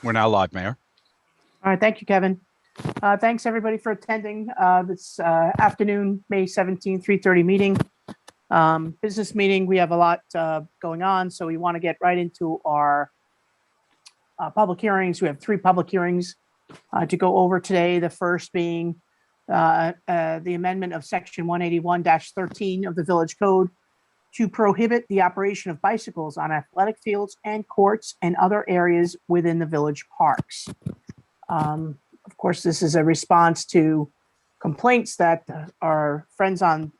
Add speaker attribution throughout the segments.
Speaker 1: We're now live, Mayor.
Speaker 2: All right, thank you, Kevin. Thanks, everybody, for attending this afternoon, May 17th, 3:30 meeting. Business meeting. We have a lot going on, so we want to get right into our public hearings. We have 3 public hearings to go over today. The first being the amendment of Section 181-13 of the Village Code to prohibit the operation of bicycles on athletic fields and courts and other areas within the village parks. Of course, this is a response to complaints that our friends on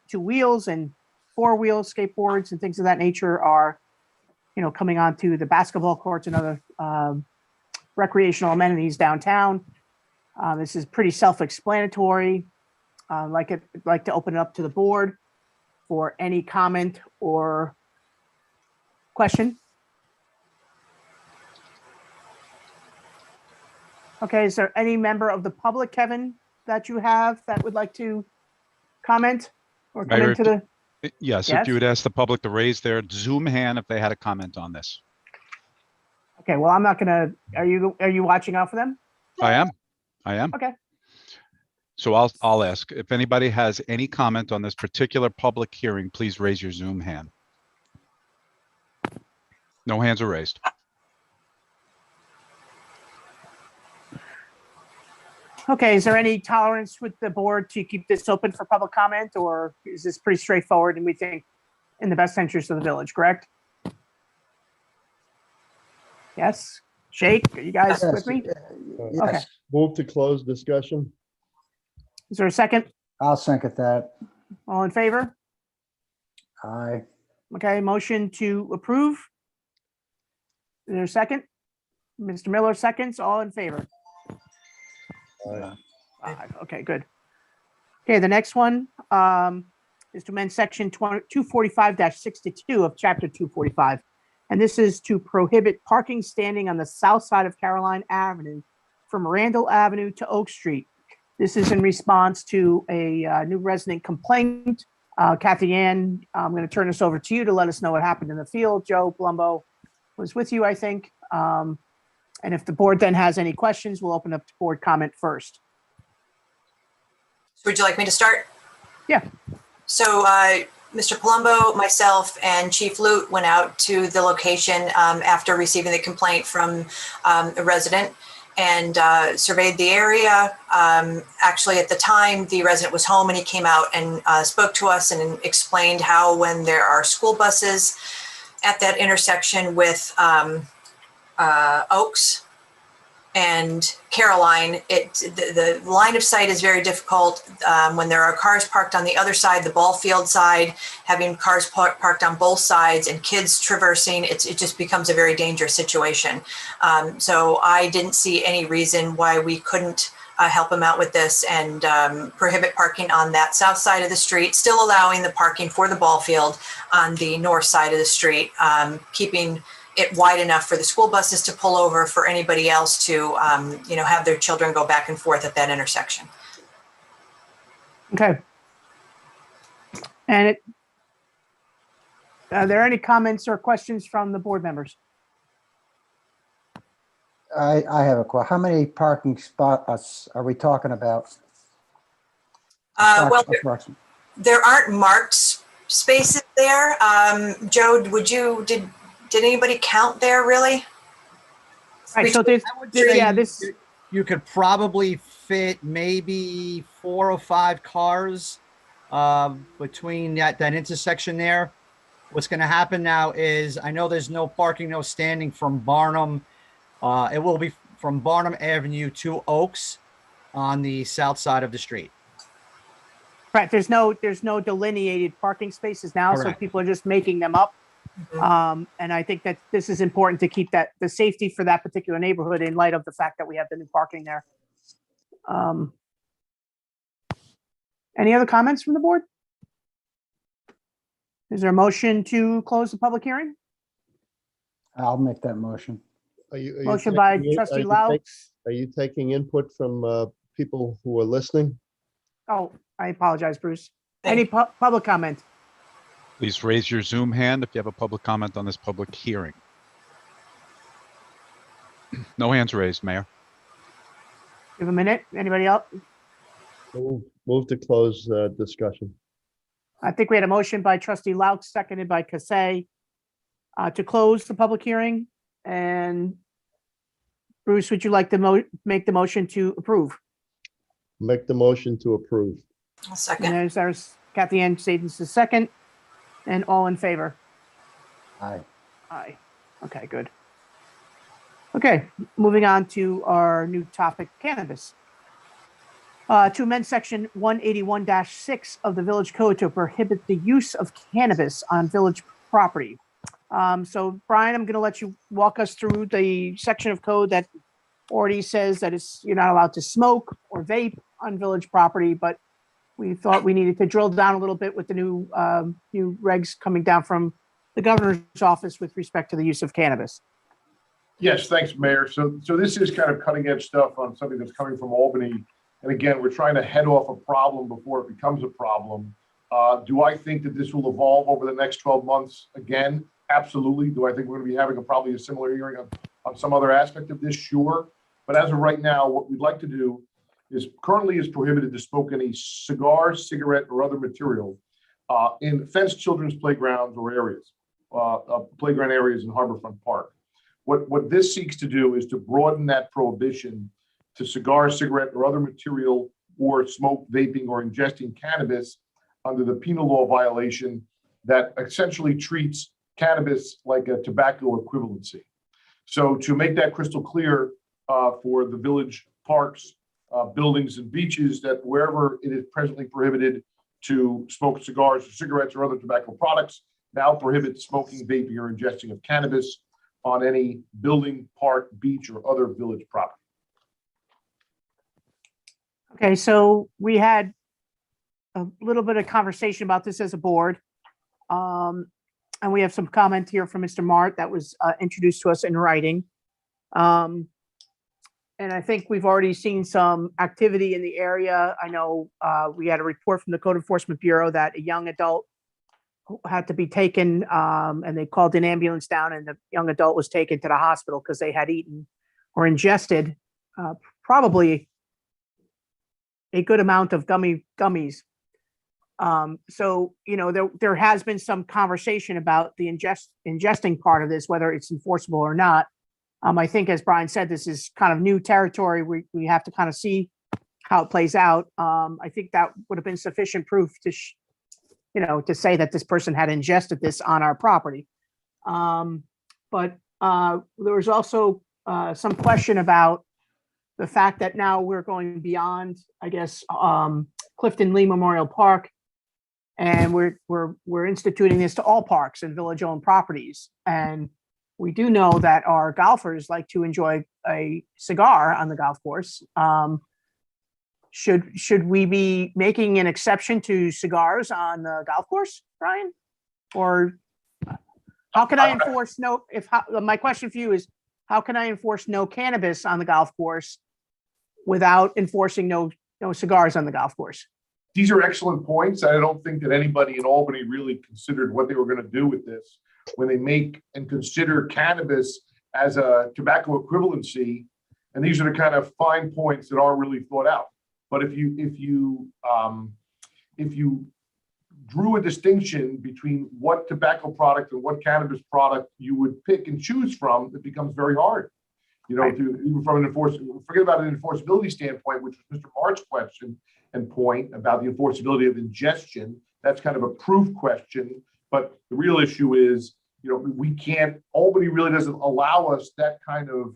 Speaker 2: 2 wheels and 4 wheels, skateboards and things of that nature are, coming onto the basketball courts and other recreational amenities downtown. This is pretty self-explanatory. I'd like to open it up to the board for any comment or question. Okay, is there any member of the public, Kevin, that you have that would like to comment or come
Speaker 1: Mayor,
Speaker 2: into the?
Speaker 1: Yes,
Speaker 2: Yes?
Speaker 1: if you would ask the public to raise their Zoom hand if they had a comment on this.
Speaker 2: Okay, well, I'm not gonna, are you watching out for them?
Speaker 1: I am.
Speaker 2: Okay,
Speaker 1: So I'll ask if anybody has any comment on this particular public hearing, please raise your Zoom hand. No hands are raised.
Speaker 2: okay, is there any tolerance with the board to keep this open for public comment, or is this pretty straightforward and we think in the best interest of the village, correct? Yes, Shake, are you guys with me?
Speaker 3: Yes.
Speaker 2: Okay.
Speaker 3: Move to close discussion.
Speaker 2: Is there a second?
Speaker 4: I'll second that.
Speaker 2: All in favor?
Speaker 4: Aye.
Speaker 2: Okay, motion to approve. Is there a second? Mr. Miller seconds, all in favor? Okay, good. Okay, the next one is to amend section 245-62 of chapter 245. And this is to prohibit parking standing on the south side of Caroline Avenue from Randall Avenue to Oak Street. This is in response to a new resident complaint. Kathy Ann, I'm going to turn this over to you to let us know what happened in the field. Joe Palumbo was with you, I think. And if the board then has any questions, we'll open up to board comment first.
Speaker 5: Would you like me to start?
Speaker 2: Yeah.
Speaker 5: So Mr. Palumbo, myself, and Chief Lute went out to the location after receiving the complaint from a resident and surveyed the area. Actually, at the time, the resident was home and he came out and spoke to us and explained how when there are school buses at that intersection with Oaks and Caroline, the line of sight is very difficult when there are cars parked on the other side, the ball field side, having cars parked on both sides and kids traversing, it just becomes a very dangerous situation. So I didn't see any reason why we couldn't help them out with this and prohibit parking on that south side of the street, still allowing the parking for the ball field on the north side of the street, keeping it wide enough for the school buses to pull over, for anybody else to, have their children go back and forth at that intersection.
Speaker 2: Okay. And are there any comments or questions from the board members?
Speaker 4: I have a question. How many parking spots are we talking about?
Speaker 5: Well,
Speaker 4: Approximately.
Speaker 5: there aren't marked spaces there. Joe, did anybody count there really?
Speaker 2: Right, so there's,
Speaker 6: I would say
Speaker 2: yeah, this,
Speaker 6: you could probably fit maybe 4 or 5 cars between that intersection there. What's going to happen now is, I know there's no parking, no standing from Barnum. It will be from Barnum Avenue to Oaks on the south side of the street.
Speaker 2: right, there's no delineated parking spaces now, so
Speaker 6: Correct.
Speaker 2: people are just making them up. And I think that this is important to keep the safety for that particular neighborhood in light of the fact that we have the new parking there. Any other comments from the board? Is there a motion to close the public hearing?
Speaker 4: I'll make that motion.
Speaker 2: Motion by trustee Louds.
Speaker 3: Are you taking input from people who are listening?
Speaker 2: Oh, I apologize, Bruce. Any public comment?
Speaker 1: Please raise your Zoom hand if you have a public comment on this public hearing. No hands raised, Mayor.
Speaker 2: Give a minute. Anybody else?
Speaker 3: Move to close discussion.
Speaker 2: I think we had a motion by trustee Lauk, seconded by Kassai, to close the public hearing. And Bruce, would you like to make the motion to approve?
Speaker 3: Make the motion to approve.
Speaker 5: I'll
Speaker 2: And
Speaker 5: second.
Speaker 2: there's Kathy Ann Stevens, the second, and all in favor?
Speaker 4: Aye.
Speaker 2: Aye. Okay, good. Okay, moving on to our new topic, cannabis. To amend section 181-6 of the village code to prohibit the use of cannabis on village property. So Brian, I'm gonna let you walk us through the section of code that already says that you're not allowed to smoke or vape on village property, but we thought we needed to drill down a little bit with the new regs coming down from the governor's office with respect to the use of cannabis.
Speaker 7: Yes, thanks, Mayor. So this is kind of cutting edge stuff on something that's coming from Albany. And again, we're trying to head off a problem before it becomes a problem. Do I think that this will evolve over the next 12 months? Again, absolutely. Do I think we're going to be having probably a similar hearing on some other aspect of this? Sure. But as of right now, what we'd like to do is currently is prohibited to smoke any cigar, cigarette, or other material in fenced children's playgrounds or areas, playground areas in Harborfront Park. What this seeks to do is to broaden that prohibition to cigar, cigarette, or other material or smoke, vaping, or ingesting cannabis under the penal law violation that essentially treats cannabis like a tobacco equivalency. So to make that crystal clear for the village parks, buildings, and beaches, that wherever it is presently prohibited to smoke cigars or cigarettes or other tobacco products, now prohibit smoking, vaping, or ingesting of cannabis on any building, park, beach, or other village property.
Speaker 2: Okay, so we had a little bit of conversation about this as a board. And we have some comment here from Mr. Mart that was introduced to us in writing. And I think we've already seen some activity in the area. I know we had a report from the Code Enforcement Bureau that a young adult had to be taken, and they called an ambulance down, and the young adult was taken to the hospital because they had eaten or ingested probably a good amount of gummies. So, you know, there has been some conversation about the ingesting part of this, whether it's enforceable or not. I think, as Brian said, this is kind of new territory. We have to kind of see how it plays out. I think that would have been sufficient proof to, to say that this person had ingested this on our property. But there was also some question about the fact that now we're going beyond, I guess, Clifton Lee Memorial Park, and we're instituting this to all parks and village-owned properties. And we do know that our golfers like to enjoy a cigar on the golf course. Should we be making an exception to cigars on the golf course, Brian? Or how can I enforce my question for you is, how can I enforce no cannabis on the golf course without enforcing no cigars on the golf course?
Speaker 7: These are excellent points. I don't think that anybody in Albany really considered what they were going to do with this when they make and consider cannabis as a tobacco equivalency. And these are the kind of fine points that aren't really thought out. But if you drew a distinction between what tobacco product and what cannabis product you would pick and choose from, it becomes very hard. Even from an forget about an enforceability standpoint, which was Mr. Mart's question and point about the enforceability of ingestion. That's kind of a proof question. But the real issue is, we can't, Albany really doesn't allow us that kind of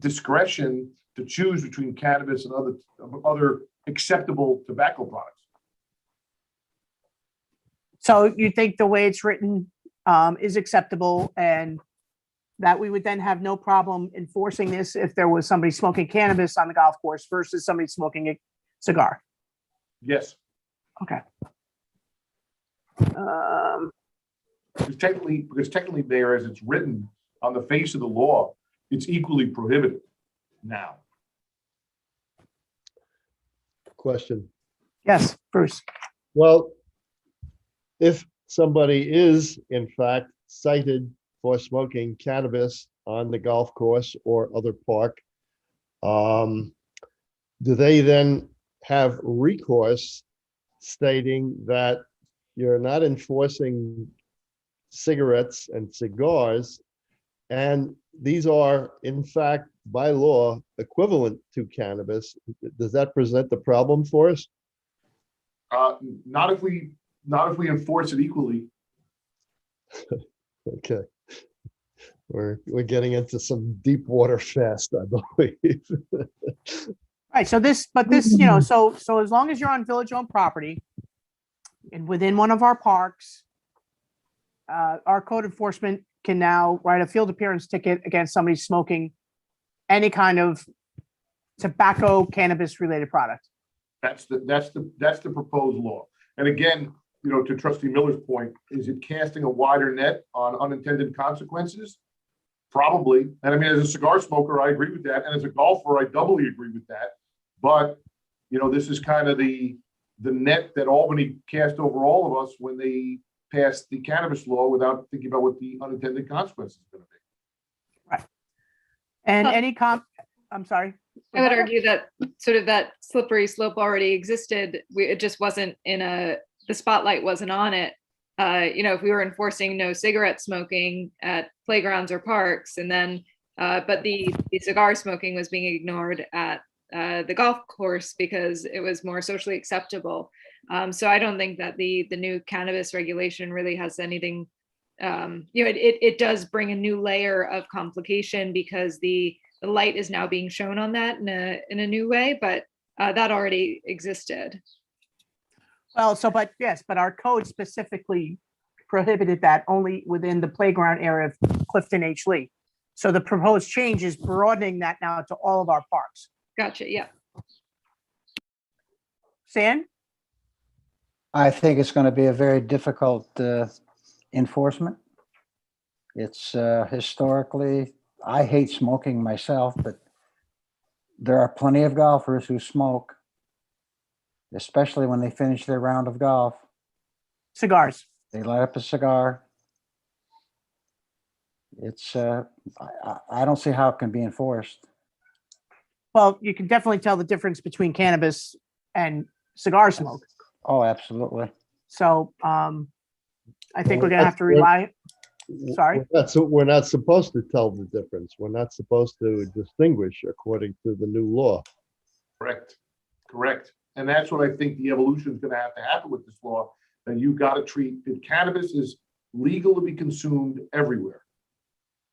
Speaker 7: discretion to choose between cannabis and other acceptable tobacco products.
Speaker 2: So you think the way it's written is acceptable, and that we would then have no problem enforcing this if there was somebody smoking cannabis on the golf course versus somebody smoking a cigar?
Speaker 7: Yes.
Speaker 2: Okay.
Speaker 7: Because technically, Mayor, as it's written on the face of the law, it's equally prohibited now.
Speaker 3: Question.
Speaker 2: Yes, Bruce.
Speaker 3: Well, if somebody is in fact cited for smoking cannabis on the golf course or other park, do they then have recourse stating that you're not enforcing cigarettes and cigars, and these are in fact by law equivalent to cannabis? Does that present the problem for us?
Speaker 7: Not if we enforce it equally.
Speaker 3: Okay. We're getting into some deep water fast, I believe.
Speaker 2: Right, so this, you know, so as long as you're on village-owned property and within one of our parks, our code enforcement can now write a field appearance ticket against somebody smoking any kind of tobacco, cannabis-related product.
Speaker 7: That's the proposed law. And again, you know, to Trustee Miller's point, is it casting a wider net on unintended consequences? Probably. And I mean, as a cigar smoker, I agree with that. And as a golfer, I doubly agree with that. But, you know, this is kind of the net that Albany cast over all of us when they passed the cannabis law without thinking about what the unintended consequences are going to be.
Speaker 2: Right. And I'm sorry.
Speaker 8: I would argue that sort of that slippery slope already existed. It just wasn't the spotlight wasn't on it. You know, if we were enforcing no cigarette smoking at playgrounds or parks, and then, but the cigar smoking was being ignored at the golf course because it was more socially acceptable. So I don't think that the new cannabis regulation really has anything. You know, it does bring a new layer of complication because the light is now being shown on that in a new way, but that already existed.
Speaker 2: Well, but our code specifically prohibited that only within the playground area of Clifton H. Lee. So the proposed change is broadening that now to all of our parks.
Speaker 8: Gotcha. Yeah.
Speaker 2: Stan?
Speaker 4: I think it's going to be a very difficult enforcement. It's historically, I hate smoking myself, but there are plenty of golfers who smoke, especially when they finish their round of golf.
Speaker 2: Cigars.
Speaker 4: They light up a cigar. It's, I don't see how it can be enforced.
Speaker 2: Well, you can definitely tell the difference between cannabis and cigar smoke.
Speaker 4: Oh, absolutely.
Speaker 2: So I think we're going to have to rely. Sorry.
Speaker 3: We're not supposed to tell the difference. We're not supposed to distinguish according to the new law.
Speaker 7: Correct. And that's what I think the evolution is going to have to happen with this law. That you got to treat cannabis is legal to be consumed everywhere.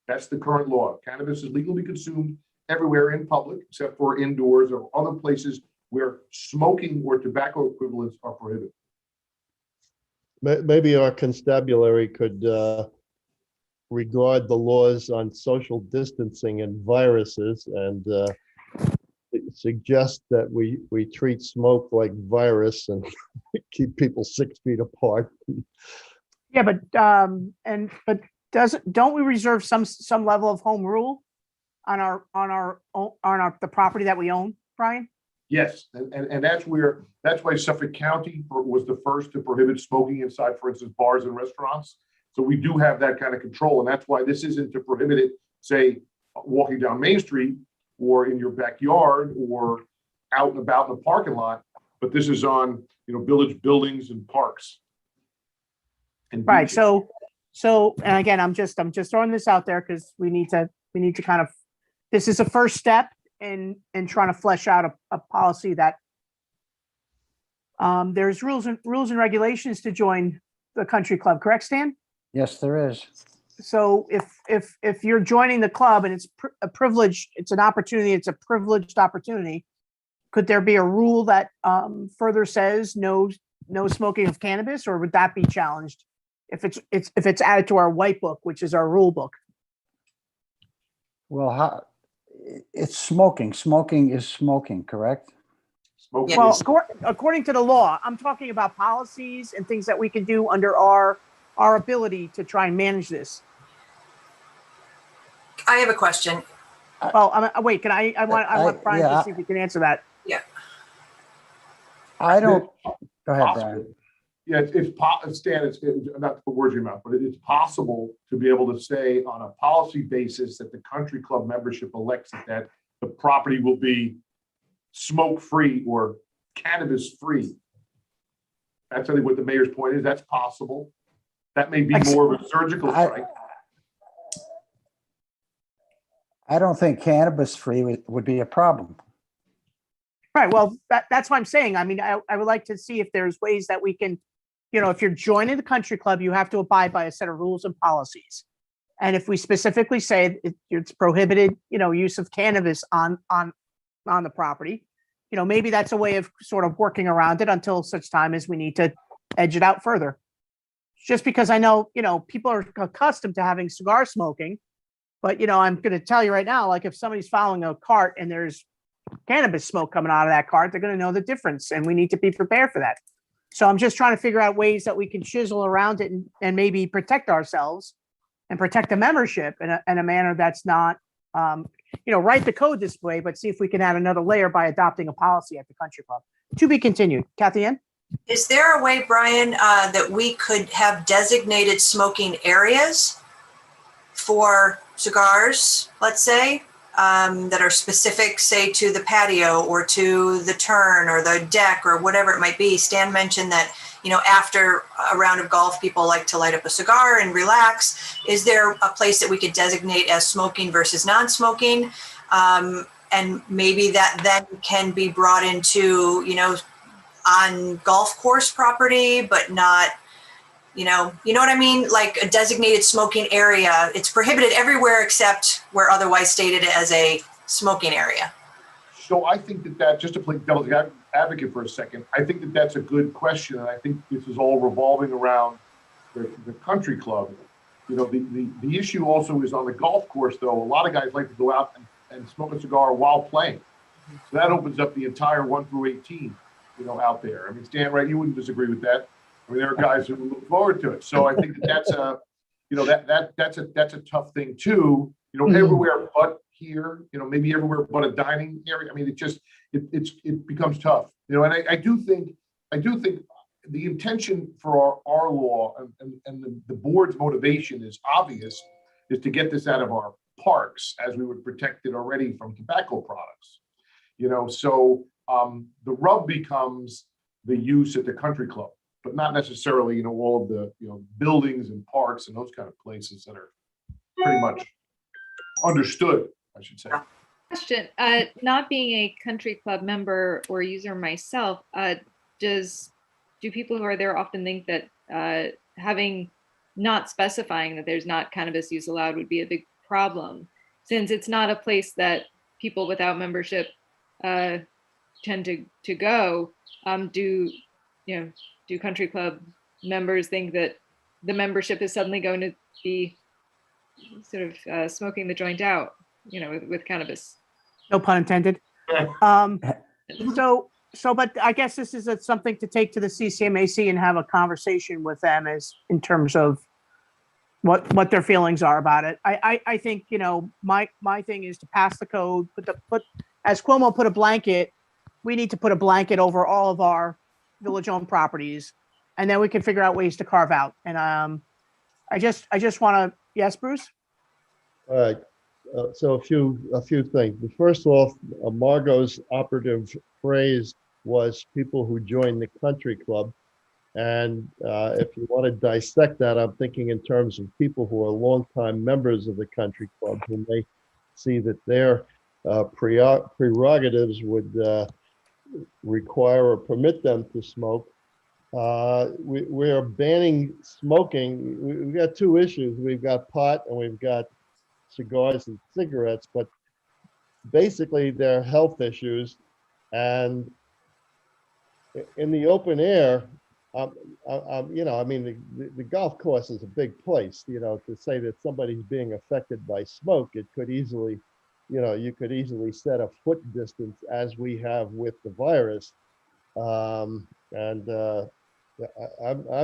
Speaker 7: That's the current law. Cannabis is legal to be consumed everywhere in public, except for indoors or other places where smoking or tobacco equivalents are prohibited.
Speaker 3: Maybe our constabulary could regard the laws on social distancing and viruses and suggest that we treat smoke like virus and keep people 6 feet apart.
Speaker 2: Yeah, but don't we reserve some level of home rule on the property that we own, Brian?
Speaker 7: Yes, and that's why Suffolk County was the first to prohibit smoking inside, for instance, bars and restaurants. So we do have that kind of control, and that's why this isn't to prohibit it, say, walking down Main Street or in your backyard or out and about in the parking lot, but this is on, you know, village buildings and parks. And
Speaker 2: right.
Speaker 7: beaches.
Speaker 2: So, and again, I'm just throwing this out there because we need to kind of, this is a first step in trying to flesh out a policy that there's rules and regulations to join the country club, correct, Stan?
Speaker 4: Yes, there is.
Speaker 2: So if you're joining the club and it's a privilege, it's an opportunity, it's a privileged opportunity, could there be a rule that further says no smoking of cannabis, or would that be challenged if it's added to our white book, which is our rule book?
Speaker 4: Well, it's smoking. Smoking is smoking, correct?
Speaker 7: Smoking
Speaker 2: Well,
Speaker 7: is-
Speaker 2: according to the law, I'm talking about policies and things that we can do under our ability to try and manage this.
Speaker 5: I have a question.
Speaker 2: Well, wait, can I want Brian
Speaker 4: yeah,
Speaker 2: to see if he can answer that.
Speaker 4: I don't, go ahead, Brian.
Speaker 7: Yeah, Stan, not to put words in your mouth, but it's possible to be able to say on a policy basis that the country club membership elects that the property will be smoke-free or cannabis-free. That's, I think, what the mayor's point is. That's possible. That may be more of a surgical strike.
Speaker 4: I don't think cannabis free would be a problem.
Speaker 2: Right, well, that's what I'm saying. I mean, I would like to see if there's ways that we can, if you're joining the country club, you have to abide by a set of rules and policies. And if we specifically say it's prohibited, use of cannabis on the property, maybe that's a way of sort of working around it until such time as we need to edge it out further. Just because I know, people are accustomed to having cigar smoking, but, I'm going to tell you right now, like if somebody's following a cart and there's cannabis smoke coming out of that cart, they're going to know the difference, and we need to be prepared for that. So I'm just trying to figure out ways that we can chisel around it and maybe protect ourselves and protect the membership in a manner that's not, write the code this way, but see if we can add another layer by adopting a policy at the country club. To be continued. Kathy Ann?
Speaker 5: Is there a way, Brian, that we could have designated smoking areas for cigars, let's say, that are specific, say, to the patio or to the turn or the deck or whatever it might be? Stan mentioned that, after a round of golf, people like to light up a cigar and relax. Is there a place that we could designate as smoking versus non-smoking? And maybe that then can be brought into, on golf course property, but not, you know what I mean? Like a designated smoking area. It's prohibited everywhere except where otherwise stated as a smoking area.
Speaker 7: So I think that just to play devil's advocate for a second, I think that that's a good question. And I think this is all revolving around the country club. The issue also is on the golf course, though. A lot of guys like to go out and smoke a cigar while playing. So that opens up the entire 1 through 18, out there. I mean, Stan, right? You wouldn't disagree with that. I mean, there are guys who look forward to it. So I think that's a, that's a tough thing too. Everywhere but here. Maybe everywhere but a dining area. I mean, it becomes tough. And I do think the intention for our law and the board's motivation is obvious, is to get this out of our parks as we would protect it already from tobacco products. So the rub becomes the use at the country club, but not necessarily, all of the, buildings and parks and those kind of places that are pretty much understood, I should say.
Speaker 8: Question, not being a country club member or user myself, do people who are there often think that not specifying that there's not cannabis use allowed would be a big problem, since it's not a place that people without membership tend to go? Do country club members think that the membership is suddenly going to be sort of smoking the joint out, with cannabis?
Speaker 2: No pun intended. But I guess this is something to take to the CCMAC and have a conversation with them in terms of what their feelings are about it. I think, my thing is to pass the code, as Cuomo put a blanket, we need to put a blanket over all of our village-owned properties, and then we can figure out ways to carve out. And I just want to, yes, Bruce?
Speaker 3: All right. So a few things. But first off, Margot's operative phrase was people who join the country club. And if you want to dissect that, I'm thinking in terms of people who are longtime members of the country club who may see that their prerogatives would require or permit them to smoke. We are banning smoking. We've got two issues. We've got pot and we've got cigars and cigarettes, but basically they're health issues. And in the open air, the golf course is a big place, to say that somebody's being affected by smoke, it could easily, you could easily set a foot distance as we have with the virus. I'm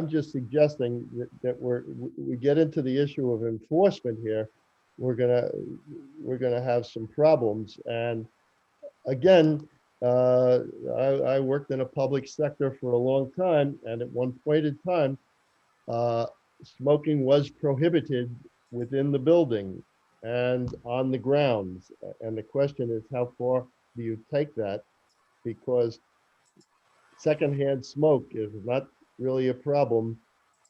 Speaker 3: just suggesting that we get into the issue of enforcement here. We're gonna have some problems. And again, I worked in a public sector for a long time, and at one point in time, smoking was prohibited within the building and on the grounds. And the question is, how far do you take that? Because secondhand smoke is not really a problem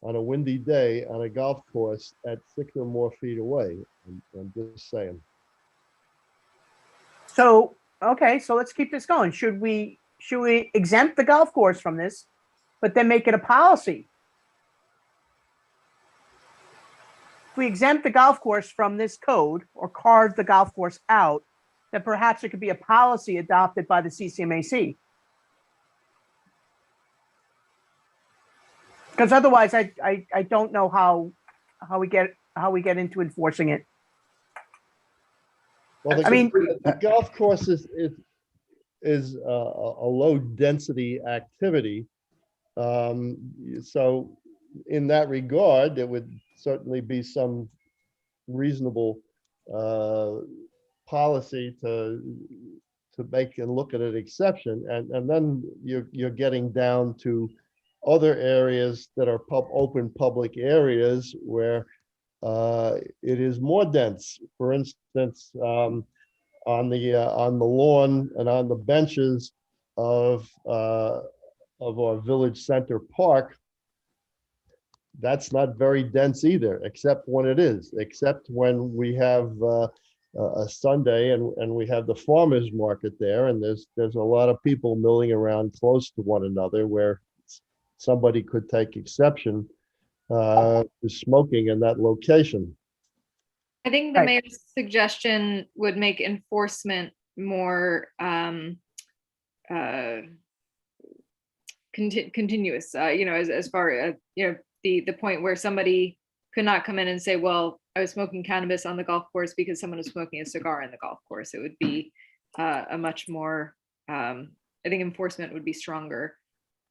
Speaker 3: on a windy day on a golf course at 6 or more feet away. I'm just saying.
Speaker 2: So, okay, so let's keep this going. Should we exempt the golf course from this, but then make it a policy? If we exempt the golf course from this code or carve the golf course out, then perhaps it could be a policy adopted by the CCMAC. Because otherwise, I don't know how we get into enforcing it.
Speaker 3: Well,
Speaker 2: I mean,
Speaker 3: the golf course is a low density activity. So in that regard, there would certainly be some reasonable policy to make and look at an exception. And then you're getting down to other areas that are open public areas where it is more dense. For instance, on the lawn and on the benches of our village center park, that's not very dense either, except when it is, except when we have a Sunday and we have the farmers market there, and there's a lot of people milling around close to one another where somebody could take exception to smoking in that location.
Speaker 8: I think the
Speaker 2: Right.
Speaker 8: mayor's suggestion would make enforcement more continuous, as far as, the point where somebody could not come in and say, well, I was smoking cannabis on the golf course because someone was smoking a cigar in the golf course. It would be a much more, I think enforcement would be stronger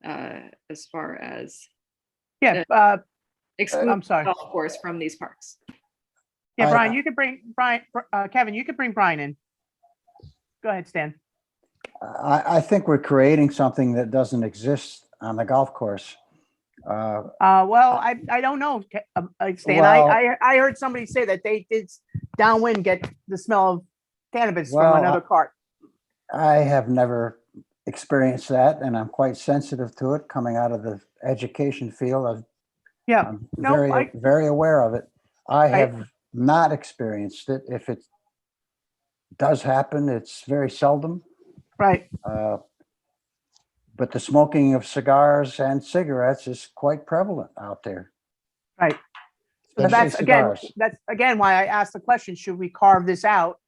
Speaker 8: as far as
Speaker 2: yeah,
Speaker 8: excluding
Speaker 2: I'm sorry.
Speaker 8: the golf course from these parks.
Speaker 2: Yeah,
Speaker 4: I-
Speaker 2: Brian, you could bring Brian, Kevin, you could bring Brian in. Go ahead, Stan.
Speaker 4: I think we're creating something that doesn't exist on the golf course.
Speaker 2: Well, I don't know, Stan.
Speaker 4: Well-
Speaker 2: I heard somebody say that they did downwind get the smell of cannabis
Speaker 4: Well,
Speaker 2: from another cart.
Speaker 4: I have never experienced that, and I'm quite sensitive to it coming out of the education field.
Speaker 2: Yeah,
Speaker 4: I'm
Speaker 2: no,
Speaker 4: very, very aware of it. I
Speaker 2: I-
Speaker 4: have not experienced it. If it does happen, it's very seldom.
Speaker 2: right.
Speaker 4: But the smoking of cigars and cigarettes is quite prevalent out there.
Speaker 2: Right. So
Speaker 4: Especially
Speaker 2: that's
Speaker 4: cigars.
Speaker 2: again why I asked the question, should we carve this out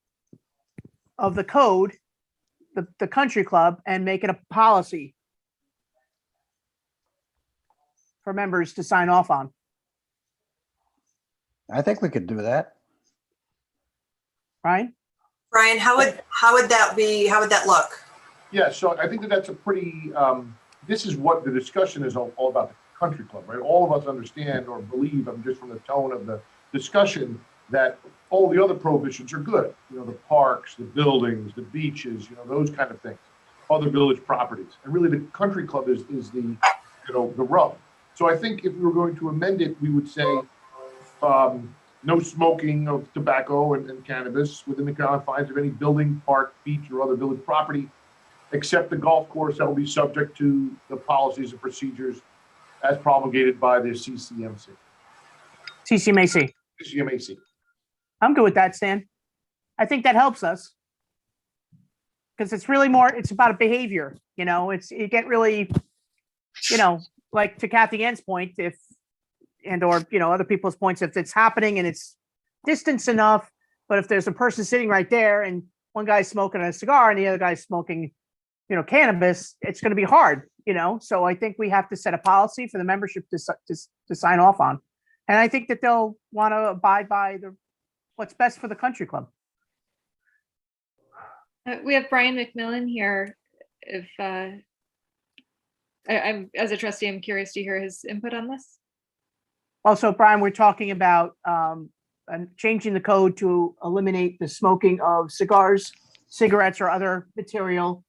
Speaker 2: of the code, the country club, and make it a policy for members to sign off on?
Speaker 4: I think we could do that.
Speaker 2: Right?
Speaker 5: Brian, how would that look?
Speaker 7: Yeah, so I think that's a pretty, this is what the discussion is all about, the country club, right? All of us understand or believe, just from the tone of the discussion, that all the other prohibitions are good. The parks, the buildings, the beaches, those kind of things, other village properties. And really the country club is the, the rub. So I think if we were going to amend it, we would say, no smoking of tobacco and cannabis within the confines of any building, park, beach, or other village property, except the golf course that will be subject to the policies and procedures as promulgated by the CCMC.
Speaker 2: CCMAC. I'm good with that, Stan. I think that helps us. Because it's really more, it's about a behavior, you get really, like to Kathy Ann's point, or other people's points, if it's happening and it's distance enough, but if there's a person sitting right there and one guy's smoking a cigar and the other guy's smoking cannabis, it's going to be hard, so I think we have to set a policy for the membership to sign off on. And I think that they'll want to abide by what's best for the country club.
Speaker 8: We have Brian McMillan here. If I'm as a trustee, I'm curious to hear his input on this.
Speaker 2: Also, Brian, we're talking about changing the code to eliminate the smoking of cigars, cigarettes, or other material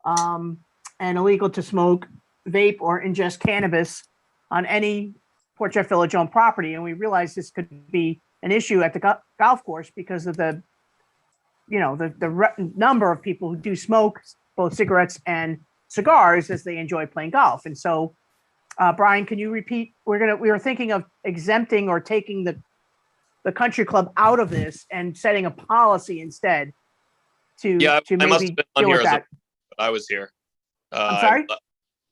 Speaker 2: and illegal to smoke, vape, or ingest cannabis on any Port Jeff Village owned property. And we realized this could be an issue at the golf course because of the number of people who do smoke both cigarettes and cigars as they enjoy playing golf. And so, Brian, can you repeat? We were thinking of exempting or taking the country club out of this and setting a policy instead to
Speaker 9: I must
Speaker 2: maybe
Speaker 9: have been on
Speaker 2: deal
Speaker 9: here
Speaker 2: with
Speaker 9: as
Speaker 2: that.
Speaker 9: I was here.
Speaker 2: I'm sorry?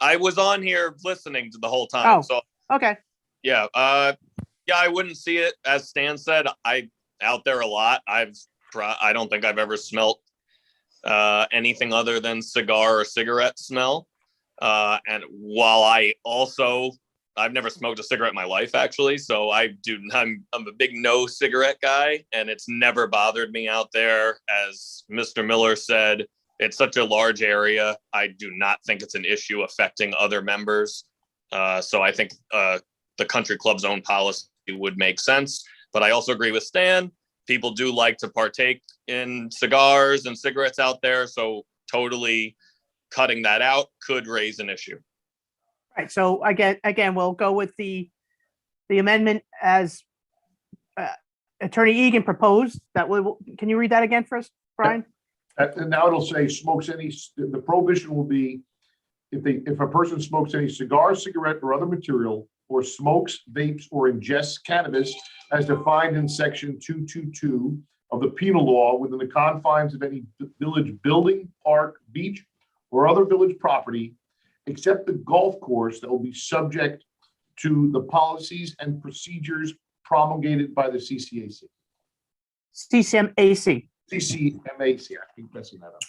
Speaker 9: I was on here listening to the whole time.
Speaker 2: Oh.
Speaker 9: So
Speaker 2: Okay.
Speaker 9: yeah, I wouldn't see it, as Stan said. I out there a lot. I don't think I've ever smelt anything other than cigar or cigarette smell. And while I've never smoked a cigarette in my life, actually. So I'm a big no cigarette guy, and it's never bothered me out there. As Mr. Miller said, it's such a large area. I do not think it's an issue affecting other members. So I think the country club's own policy would make sense. But I also agree with Stan. People do like to partake in cigars and cigarettes out there. So totally cutting that out could raise an issue.
Speaker 2: Right. So again, we'll go with the amendment as Attorney Egan proposed. Can you read that again for us, Brian?
Speaker 7: And now it'll say the prohibition will be if a person smokes any cigar, cigarette, or other material, or smokes, vapes, or ingests cannabis as defined in section 222 of the penal law within the confines of any village building, park, beach, or other village property, except the golf course, that will be subject to the policies and procedures promulgated by the CCAC.
Speaker 2: CCMAC.
Speaker 7: CCMAC, I keep messing that up.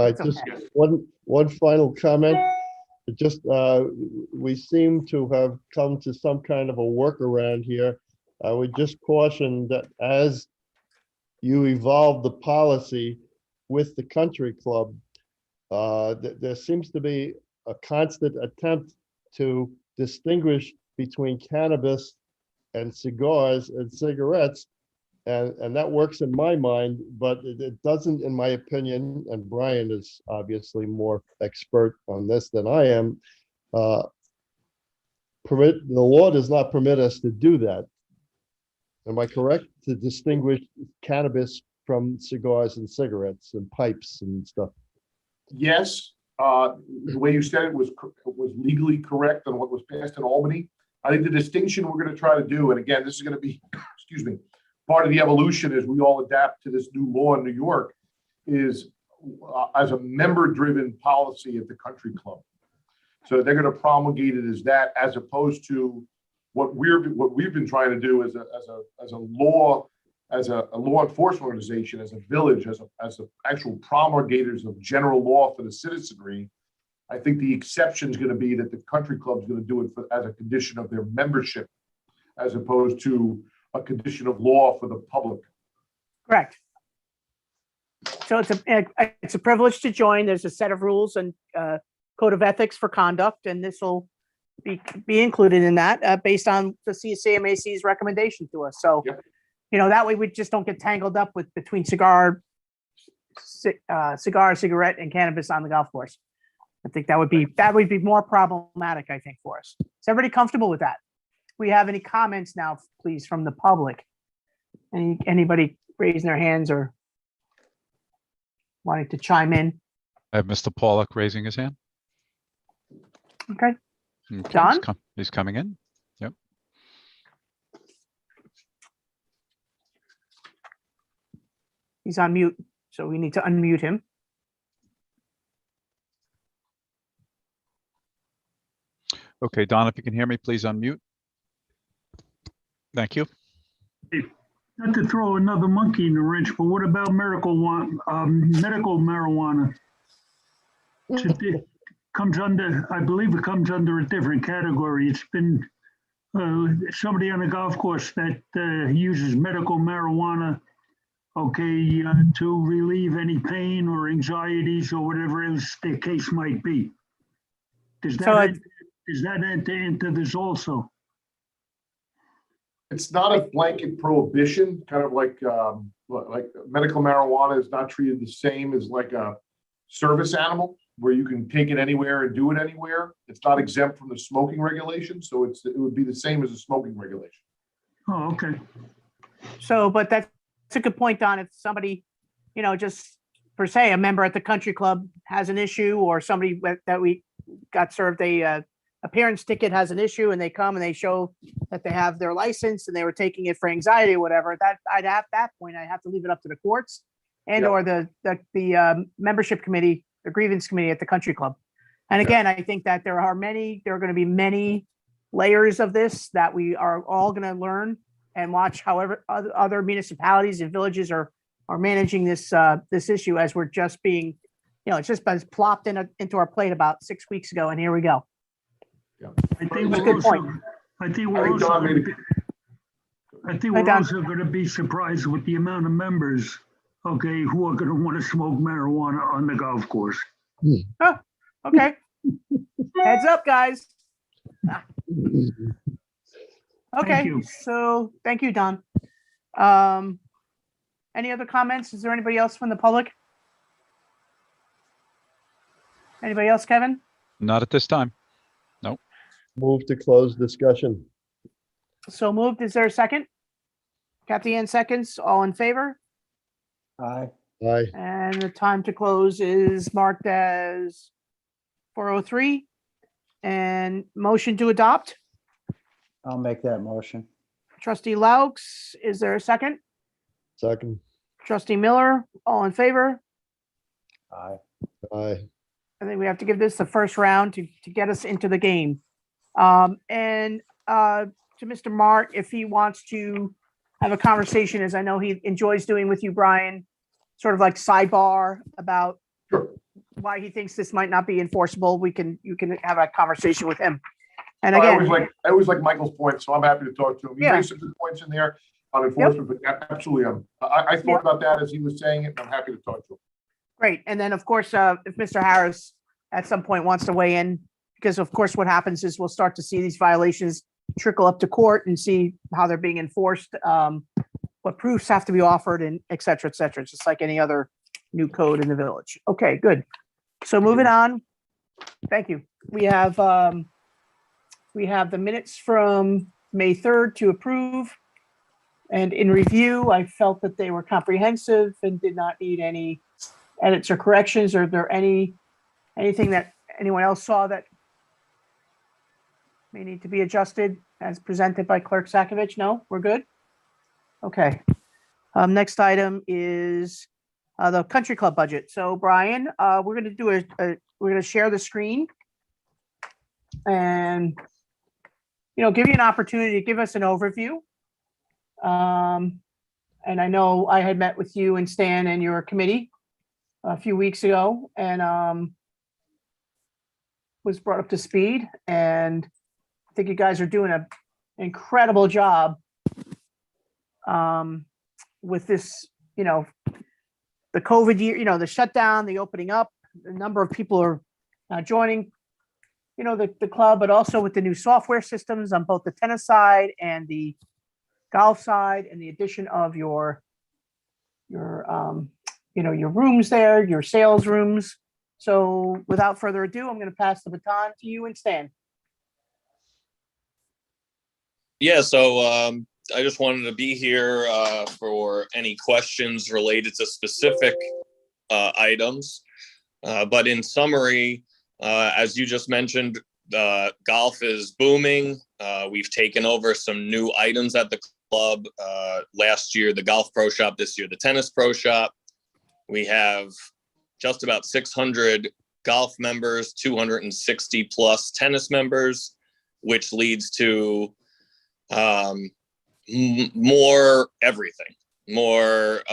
Speaker 2: It's
Speaker 3: Just
Speaker 2: okay.
Speaker 3: one final comment. We seem to have come to some kind of a workaround here. I would just caution that as you evolve the policy with the country club, there seems to be a constant attempt to distinguish between cannabis and cigars and cigarettes. And that works in my mind, but it doesn't, in my opinion, and Brian is obviously more expert on this than I am, the law does not permit us to do that. Am I correct? To distinguish cannabis from cigars and cigarettes and pipes and stuff?
Speaker 7: Yes, the way you said it was legally correct on what was passed in Albany. I think the distinction we're going to try to do, and again, this is going to be, excuse me, part of the evolution as we all adapt to this new law in New York, is as a member-driven policy at the country club. So they're going to promulgate it as that, as opposed to what we've been trying to do as a law enforcement organization, as a village, as the actual promulgators of general law for the citizenry. I think the exception is going to be that the country club is going to do it as a condition of their membership, as opposed to a condition of law for the public.
Speaker 2: Correct. So it's a privilege to join. There's a set of rules and code of ethics for conduct, and this will be included in that based on the CCMAC's recommendation to us. So,
Speaker 7: Yep.
Speaker 2: That way we just don't get tangled up between cigar, cigarette, and cannabis on the golf course. I think that would be more problematic, I think, for us. Is everybody comfortable with that? We have any comments now, please, from the public? Anybody raising their hands or wanting to chime in?
Speaker 1: I have Mr. Pollock raising his hand.
Speaker 2: Okay,
Speaker 1: Okay,
Speaker 2: John?
Speaker 1: He's coming in. Yep.
Speaker 2: he's on mute, so we need to unmute him.
Speaker 1: Okay, Don, if you can hear me, please unmute. Thank you.
Speaker 10: Not to throw another monkey in the wrench, but what about medical marijuana? It comes under, I believe it comes under a different category. It's been somebody on the golf course that uses medical marijuana, okay, to relieve any pain or anxieties or whatever else the case might be. Does that enter into this also?
Speaker 7: It's not a blanket prohibition, kind of like medical marijuana is not treated the same as like a service animal. where you can take it anywhere and do it anywhere. It's not exempt from the smoking regulation, so it would be the same as a smoking regulation.
Speaker 10: Oh, okay.
Speaker 2: So, but that's a good point, Don. If somebody, just per se, a member at the country club has an issue, or somebody that we got served a appearance ticket has an issue, and they come and they show that they have their license and they were taking it for anxiety or whatever, that I'd at that point, I'd have to leave it up to the courts and
Speaker 7: Yep.
Speaker 2: or the membership committee, the grievance committee at the country club. And again, I think that there are going to be many layers of this that we are all going to learn and watch however other municipalities and villages are managing this issue, as we're just being, it's just been plopped into our plate about 6 weeks ago, and here we go.
Speaker 10: I think
Speaker 2: That's a
Speaker 10: we're
Speaker 2: good point.
Speaker 10: also, I think
Speaker 7: I
Speaker 10: we're
Speaker 7: think
Speaker 10: also,
Speaker 7: Don
Speaker 10: gonna
Speaker 7: made
Speaker 10: be- I think
Speaker 2: Hi,
Speaker 10: we're
Speaker 2: Don.
Speaker 10: also gonna be surprised with the amount of members, okay, who are gonna want to smoke marijuana on the golf course.
Speaker 2: Okay. Heads up, guys. Okay,
Speaker 10: you.
Speaker 2: so thank you, Don. Any other comments? Is there anybody else from the public? Anybody else, Kevin?
Speaker 1: Not at this time.
Speaker 3: Move to close discussion.
Speaker 2: So moved. Is there a second? Kathy Ann seconds. All in favor?
Speaker 4: Aye.
Speaker 3: Aye.
Speaker 2: And the time to close is marked as 4:03. And motion to adopt.
Speaker 4: I'll make that motion.
Speaker 2: Trustee Laux, is there a second?
Speaker 3: Second.
Speaker 2: Trustee Miller, all in favor?
Speaker 4: Aye.
Speaker 3: Aye.
Speaker 2: I think we have to give this the first round to get us into the game. And to Mr. Mart, if he wants to have a conversation, as I know he enjoys doing with you, Brian, sort of like sidebar about
Speaker 7: Sure.
Speaker 2: why he thinks this might not be enforceable, you can have a conversation with him. And
Speaker 7: I
Speaker 2: again,
Speaker 7: always like Michael's point, so I'm happy to talk to him. He
Speaker 2: Yeah.
Speaker 7: raised some good points in there on enforcement, but absolutely, I thought
Speaker 2: Yep.
Speaker 7: about that as he was saying it, and I'm happy to talk to him.
Speaker 2: great. And then, of course, if Mr. Harris at some point wants to weigh in, because of course, what happens is we'll start to see these violations trickle up to court and see how they're being enforced, what proofs have to be offered, and et cetera, just like any other new code in the village. Okay, good. So moving on. Thank you. We have the minutes from May 3rd to approve. And in review, I felt that they were comprehensive and did not need any edits or corrections. Are there anything that anyone else saw that may need to be adjusted as presented by Clerk Sakovich? No, we're good? Okay. Next item is the country club budget. So Brian, we're gonna do we're gonna share the screen and, give you an opportunity to give us an overview. And I know I had met with you and Stan and your committee a few weeks ago and was brought up to speed. And I think you guys are doing an incredible job with this, the COVID year, the shutdown, the opening up, the number of people are joining, the club, but also with the new software systems on both the tennis side and the golf side, and the addition of your rooms there, your sales rooms. So without further ado, I'm going to pass the baton to you and Stan.
Speaker 9: Yeah, so I just wanted to be here for any questions related to specific items. But in summary, as you just mentioned, golf is booming. We've taken over some new items at the club. Last year, the golf pro shop, this year, the tennis pro shop. We have just about 600 golf members, 260 plus tennis members, which leads to more everything, more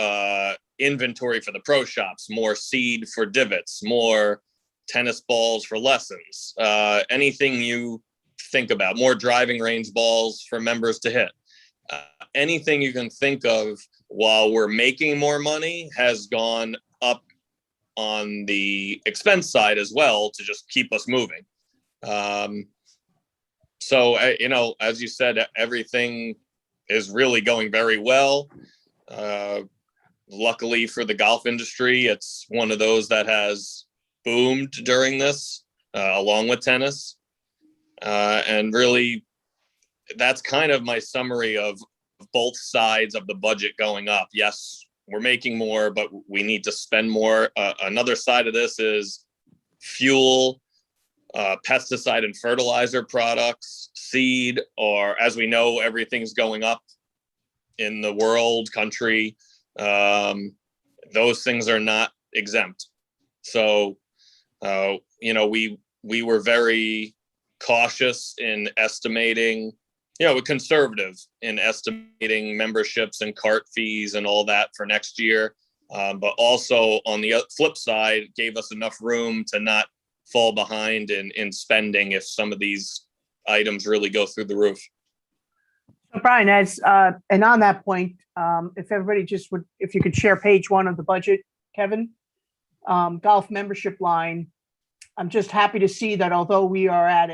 Speaker 9: inventory for the pro shops, more seed for divots, more tennis balls for lessons, anything you think about, more driving range balls for members to hit. Anything you can think of while we're making more money has gone up on the expense side as well to just keep us moving. So, as you said, everything is really going very well. Luckily for the golf industry, it's one of those that has boomed during this, along with tennis. And really, that's kind of my summary of both sides of the budget going up. Yes, we're making more, but we need to spend more. Another side of this is fuel, pesticide and fertilizer products, seed, or as we know, everything's going up in the world, country. Those things are not exempt. So, we were very cautious in estimating, we're conservative in estimating memberships and cart fees and all that for next year. But also on the flip side, gave us enough room to not fall behind in spending if some of these items really go through the roof.
Speaker 2: So Brian, and on that point, if everybody if you could share page 1 of the budget, Kevin, golf membership line. I'm just happy to see that although we are at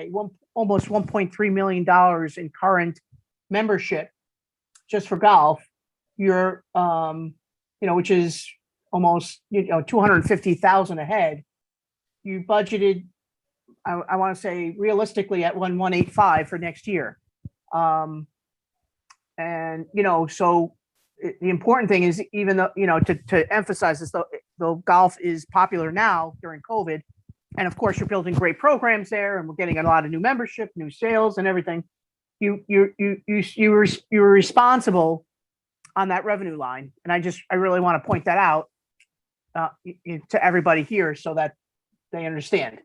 Speaker 2: almost $1.3 million in current membership just for golf, you're, which is almost, 250,000 ahead. You budgeted, I want to say realistically at 1,185 for next year. And, so the important thing is, even though, to emphasize this, though golf is popular now during COVID, and of course you're building great programs there, and we're getting a lot of new membership, new sales, and everything. You're responsible on that revenue line, and I really want to point that out to everybody here so that they understand.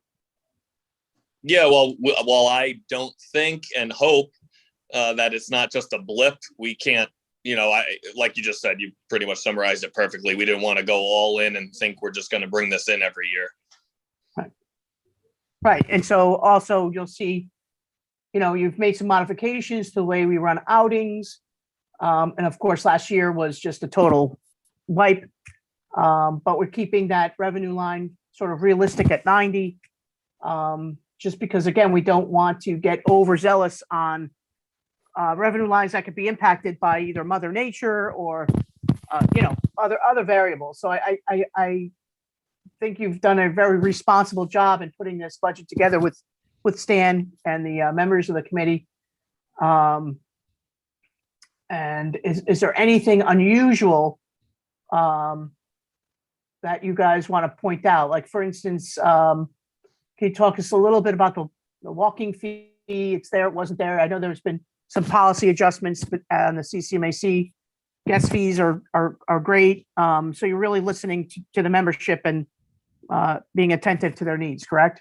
Speaker 9: Yeah, well, while I don't think and hope that it's not just a blip, we can't. Like you just said, you pretty much summarized it perfectly. We didn't want to go all in and think we're just going to bring this in every year.
Speaker 2: Right. And so also you'll see, you've made some modifications to the way we run outings. And of course, last year was just a total wipe. But we're keeping that revenue line sort of realistic at 90. Just because, again, we don't want to get overzealous on revenue lines that could be impacted by either Mother Nature or, other variables. So I think you've done a very responsible job in putting this budget together with Stan and the members of the committee. And is there anything unusual that you guys want to point out? Like, for instance, can you talk us a little bit about the walking fee? It's there, it wasn't there. I know there's been some policy adjustments on the CCMAC. Guest fees are great. So you're really listening to the membership and being attentive to their needs, correct?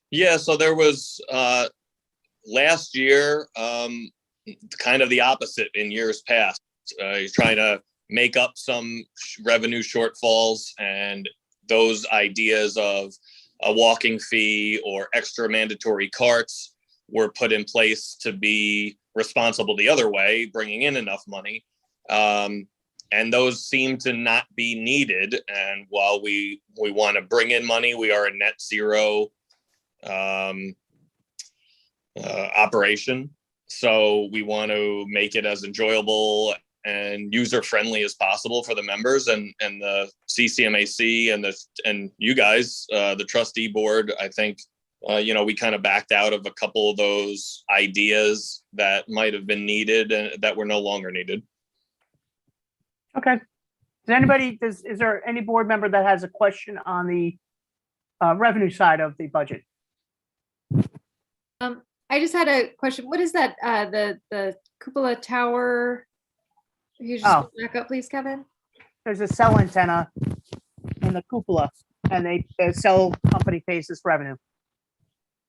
Speaker 9: Yeah, so there was last year kind of the opposite in years past. He's trying to make up some revenue shortfalls, and those ideas of a walking fee or extra mandatory carts were put in place to be responsible the other way, bringing in enough money. And those seem to not be needed. And while we want to bring in money, we are a net zero operation. So we want to make it as enjoyable and user-friendly as possible for the members, and the CCMAC and you guys, the trustee board. I think we kind of backed out of a couple of those ideas that might have been needed and that were no longer needed.
Speaker 2: Okay. Is there any board member that has a question on the revenue side of the budget?
Speaker 8: I just had a question. What is that? The cupola tower? Can you just back up, please, Kevin?
Speaker 2: There's a cell antenna in the cupola, and the cell company pays this revenue.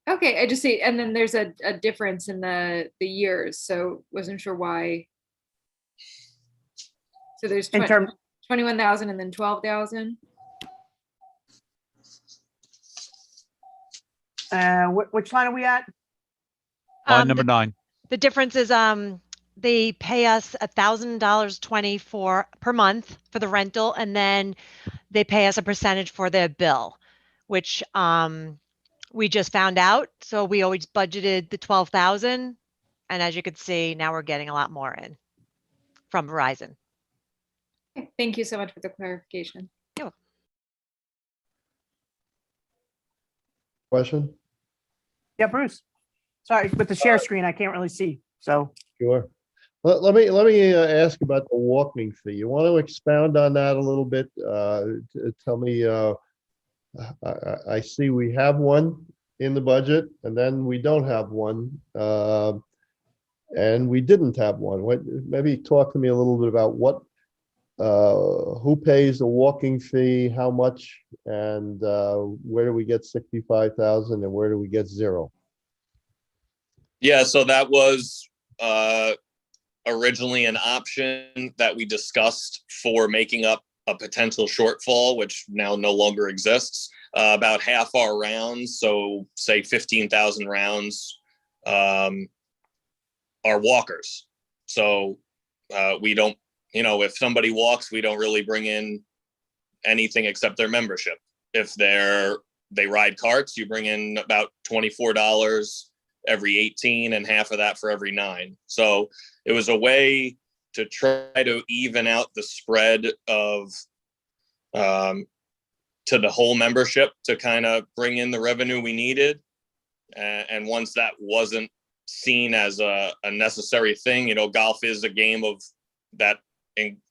Speaker 8: Okay, I just see, and then there's a difference in the years, so wasn't sure why. So there's 21,000 and then 12,000.
Speaker 2: Which line are we at?
Speaker 1: Line number 9.
Speaker 11: The difference is they pay us $1,000.20 per month for the rental, and then they pay us a percentage for their bill, which we just found out. So we always budgeted the 12,000, and as you can see, now we're getting a lot more in from Verizon.
Speaker 8: Okay, thank you so much for the clarification.
Speaker 3: Question?
Speaker 2: Yeah, Bruce. Sorry, with the share screen, I can't really see. So,
Speaker 3: Sure. Let me ask about the walking fee. You want to expound on that a little bit? Tell me, I see we have one in the budget and then we don't have one. And we didn't have one. Maybe talk to me a little bit about who pays the walking fee, how much, and where do we get 65,000 and where do we get 0?
Speaker 9: Yeah, so that was originally an option that we discussed for making up a potential shortfall, which now no longer exists. About half our rounds, so say 15,000 rounds, are walkers. So we don't, if somebody walks, we don't really bring in anything except their membership. If they ride carts, you bring in about $24 every 18 and half of that for every 9. So it was a way to try to even out the spread of to the whole membership to kind of bring in the revenue we needed. And once that wasn't seen as a necessary thing, golf is a game that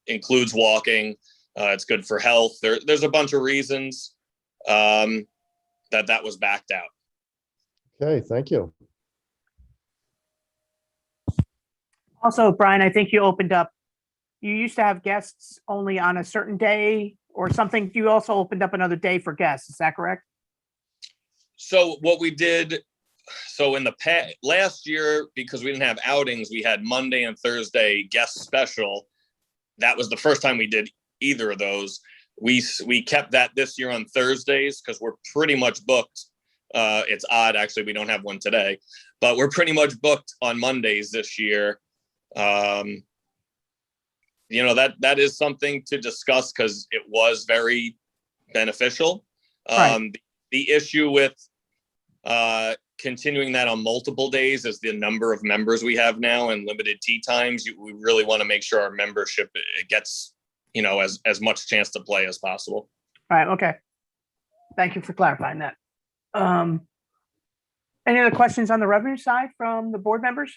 Speaker 9: includes walking. It's good for health. There's a bunch of reasons that was backed out.
Speaker 3: Okay, thank you.
Speaker 2: also, Brian, I think you used to have guests only on a certain day or something. You also opened up another day for guests. Is that correct?
Speaker 9: So what we did, in the last year, because we didn't have outings, we had Monday and Thursday guest special. That was the first time we did either of those. We kept that this year on Thursdays because we're pretty much booked. It's odd, actually, we don't have one today, but we're pretty much booked on Mondays this year. That is something to discuss because it was very beneficial.
Speaker 2: Right.
Speaker 9: The issue with continuing that on multiple days is the number of members we have now and limited tee times. We really want to make sure our membership it gets as much chance to play as possible.
Speaker 2: All right. Okay. Thank you for clarifying that. Any other questions on the revenue side from the board members?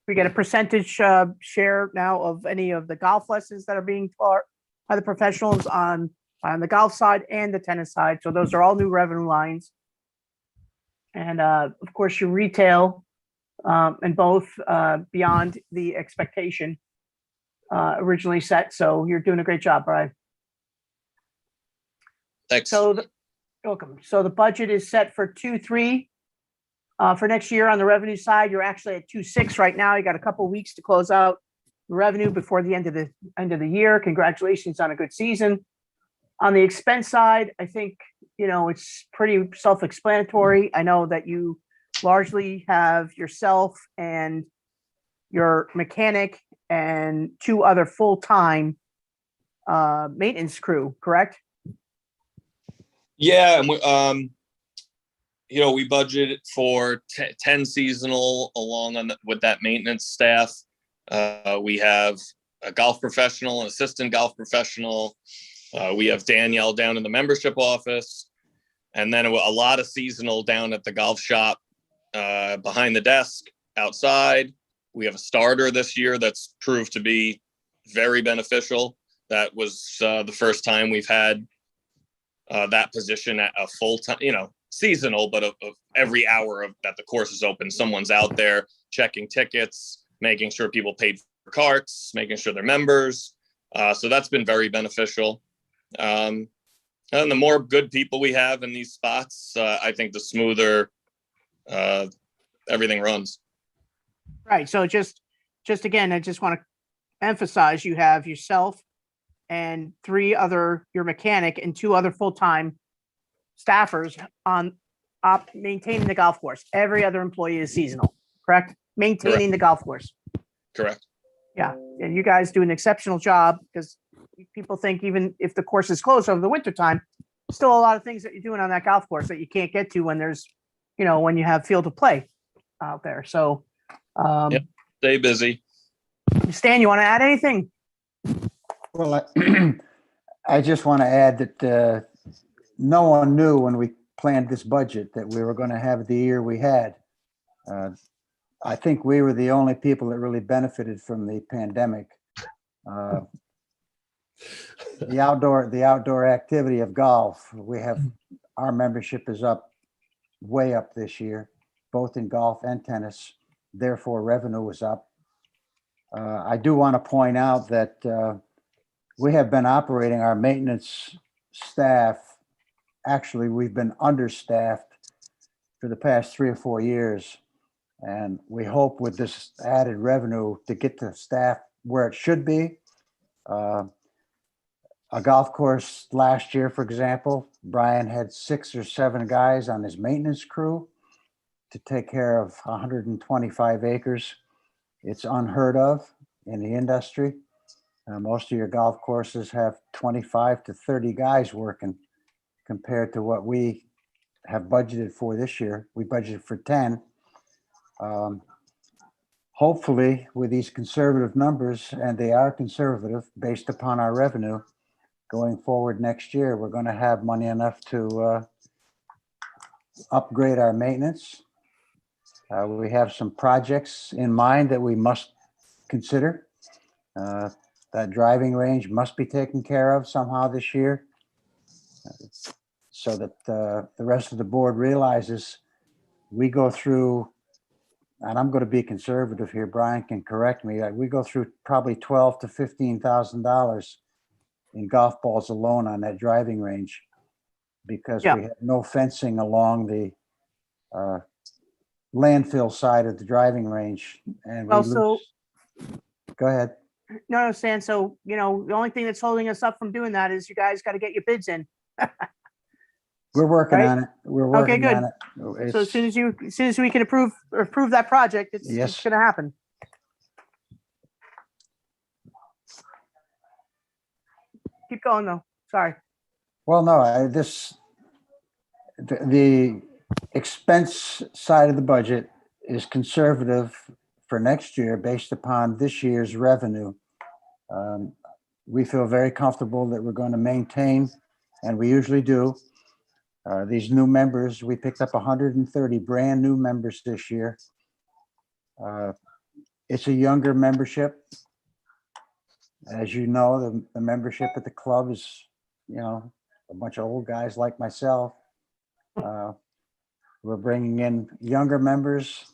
Speaker 2: We get a percentage share now of any of the golf lessons that are being taught by the professionals on the golf side and the tennis side. So those are all new revenue lines. And of course, your retail and both beyond the expectation originally set. So you're doing a great job, Brian.
Speaker 9: Thanks.
Speaker 2: So, welcome. So the budget is set for 2.3 for next year. On the revenue side, you're actually at 2.6 right now. You got a couple of weeks to close out the revenue before the end of the year. Congratulations on a good season. On the expense side, I think it's pretty self-explanatory. I know that you largely have yourself and your mechanic and 2 other full-time maintenance crew, correct?
Speaker 9: Yeah, and we budgeted for 10 seasonal along with that maintenance staff. We have a golf professional, an assistant golf professional. We have Danielle down in the membership office, and then a lot of seasonal down at the golf shop behind the desk outside. We have a starter this year that's proved to be very beneficial. That was the first time we've had that position at a full-time, seasonal, but of every hour that the course is open, someone's out there checking tickets, making sure people paid for carts, making sure they're members. So that's been very beneficial. And the more good people we have in these spots, I think the smoother everything runs.
Speaker 2: Right. So just again, I just want to emphasize you have yourself and 3 other, your mechanic and 2 other full-time staffers on maintaining the golf course. Every other employee is seasonal, correct? Maintaining the golf course.
Speaker 9: Correct.
Speaker 2: Yeah. And you guys do an exceptional job because people think even if the course is closed over the winter time, still a lot of things that you're doing on that golf course that you can't get to when there's, when you have field to play out there. So,
Speaker 9: stay busy.
Speaker 2: Stan, you want to add anything?
Speaker 4: Well, I just want to add that no one knew when we planned this budget that we were going to have the year we had. I think we were the only people that really benefited from the pandemic. The outdoor activity of golf, our membership is way up this year, both in golf and tennis. Therefore, revenue was up. I do want to point out that we have been operating our maintenance staff. Actually, we've been understaffed for the past 3 or 4 years. And we hope with this added revenue to get the staff where it should be. A golf course last year, for example, Brian had 6 or 7 guys on his maintenance crew to take care of 125 acres. It's unheard of in the industry. Most of your golf courses have 25 to 30 guys working compared to what we have budgeted for this year. We budgeted for 10. Hopefully, with these conservative numbers, and they are conservative based upon our revenue, going forward next year, we're going to have money enough to upgrade our maintenance. We have some projects in mind that we must consider. That driving range must be taken care of somehow this year, so that the rest of the board realizes we go through, and I'm going to be conservative here, Brian can correct me, we go through probably $12,000 to $15,000 in golf balls alone on that driving range, because
Speaker 2: Yeah.
Speaker 4: we have no fencing along the landfill side of the driving range. And we
Speaker 2: Also,
Speaker 4: go ahead.
Speaker 2: no, Stan, so, the only thing that's holding us up from doing that is you guys got to get your bids in.
Speaker 4: We're working
Speaker 2: Right?
Speaker 4: on it. We're
Speaker 2: Okay,
Speaker 4: working
Speaker 2: good.
Speaker 4: on it.
Speaker 2: So as soon as we can approve that project, it's
Speaker 4: Yes.
Speaker 2: going to happen. Keep going though. Sorry.
Speaker 4: Well, no, the expense side of the budget is conservative for next year based upon this year's revenue. We feel very comfortable that we're going to maintain, and we usually do. These new members, we picked up 130 brand new members this year. It's a younger membership. As you know, the membership at the club is, a bunch of old guys like myself. We're bringing in younger members.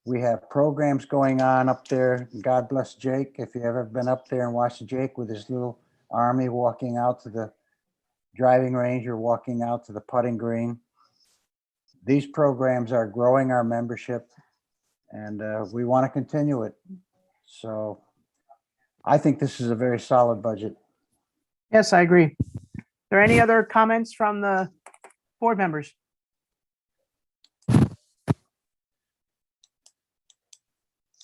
Speaker 4: We have programs going on up there. God bless Jake. If you ever been up there and watched Jake with his little army walking out to the driving range or walking out to the putting green. These programs are growing our membership, and we want to continue it. So I think this is a very solid budget.
Speaker 2: Yes, I agree. Are there any other comments from the board members?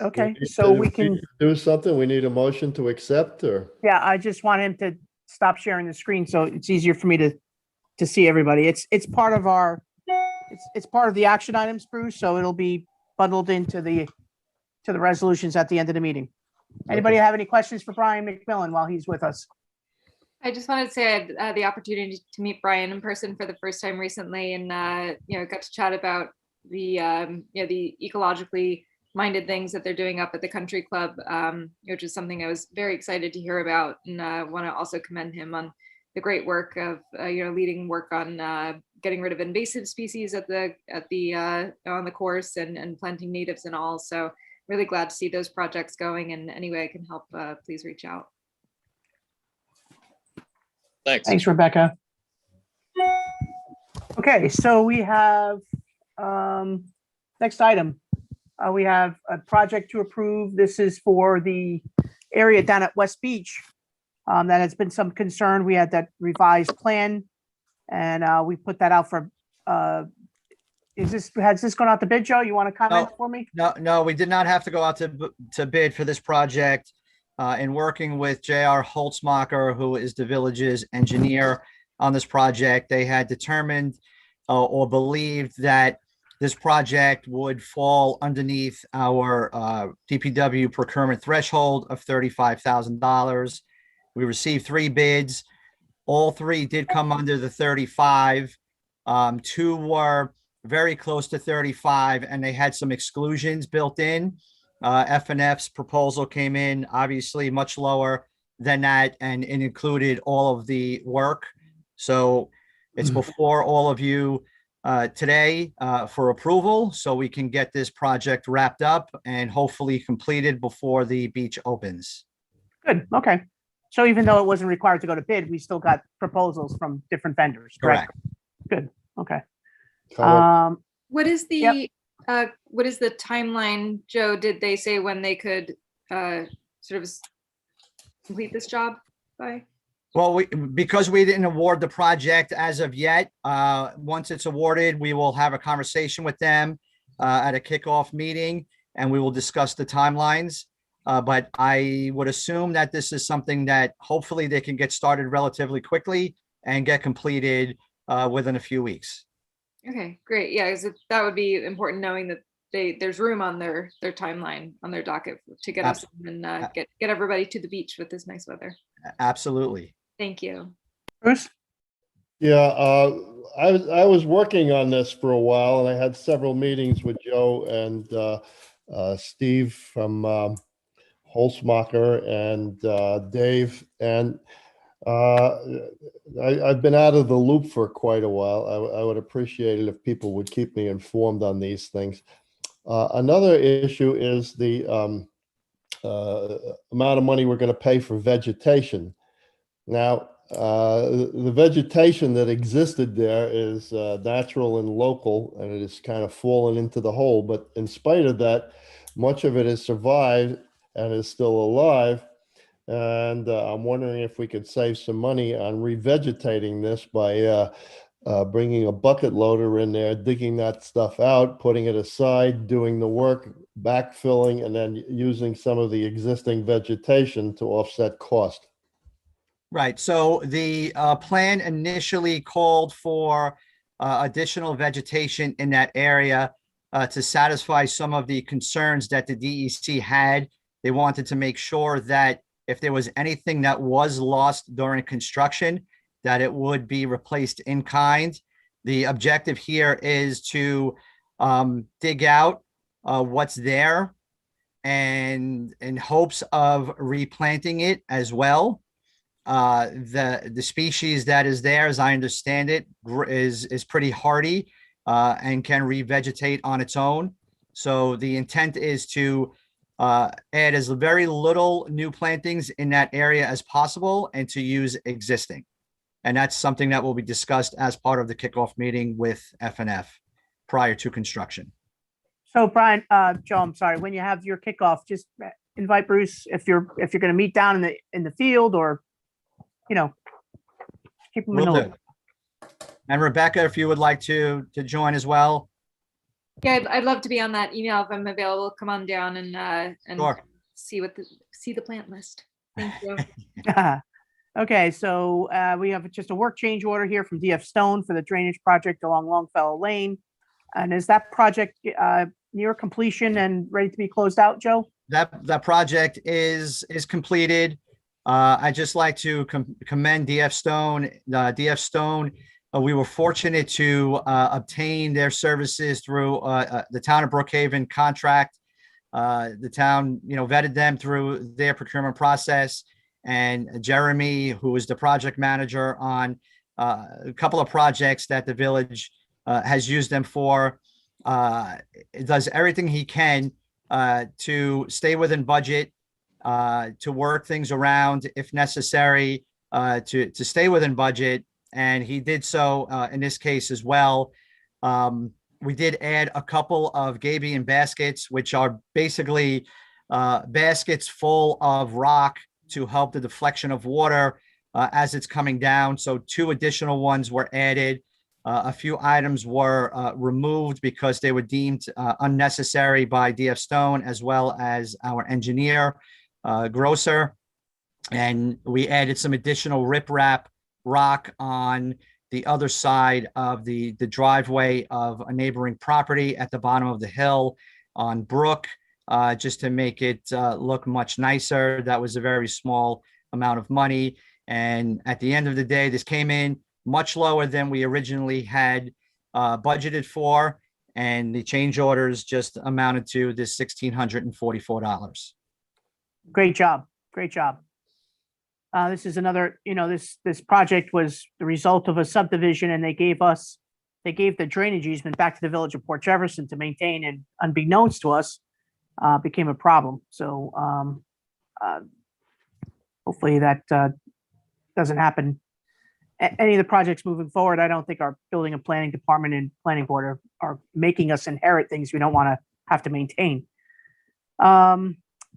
Speaker 2: Okay, so we can,
Speaker 3: do something. We need a motion to accept, or
Speaker 2: yeah, I just want him to stop sharing the screen so it's easier for me to see everybody. It's part of our, it's part of the action items, Bruce, so it'll be bundled into the resolutions at the end of the meeting. Anybody have any questions for Brian McMillan while he's with us?
Speaker 8: I just wanted to say I had the opportunity to meet Brian in person for the first time recently, and got to chat about the the ecologically minded things that they're doing up at the country club, which is something I was very excited to hear about, and want to also commend him on the great work of leading work on getting rid of invasive species at the on the course and planting natives and all. So really glad to see those projects going, and any way I can help, please reach out.
Speaker 2: Thanks, Rebecca. Okay, so we have next item. We have a project to approve. This is for the area down at West Beach. That has been some concern. We had that revised plan, and we put that out for. Has this gone out to bid, Joe? You want to comment for me?
Speaker 6: No, we did not have to go out to bid for this project. In working with J.R. Holtzmacher, who is the village's engineer on this project, they had determined or believed that this project would fall underneath our DPW procurement threshold of $35,000. We received 3 bids. All three did come under the 35. Two were very close to 35, and they had some exclusions built in. F&F's proposal came in obviously much lower than that, and it included all of the work. So it's before all of you today for approval, so we can get this project wrapped up and hopefully completed before the beach opens.
Speaker 2: Good, okay. So even though it wasn't required to go to bid, we still got proposals from different vendors, correct? Good, okay.
Speaker 3: Color.
Speaker 8: What is the timeline, Joe? Did they say when they could sort of complete this job by?
Speaker 6: Well, because we didn't award the project as of yet, once it's awarded, we will have a conversation with them at a kickoff meeting, and we will discuss the timelines. But I would assume that this is something that hopefully they can get started relatively quickly and get completed within a few weeks.
Speaker 8: Okay, great. Yeah, 'cause that would be important, knowing that there's room on their timeline, on their docket to get us and get everybody to the beach with this nice weather.
Speaker 6: Absolutely.
Speaker 8: Thank you.
Speaker 2: Bruce?
Speaker 3: Yeah, I was working on this for a while, and I had several meetings with Joe and Steve from Holzmacher and Dave, and I've been out of the loop for quite a while. I would appreciate it if people would keep me informed on these things. Another issue is the amount of money we're going to pay for vegetation. Now, the vegetation that existed there is natural and local, and it has kind of fallen into the hole. But in spite of that, much of it has survived and is still alive. And I'm wondering if we could save some money on revegetating this by bringing a bucket loader in there, digging that stuff out, putting it aside, doing the work, backfilling, and then using some of the existing vegetation to offset cost.
Speaker 6: Right. So the plan initially called for additional vegetation in that area to satisfy some of the concerns that the DEC had. They wanted to make sure that if there was anything that was lost during construction, that it would be replaced in kind. The objective here is to dig out what's there and in hopes of replanting it as well. The species that is there, as I understand it, is pretty hardy and can revegetate on its own. So the intent is to add as very little new plantings in that area as possible and to use existing. And that's something that will be discussed as part of the kickoff meeting with F&F prior to construction.
Speaker 2: So Brian, Joe, I'm sorry, when you have your kickoff, just invite Bruce if you're going to meet down in the field, or, you know, keep him in the loop.
Speaker 6: And Rebecca, if you would like to join as well.
Speaker 8: Yeah, I'd love to be on that email if I'm available. Come on down and
Speaker 6: Sure.
Speaker 8: see the plant list. Thank you.
Speaker 2: Okay, so we have just a work change order here from DF Stone for the drainage project along Longfellow Lane. And is that project near completion and ready to be closed out, Joe?
Speaker 6: That project is completed. I'd just like to commend DF Stone. DF Stone, we were fortunate to obtain their services through the town of Brookhaven contract. The town, vetted them through their procurement process. And Jeremy, who is the project manager on a couple of projects that the village has used them for, does everything he can to stay within budget, to work things around if necessary, to stay within budget. And he did so in this case as well. We did add a couple of gabion baskets, which are basically baskets full of rock to help the deflection of water as it's coming down. So 2 additional ones were added. A few items were removed because they were deemed unnecessary by DF Stone, as well as our engineer, Grosser. And we added some additional riprap rock on the other side of the driveway of a neighboring property at the bottom of the hill on Brook, just to make it look much nicer. That was a very small amount of money. And at the end of the day, this came in much lower than we originally had budgeted for. And the change orders just amounted to this $1,644.
Speaker 2: Great job. Great job. This is another, this project was the result of a subdivision, and they gave the drainage easement back to the village of Port Jefferson to maintain, and unbeknownst to us, became a problem. So hopefully that doesn't happen. Any of the projects moving forward, I don't think our building and planning department and planning board are making us inherit things we don't want to have to maintain.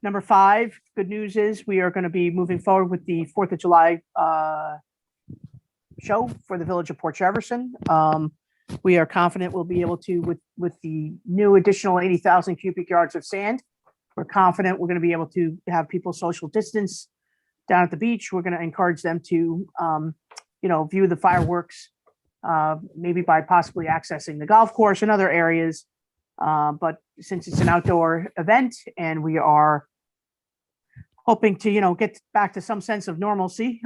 Speaker 2: Number 5, good news is we are going to be moving forward with the 4th of July show for the village of Port Jefferson. We are confident we'll be able to, with the new additional 80,000 cubic yards of sand, we're confident we're going to be able to have people social distance down at the beach. We're going to encourage them to, view the fireworks, maybe by possibly accessing the golf course and other areas. But since it's an outdoor event and we are hoping to, get back to some sense of normalcy,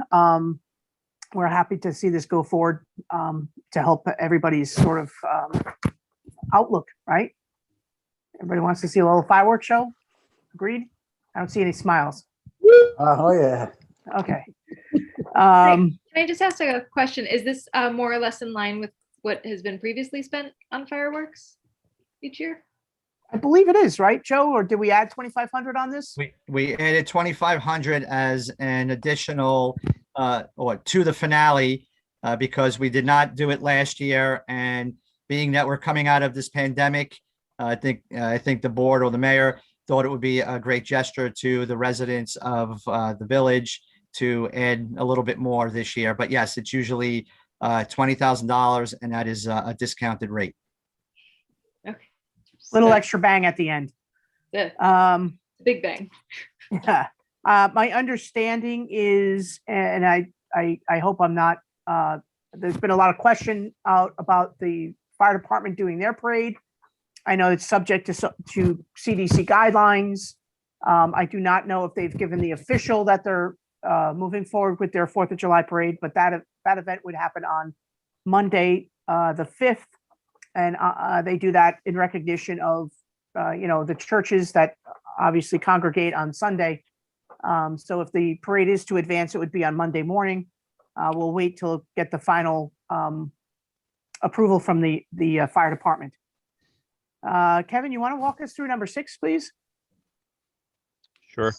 Speaker 2: we're happy to see this go forward to help everybody's sort of outlook, right? Everybody wants to see a little fireworks show. Agreed? I don't see any smiles.
Speaker 4: Oh, yeah.
Speaker 2: Okay.
Speaker 8: Can I just ask a question? Is this more or less in line with what has been previously spent on fireworks each year?
Speaker 2: I believe it is, right, Joe? Or did we add 2,500 on this?
Speaker 6: We added 2,500 as an additional or to the finale because we did not do it last year. And being that we're coming out of this pandemic, I think the board or the mayor thought it would be a great gesture to the residents of the village to add a little bit more this year. But yes, it's usually $20,000, and that is a discounted rate.
Speaker 8: Okay.
Speaker 2: Little extra bang at the end.
Speaker 8: Yeah. Big bang.
Speaker 2: Yeah. My understanding is, and I hope I'm not, there's been a lot of question out about the fire department doing their parade. I know it's subject to CDC guidelines. I do not know if they've given the official that they're moving forward with their 4th of July parade, but that event would happen on Monday, the 5th. And they do that in recognition of, the churches that obviously congregate on Sunday. So if the parade is to advance, it would be on Monday morning. We'll wait till get the final approval from the fire department. Kevin, you want to walk us through number 6, please?
Speaker 1: Sure.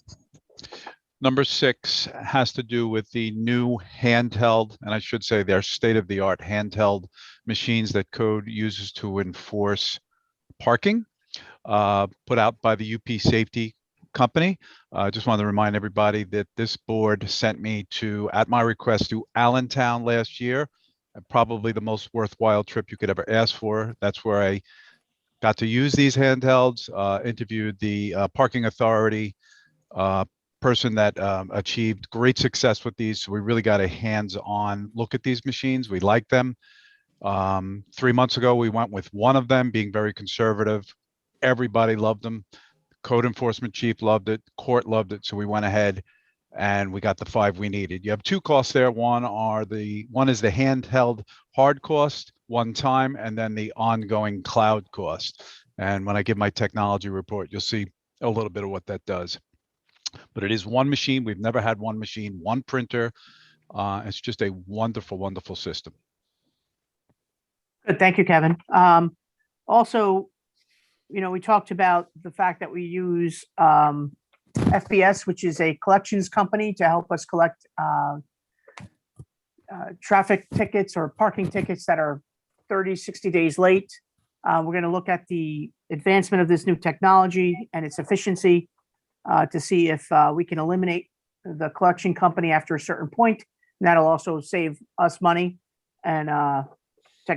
Speaker 1: Number 6 has to do with the new handheld, and I should say they're state-of-the-art handheld machines that code uses to enforce parking, put out by the UP Safety Company. I just wanted to remind everybody that this board sent me at my request, to Allentown last year, probably the most worthwhile trip you could ever ask for. That's where I got to use these handhelds, interviewed the parking authority person that achieved great success with these. So we really got a hands-on look at these machines. We like them. 3 months ago, we went with one of them, being very conservative. Everybody loved them. Code enforcement chief loved it. Court loved it. So we went ahead and we got the 5 we needed. You have 2 costs there. One is the handheld hard cost, one time, and then the ongoing cloud cost. And when I give my technology report, you'll see a little bit of what that does. But it is one machine. We've never had one machine, one printer. It's just a wonderful, wonderful system.
Speaker 2: Good. Thank you, Kevin. Also, we talked about the fact that we use FBS, which is a collections company, to help us collect traffic tickets or parking tickets that are 30, 60 days late. We're going to look at the advancement of this new technology and its efficiency to see if we can eliminate the collection company after a certain point. And that'll also save us money. And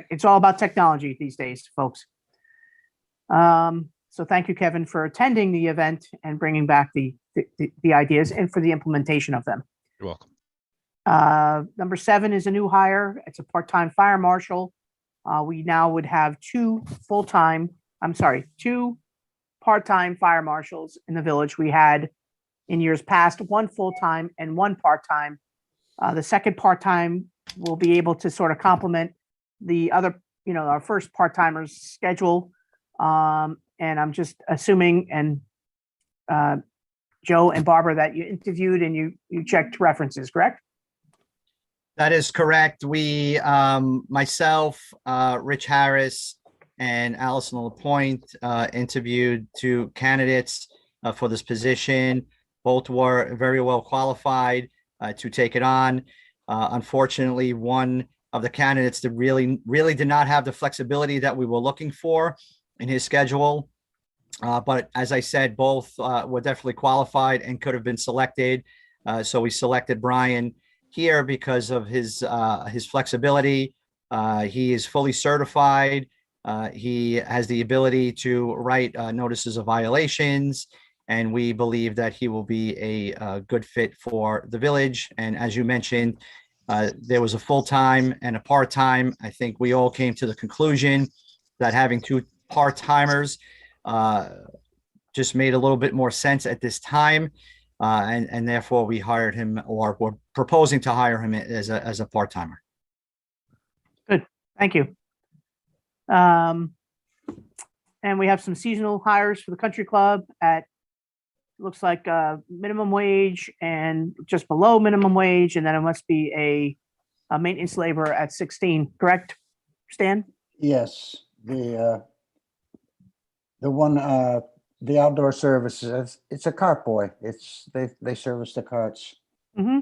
Speaker 2: it's all about technology these days, folks. So thank you, Kevin, for attending the event and bringing back the ideas and for the implementation of them.
Speaker 1: You're welcome.
Speaker 2: Number 7 is a new hire. It's a part-time fire marshal. We now would have 2 part-time fire marshals in the village. We had in years past 1 full-time and 1 part-time. The second part-time will be able to sort of complement the other, our first part-timer's schedule. And I'm just assuming, and Joe and Barbara, that you interviewed and you checked references, correct?
Speaker 6: That is correct. We, myself, Rich Harris, and Allison LaPointe interviewed 2 candidates for this position. Both were very well qualified to take it on. Unfortunately, one of the candidates that really did not have the flexibility that we were looking for in his schedule. But as I said, both were definitely qualified and could have been selected. So we selected Brian here because of his flexibility. He is fully certified. He has the ability to write notices of violations, and we believe that he will be a good fit for the village. And as you mentioned, there was a full-time and a part-time. I think we all came to the conclusion that having 2 part-timers just made a little bit more sense at this time. And therefore we hired him, or we're proposing to hire him as a part-timer.
Speaker 2: Good, thank you. And we have some seasonal hires for the country club at, looks like minimum wage and just below minimum wage, and then it must be a maintenance laborer at 16, correct, Stan?
Speaker 4: Yes, the one, the outdoor services, it's a cart boy. They service the carts.
Speaker 2: Mm-hmm.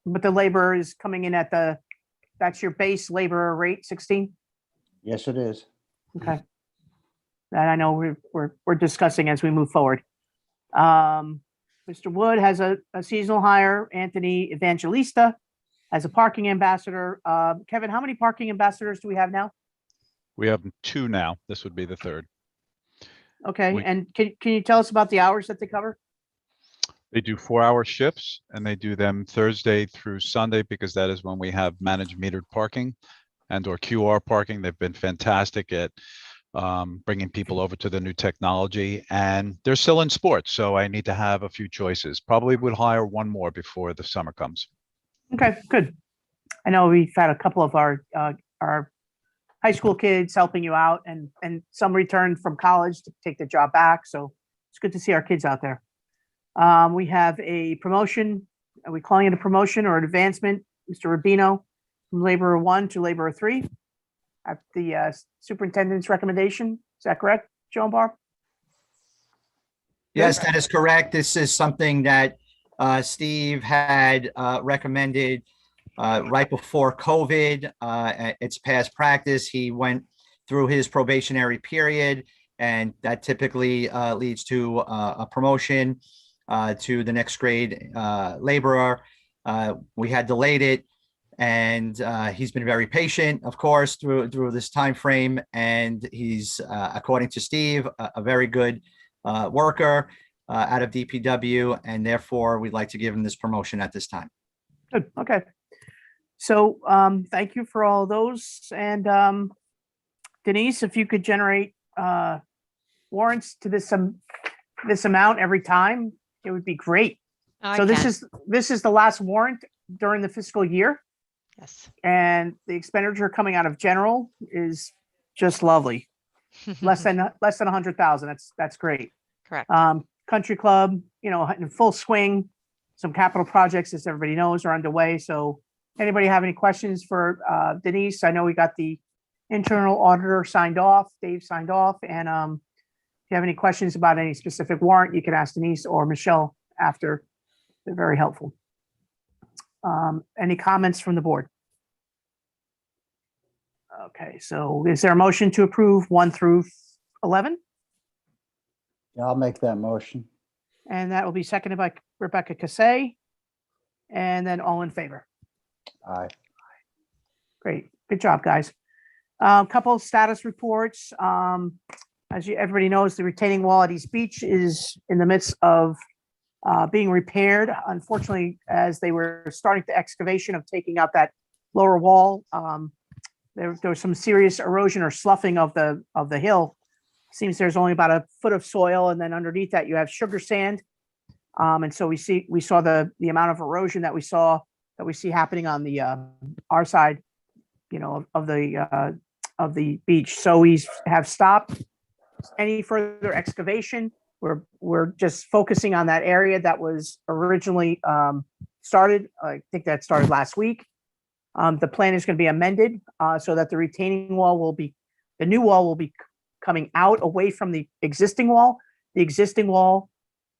Speaker 2: But the labor is coming in at that's your base labor rate, 16?
Speaker 4: Yes, it is.
Speaker 2: Okay. That I know we're discussing as we move forward. Mr. Wood has a seasonal hire, Anthony Evangelista as a parking ambassador. Kevin, how many parking ambassadors do we have now?
Speaker 1: We have 2 now. This would be the 3rd.
Speaker 2: Okay,
Speaker 1: We-
Speaker 2: and can you tell us about the hours that they cover?
Speaker 1: They do 4-hour shifts, and they do them Thursday through Sunday because that is when we have managed metered parking and or QR parking. They've been fantastic at bringing people over to the new technology, and they're still in sports. So I need to have a few choices. Probably would hire 1 more before the summer comes.
Speaker 2: Okay, good. I know we've had a couple of our high school kids helping you out, and some returned from college to take the job back. So it's good to see our kids out there. We have a promotion. Are we calling it a promotion or an advancement? Mr. Rubino from laborer 1 to laborer 3 at the superintendent's recommendation. Is that correct, Joe and Barb?
Speaker 6: Yes, that is correct. This is something that Steve had recommended right before COVID. It's past practice. He went through his probationary period, and that typically leads to a promotion to the next grade laborer. We had delayed it, and he's been very patient, of course, through this time frame. And he's, according to Steve, a very good worker out of DPW, and therefore we'd like to give him this promotion at this time.
Speaker 2: Good, okay. So thank you for all those. And Denise, if you could generate warrants to this amount every time, it would be great. So this is the last warrant during the fiscal year,
Speaker 11: Yes.
Speaker 2: and the expenditure coming out of general is just lovely. less than 100,000. That's great.
Speaker 11: Correct.
Speaker 2: Country club, in full swing. Some capital projects, as everybody knows, are underway. So anybody have any questions for Denise? I know we got the internal auditor signed off, Dave signed off. And if you have any questions about any specific warrant, you can ask Denise or Michelle after. They're very helpful. Any comments from the board? Okay, so is there a motion to approve 1 through 11?
Speaker 4: Yeah, I'll make that motion.
Speaker 2: And that will be seconded by Rebecca Cassay. And then all in favor.
Speaker 4: Aye.
Speaker 2: Great. Good job, guys. Couple of status reports. As everybody knows, the retaining wall at East Beach is in the midst of being repaired. Unfortunately, as they were starting the excavation of taking out that lower wall, there was some serious erosion or sloughing of the hill. Seems there's only about a foot of soil, and then underneath that you have sugar sand. And so we saw the amount of erosion that we see happening on the our side, of the beach. So we have stopped any further excavation. We're just focusing on that area that was originally started. I think that started last week. The plan is going to be amended so that the new wall will be coming out away from the existing wall. The existing wall,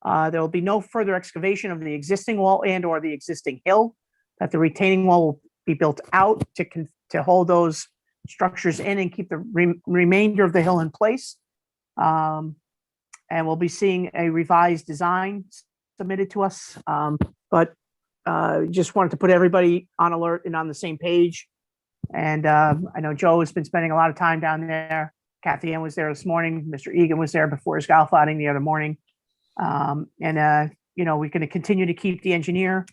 Speaker 2: there will be no further excavation of the existing wall and or the existing hill. That the retaining wall will be built out to hold those structures in and keep the remainder of the hill in place. And we'll be seeing a revised design submitted to us. But just wanted to put everybody on alert and on the same page. And I know Joe has been spending a lot of time down there. Kathy Ann was there this morning. Mr. Egan was there before his golf outing the other morning. We're going to continue to keep the engineer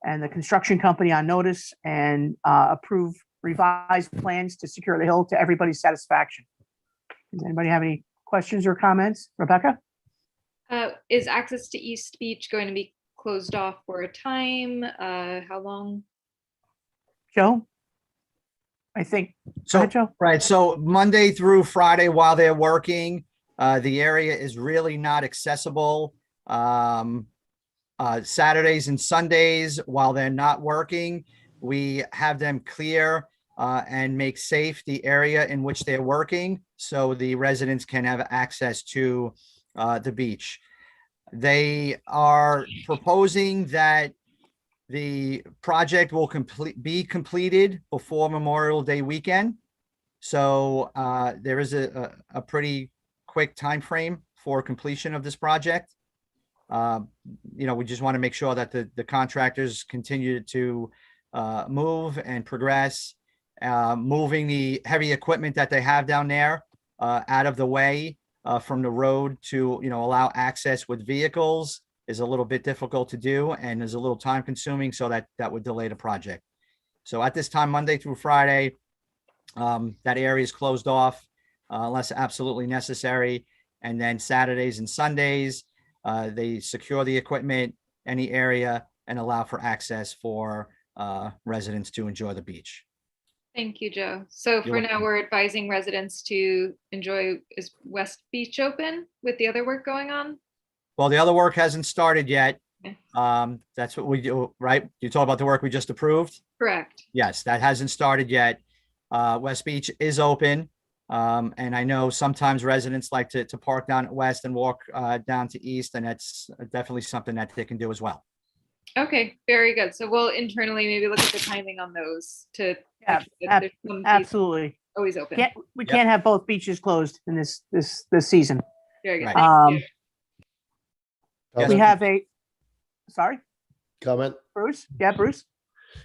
Speaker 2: and the construction company on notice and approve revised plans to secure the hill to everybody's satisfaction. Does anybody have any questions or comments? Rebecca?
Speaker 8: Is access to East Beach going to be closed off for a time? How long?
Speaker 2: Joe? I think.
Speaker 6: So,
Speaker 2: Go ahead, Joe.
Speaker 6: right. So Monday through Friday while they're working, the area is really not accessible. Saturdays and Sundays while they're not working, we have them clear and make safe the area in which they're working so the residents can have access to the beach. They are proposing that the project will be completed before Memorial Day weekend. So there is a pretty quick time frame for completion of this project. We just want to make sure that the contractors continue to move and progress, moving the heavy equipment that they have down there out of the way from the road to allow access with vehicles is a little bit difficult to do and is a little time consuming, so that would delay the project. So at this time, Monday through Friday, that area is closed off unless absolutely necessary. And then Saturdays and Sundays, they secure the equipment, any area, and allow for access for residents to enjoy the beach.
Speaker 8: Thank you, Joe. So
Speaker 6: You're
Speaker 8: for
Speaker 6: welcome.
Speaker 8: now, we're advising residents to enjoy, is West Beach open with the other work going on?
Speaker 6: Well, the other work hasn't started yet.
Speaker 8: Okay.
Speaker 6: That's what we do, right? You talk about the work we just approved?
Speaker 8: Correct.
Speaker 6: Yes, that hasn't started yet. West Beach is open. And I know sometimes residents like to park down at West and walk down to East, and that's definitely something that they can do as well.
Speaker 8: Okay, very good. So we'll internally maybe look at the timing on those to
Speaker 2: Yeah,
Speaker 8: make sure that there's some beach
Speaker 2: Absolutely.
Speaker 8: always open.
Speaker 2: We
Speaker 6: Yep.
Speaker 2: can't have both beaches closed in this season.
Speaker 8: Very good.
Speaker 6: Right.
Speaker 8: Thank you.
Speaker 6: Yes.
Speaker 2: We have sorry,
Speaker 3: Comment?
Speaker 2: Bruce? Yeah, Bruce?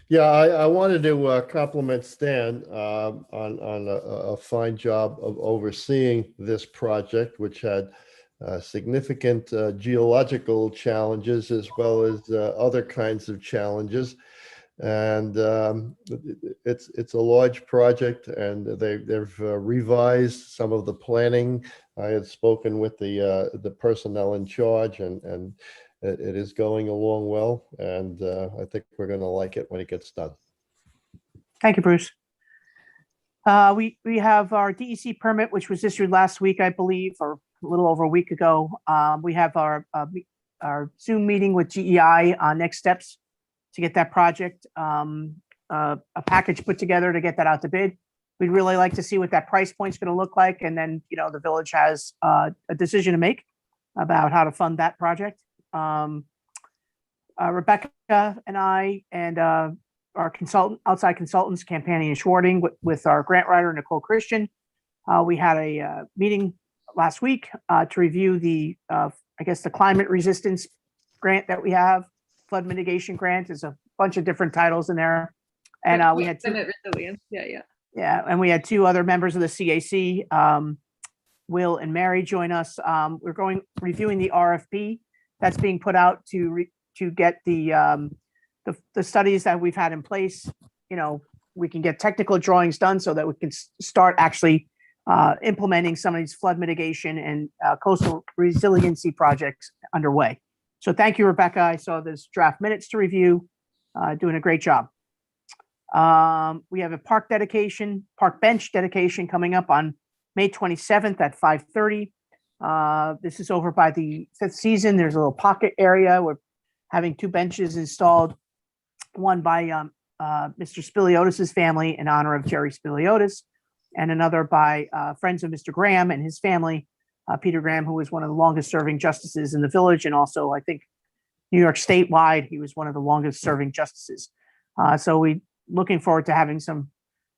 Speaker 3: Yeah, I wanted to compliment Stan on a fine job of overseeing this project, which had significant geological challenges as well as other kinds of challenges. And it's a large project, and they've revised some of the planning. I had spoken with the personnel in charge, and it is going along well, and I think we're going to like it when it gets done.
Speaker 2: Thank you, Bruce. We have our DEC permit, which was issued last week, I believe, or a little over a week ago. We have our Zoom meeting with GEI on next steps to get that project, a package put together to get that out to bid. We'd really like to see what that price point is going to look like, and then the village has a decision to make about how to fund that project. Rebecca and I and our outside consultants, Campani and Schwarting, with our grant writer, Nicole Christian. We had a meeting last week to review the climate resistance grant that we have. Flood mitigation grant is a bunch of different titles in there. And we had
Speaker 8: Climate resilience. Yeah.
Speaker 2: Yeah, and we had two other members of the CAC, Will and Mary, join us. We're reviewing the RFP that's being put out to get the studies that we've had in place. We can get technical drawings done so that we can start actually implementing some of these flood mitigation and coastal resiliency projects underway. So thank you, Rebecca. I saw this draft minutes to review, doing a great job. We have a park bench dedication coming up on May 27th at 5:30. This is over by the Fifth Season. There's a little pocket area. We're having 2 benches installed, one by Mr. Spiliotis's family in honor of Jerry Spiliotis, and another by friends of Mr. Graham and his family, Peter Graham, who was one of the longest serving justices in the village, and also, I think, New York statewide, he was one of the longest serving justices. So we looking forward to having some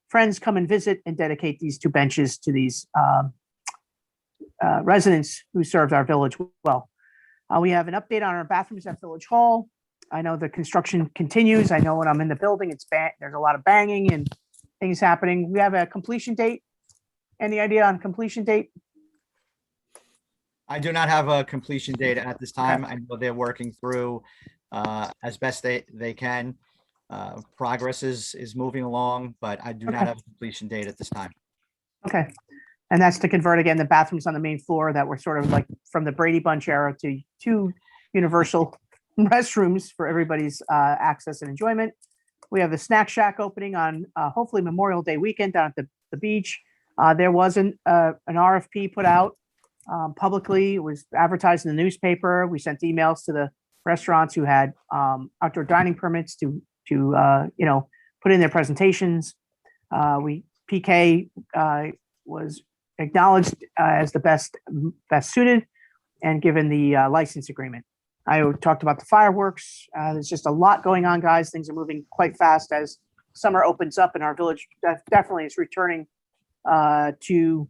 Speaker 2: friends come and visit and dedicate these 2 benches to these residents who served our village well. We have an update on our bathrooms at Village Hall. I know the construction continues. I know when I'm in the building, there's a lot of banging and things happening. We have a completion date. Any idea on completion date?
Speaker 6: I do not have a completion date at this time. I know they're working through as best they can. Progress is moving along, but I do not have a completion date at this time.
Speaker 2: Okay. And that's to convert, again, the bathrooms on the main floor that were sort of like from the Brady Bunch era to 2 universal restrooms for everybody's access and enjoyment. We have the Snack Shack opening on hopefully Memorial Day weekend down at the beach. There wasn't an RFP put out publicly. It was advertised in the newspaper. We sent emails to the restaurants who had outdoor dining permits to put in their presentations. PK was acknowledged as the best suited and given the license agreement. I talked about the fireworks. There's just a lot going on, guys. Things are moving quite fast as summer opens up, and our village definitely is returning to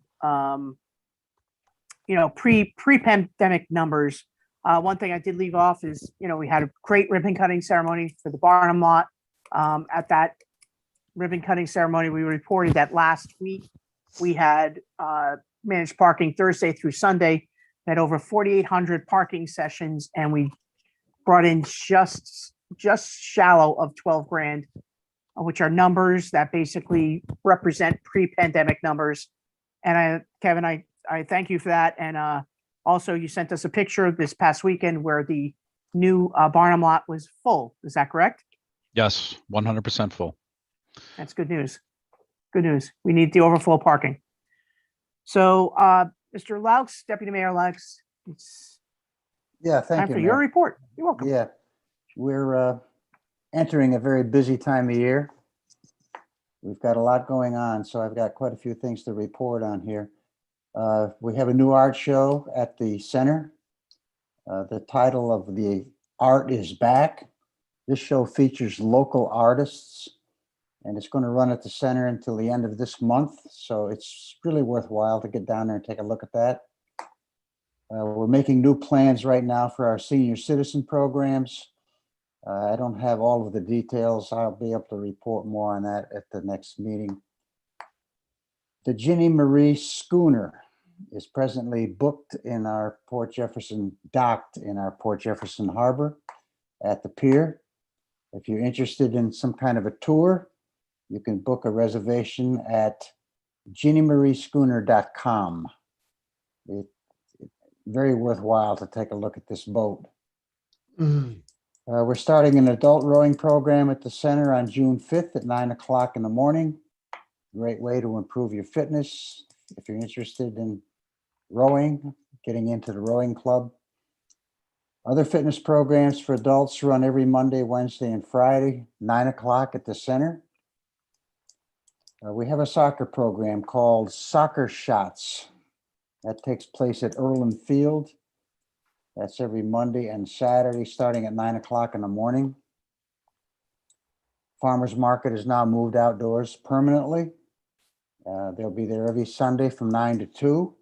Speaker 2: pre-pandemic numbers. One thing I did leave off is, we had a great ribbon cutting ceremony for the Barnum lot. At that ribbon cutting ceremony, we reported that last week we had managed parking Thursday through Sunday. We had over 4,800 parking sessions, and we brought in just shallow of 12 grand, which are numbers that basically represent pre-pandemic numbers. And Kevin, I thank you for that. And also, you sent us a picture this past weekend where the new Barnum lot was full. Is that correct?
Speaker 1: Yes, 100% full.
Speaker 2: That's good news. Good news. We need the overflow parking. So, Mr. Laux, Deputy Mayor Laux, it's
Speaker 4: Thank
Speaker 2: time
Speaker 4: you,
Speaker 2: for
Speaker 4: Mayor.
Speaker 2: your report. You're welcome.
Speaker 4: Yeah, we're entering a very busy time of year. We've got a lot going on, so I've got quite a few things to report on here. We have a new art show at the center. The title of the art is Back. This show features local artists, and it's going to run at the center until the end of this month. So it's really worthwhile to get down there and take a look at that. We're making new plans right now for our senior citizen programs. I don't have all of the details. I'll be able to report more on that at the next meeting. The Ginny Marie schooner is presently booked in our Port Jefferson, docked in our Port Jefferson Harbor at the pier. If you're interested in some kind of a tour, you can book a reservation at jinnymariesschooner.com. It's very worthwhile to take a look at this boat. We're starting an adult rowing program at the center on June 5th at 9 o'clock in the morning. Great way to improve your fitness. If you're interested in rowing, getting into the rowing club. Other fitness programs for adults run every Monday, Wednesday, and Friday, 9 o'clock at the center. We have a soccer program called Soccer Shots. That takes place at Erland Field. That's every Monday and Saturday, starting at 9 o'clock in the morning. Farmers Market is now moved outdoors permanently. They'll be there every Sunday from 9 to 2.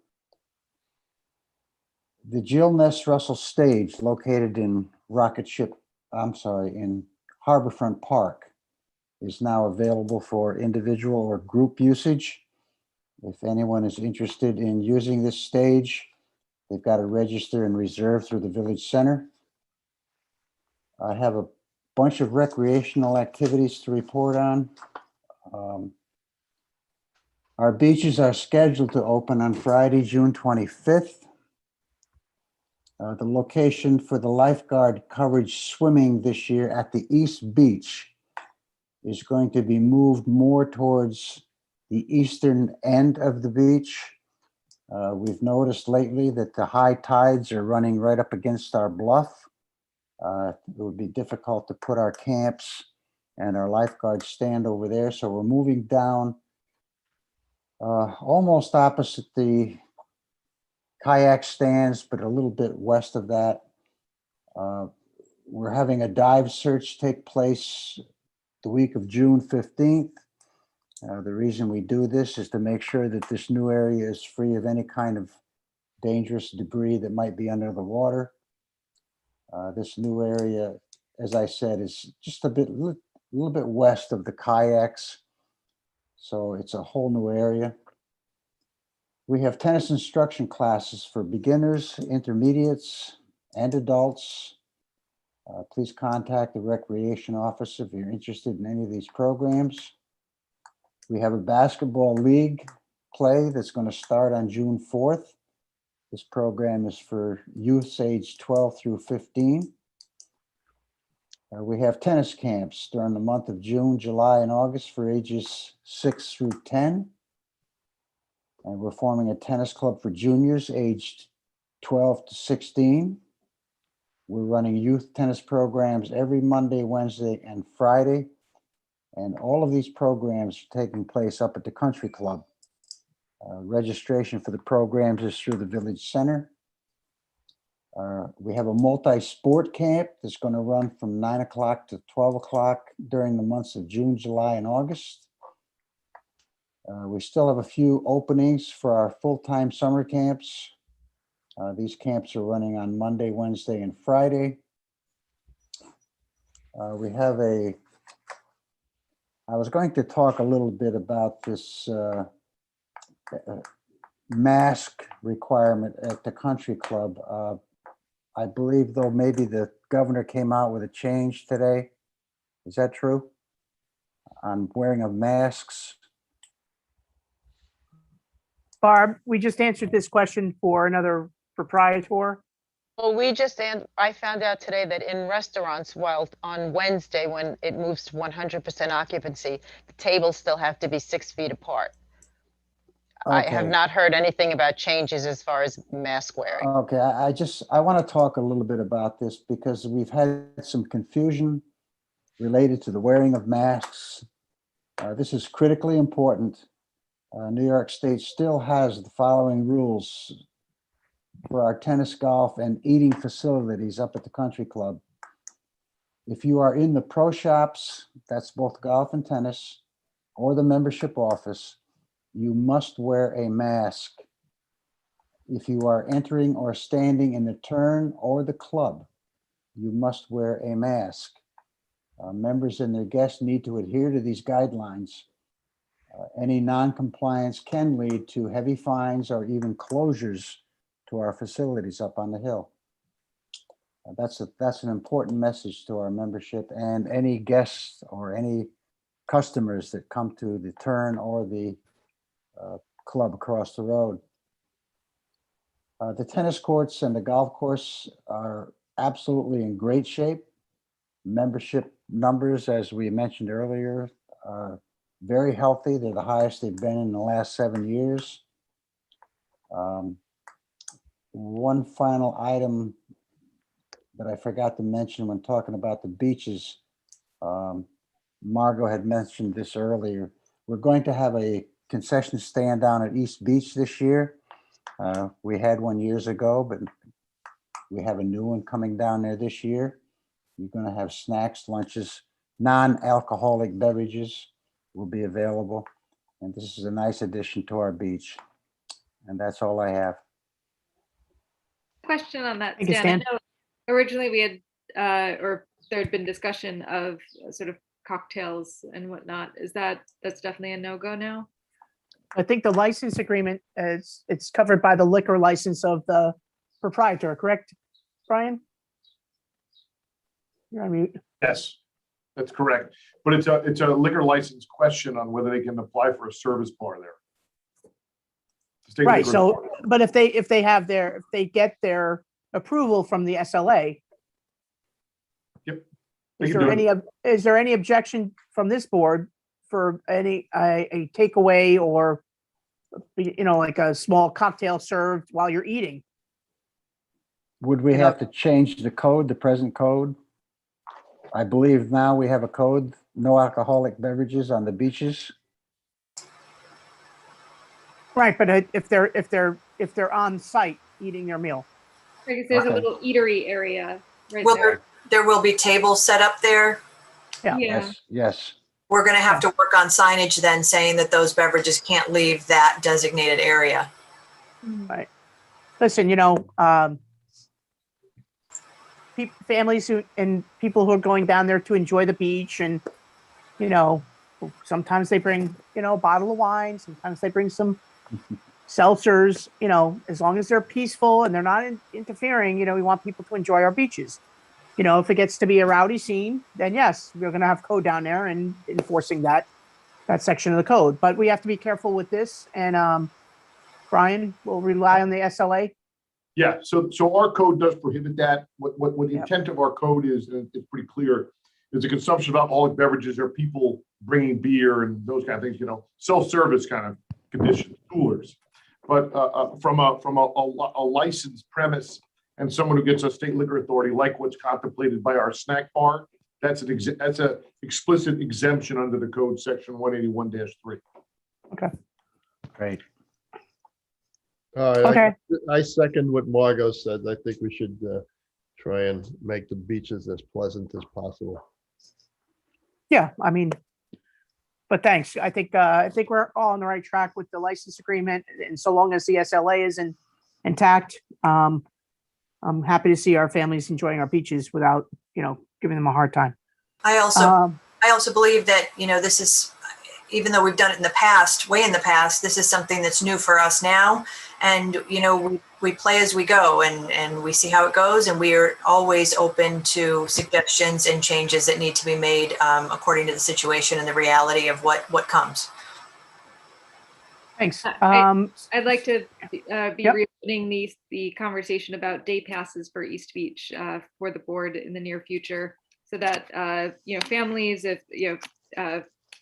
Speaker 4: The Jill Ness Russell Stage, located in in Harborfront Park, is now available for individual or group usage. If anyone is interested in using this stage, they've got to register and reserve through the Village Center. I have a bunch of recreational activities to report on. Our beaches are scheduled to open on Friday, June 25th. The location for the lifeguard coverage swimming this year at the East Beach is going to be moved more towards the eastern end of the beach. We've noticed lately that the high tides are running right up against our bluff. It would be difficult to put our camps and our lifeguards stand over there. So we're moving down almost opposite the kayak stands, but a little bit west of that. We're having a dive search take place the week of June 15th. The reason we do this is to make sure that this new area is free of any kind of dangerous debris that might be under the water. This new area, as I said, is just a little bit west of the kayaks. So it's a whole new area. We have tennis instruction classes for beginners, intermediates, and adults. Please contact the recreation office if you're interested in any of these programs. We have a basketball league play that's going to start on June 4th. This program is for youths age 12 through 15. We have tennis camps during the month of June, July, and August for ages 6 through 10. And we're forming a tennis club for juniors aged 12 to 16. We're running youth tennis programs every Monday, Wednesday, and Friday. And all of these programs are taking place up at the country club. Registration for the programs is through the Village Center. We have a multi-sport camp that's going to run from 9 o'clock to 12 o'clock during the months of June, July, and August. We still have a few openings for our full-time summer camps. These camps are running on Monday, Wednesday, and Friday. I was going to talk a little bit about this mask requirement at the country club. I believe, though, maybe the governor came out with a change today. Is that true? On wearing of masks?
Speaker 2: Barb, we just answered this question for another proprietor.
Speaker 12: Well, I found out today that in restaurants, while on Wednesday, when it moves to 100% occupancy, the tables still have to be 6 feet apart. I have
Speaker 4: Okay.
Speaker 12: not heard anything about changes as far as mask wearing.
Speaker 4: Okay, I want to talk a little bit about this because we've had some confusion related to the wearing of masks. This is critically important. New York State still has the following rules for our tennis, golf, and eating facilities up at the country club. If you are in the pro shops, that's both golf and tennis, or the membership office, you must wear a mask. If you are entering or standing in the turn or the club, you must wear a mask. Members and their guests need to adhere to these guidelines. Any non-compliance can lead to heavy fines or even closures to our facilities up on the hill. That's an important message to our membership and any guests or any customers that come to the turn or the club across the road. The tennis courts and the golf course are absolutely in great shape. Membership numbers, as we mentioned earlier, are very healthy. They're the highest they've been in the last 7 years. One final item that I forgot to mention when talking about the beaches, Margot had mentioned this earlier. We're going to have a concession stand down at East Beach this year. We had one years ago, but we have a new one coming down there this year. You're going to have snacks, lunches, non-alcoholic beverages will be available. And this is a nice addition to our beach. And that's all I have.
Speaker 8: Question on that,
Speaker 2: Thank you,
Speaker 8: Stan. I
Speaker 2: Stan.
Speaker 8: know originally we had, or there had been discussion of sort of cocktails and whatnot. That's definitely a no-go now?
Speaker 2: I think the license agreement is, it's covered by the liquor license of the proprietor, correct, Brian? You're on mute.
Speaker 7: Yes, that's correct. But it's a liquor license question on whether they can apply for a service bar there. The state
Speaker 2: Right,
Speaker 7: liquor
Speaker 2: so,
Speaker 7: department.
Speaker 2: but if they get their approval from the SLA.
Speaker 7: Yep.
Speaker 2: Is
Speaker 7: can
Speaker 2: there
Speaker 7: do
Speaker 2: any, is there any objection from this board for any, a takeaway or, like a small cocktail served while you're eating?
Speaker 4: Would we
Speaker 2: You
Speaker 4: have
Speaker 2: know-
Speaker 4: to change the code, the present code? I believe now we have a code, no alcoholic beverages on the beaches.
Speaker 2: Right, but if they're on site eating their meal.
Speaker 8: I guess there's a
Speaker 4: Okay.
Speaker 8: little eatery area right
Speaker 5: Will
Speaker 8: there.
Speaker 5: there will be tables set up there.
Speaker 2: Yeah.
Speaker 8: Yeah.
Speaker 4: Yes.
Speaker 5: We're going to have to work on signage then saying that those beverages can't leave that designated area.
Speaker 2: Right. Listen, families and people who are going down there to enjoy the beach, and sometimes they bring a bottle of wine, sometimes they bring some seltzers. As long as they're peaceful and they're not interfering, we want people to enjoy our beaches. If it gets to be a rowdy scene, then yes, we're going to have code down there and enforcing that section of the code. But we have to be careful with this. And Brian will rely on the SLA.
Speaker 7: Yeah, so our code does prohibit that. What the
Speaker 2: Yep.
Speaker 7: intent of our code is, and it's pretty clear, is the consumption of alcoholic beverages or people bringing beer and those kind of things, self-service kind of conditions, coolers. But from a licensed premise and someone who gets a state liquor authority, like what's contemplated by our snack bar, that's a explicit exemption under the code section 181-3.
Speaker 2: Okay.
Speaker 4: Great.
Speaker 3: All right,
Speaker 2: Okay.
Speaker 3: I second what Margot said. I think we should try and make the beaches as pleasant as possible.
Speaker 2: Yeah, but thanks. I think we're all on the right track with the license agreement, and so long as the SLA is intact, I'm happy to see our families enjoying our beaches without, giving them a hard time.
Speaker 5: I also believe that, this is, even though we've done it in the past, way in the past, this is something that's new for us now. And, we play as we go and we see how it goes. And we are always open to suggestions and changes that need to be made according to the situation and the reality of what comes.
Speaker 2: Thanks.
Speaker 8: I'd like to be
Speaker 2: Yep.
Speaker 8: reopening the conversation about day passes for East Beach for the board in the near future, so that families, if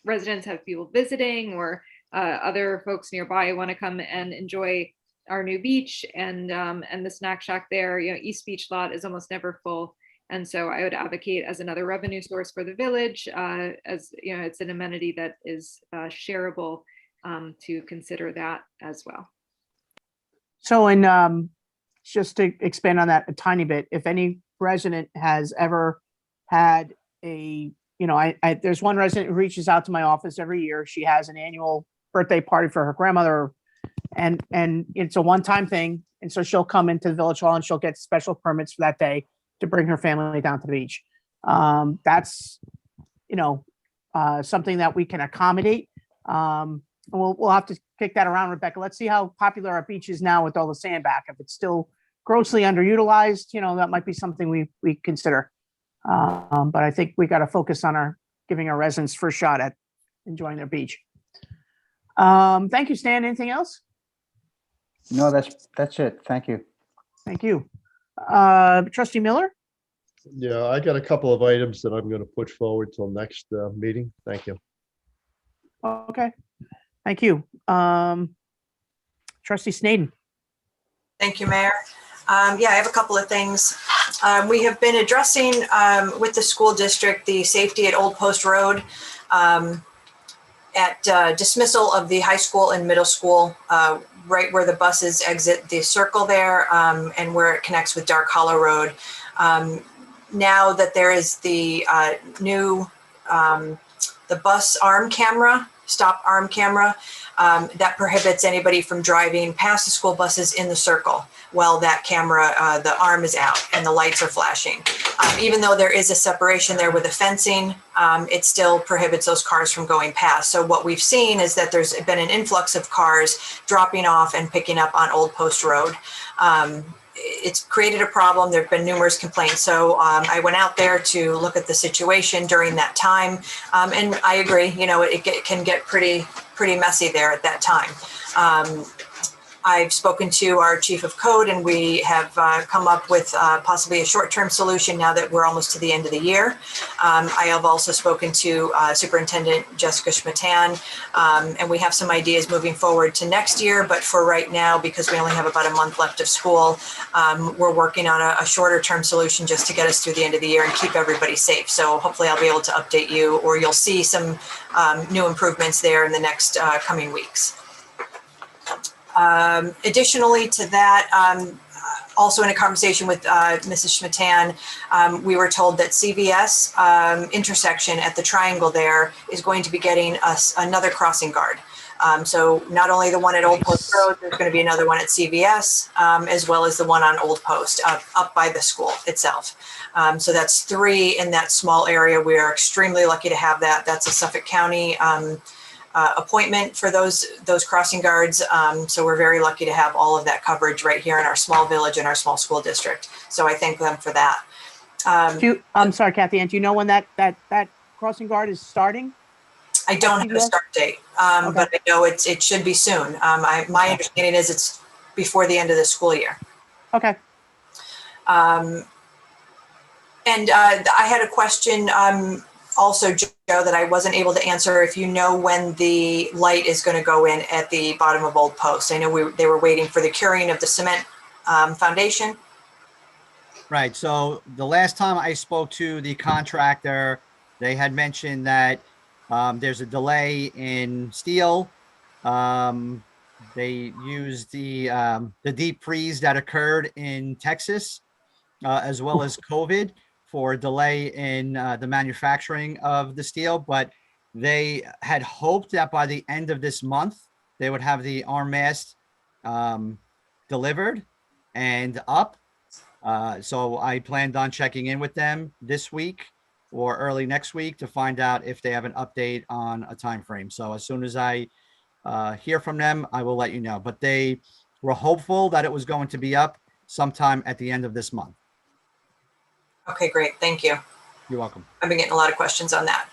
Speaker 8: residents have people visiting or other folks nearby want to come and enjoy our new beach and the snack shack there. East Beach lot is almost never full, and so I would advocate as another revenue source for the village, as it's an amenity that is shareable. To consider that as well.
Speaker 2: So, and just to expand on that a tiny bit, if any resident has ever had there's one resident who reaches out to my office every year. She has an annual birthday party for her grandmother, and it's a one-time thing. And so she'll come into the village hall and she'll get special permits for that day to bring her family down to the beach. That's, something that we can accommodate. We'll have to kick that around, Rebecca. Let's see how popular our beach is now with all the sand back. If it's still grossly underutilized, that might be something we consider. But I think we got to focus on giving our residents first shot at enjoying their beach. Thank you, Stan. Anything else?
Speaker 4: No, that's it. Thank you.
Speaker 2: Thank you. Trustee Miller?
Speaker 3: Yeah, I got a couple of items that I'm going to put forward till next meeting. Thank you.
Speaker 2: Okay. Thank you. Trustee Snaden.
Speaker 5: Thank you, Mayor. I have a couple of things. We have been addressing with the school district the safety at Old Post Road at dismissal of the high school and middle school, right where the buses exit the circle there and where it connects with Dark Hollow Road. Now that there is the new the bus arm camera, stop arm camera, that prohibits anybody from driving past the school buses in the circle while that camera, the arm is out and the lights are flashing. Even though there is a separation there with the fencing, it still prohibits those cars from going past. So what we've seen is that there's been an influx of cars dropping off and picking up on Old Post Road. It's created a problem. There have been numerous complaints. So I went out there to look at the situation during that time. And I agree, it can get pretty messy there at that time. I've spoken to our chief of code, and we have come up with possibly a short-term solution now that we're almost to the end of the year. I have also spoken to Superintendent Jessica Schmatan, and we have some ideas moving forward to next year. But for right now, because we only have about a month left of school, we're working on a shorter-term solution just to get us through the end of the year and keep everybody safe. So hopefully I'll be able to update you, or you'll see some new improvements there in the next coming weeks. Additionally to that, also in a conversation with Mrs. Schmatan, we were told that CVS intersection at the triangle there is going to be getting us another crossing guard. So not only the one at Old Post Road, there's going to be another one at CVS, as well as the one on Old Post up by the school itself. So that's 3 in that small area. We are extremely lucky to have that. That's a Suffolk County appointment for those crossing guards. So we're very lucky to have all of that coverage right here in our small village and our small school district. So I thank them for that.
Speaker 2: I'm sorry, Kathy Ann, do you know when that crossing guard is starting?
Speaker 5: I don't have a start date,
Speaker 2: Okay.
Speaker 5: but I know it should be soon. My understanding is it's before the end of the school year.
Speaker 2: Okay.
Speaker 5: And I had a question also, Joe, that I wasn't able to answer. If you know when the light is going to go in at the bottom of Old Post. I know they were waiting for the curing of the cement foundation.
Speaker 6: Right. So the last time I spoke to the contractor, they had mentioned that there's a delay in steel. They used the deep freeze that occurred in Texas, as well as COVID, for a delay in the manufacturing of the steel. But they had hoped that by the end of this month, they would have the arm mast delivered and up. So I planned on checking in with them this week or early next week to find out if they have an update on a time frame. So as soon as I hear from them, I will let you know. But they were hopeful that it was going to be up sometime at the end of this month.
Speaker 5: Okay, great. Thank you.
Speaker 6: You're welcome.
Speaker 5: I've been getting a lot of questions on that.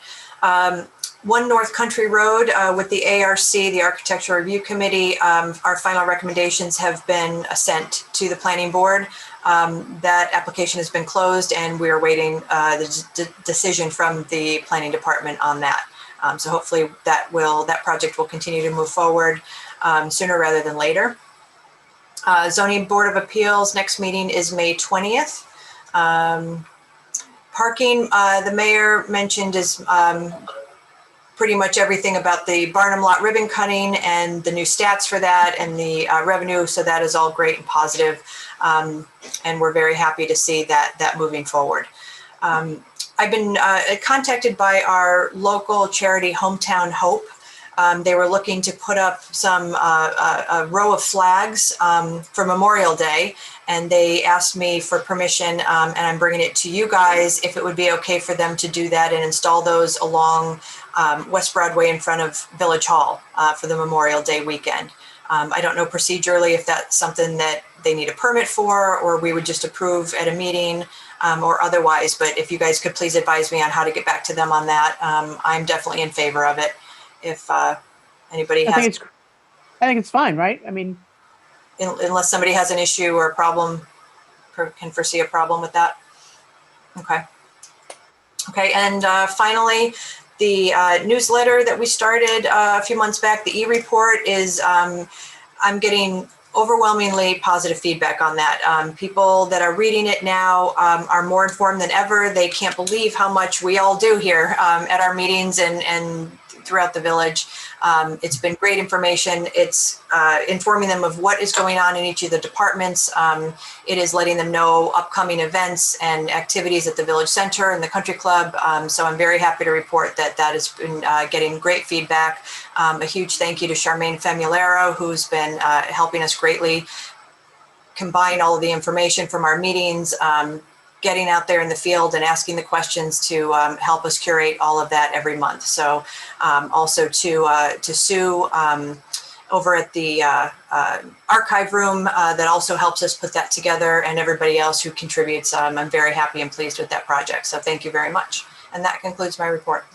Speaker 5: 1 North Country Road with the ARC, the Architectural Review Committee, our final recommendations have been sent to the Planning Board. That application has been closed, and we are waiting the decision from the Planning Department on that. So hopefully that project will continue to move forward sooner rather than later. Zoning Board of Appeals, next meeting is May 20th. Parking, the mayor mentioned is pretty much everything about the Barnum Lot ribbon cutting and the new stats for that and the revenue. So that is all great and positive. And we're very happy to see that moving forward. I've been contacted by our local charity, Hometown Hope. They were looking to put up a row of flags for Memorial Day, and they asked me for permission, and I'm bringing it to you guys, if it would be okay for them to do that and install those along West Broadway in front of Village Hall for the Memorial Day weekend. I don't know procedurally if that's something that they need a permit for, or we would just approve at a meeting or otherwise, but if you guys could please advise me on how to get back to them on that. I'm definitely in favor of it. If anybody has,
Speaker 2: I think it's fine, right? I mean,
Speaker 5: unless somebody has an issue or a problem, can foresee a problem with that. Okay. Okay, and finally, the newsletter that we started a few months back, the e-report, is I'm getting overwhelmingly positive feedback on that. People that are reading it now are more informed than ever. They can't believe how much we all do here at our meetings and throughout the village. It's been great information. It's informing them of what is going on in each of the departments. It is letting them know upcoming events and activities at the Village Center and the Country Club. So I'm very happy to report that has been getting great feedback. A huge thank you to Charmaine Famulero, who's been helping us greatly combine all of the information from our meetings, getting out there in the field and asking the questions to help us curate all of that every month. So also to Sue over at the archive room that also helps us put that together, and everybody else who contributes. I'm very happy and pleased with that project. So thank you very much. And that concludes my report.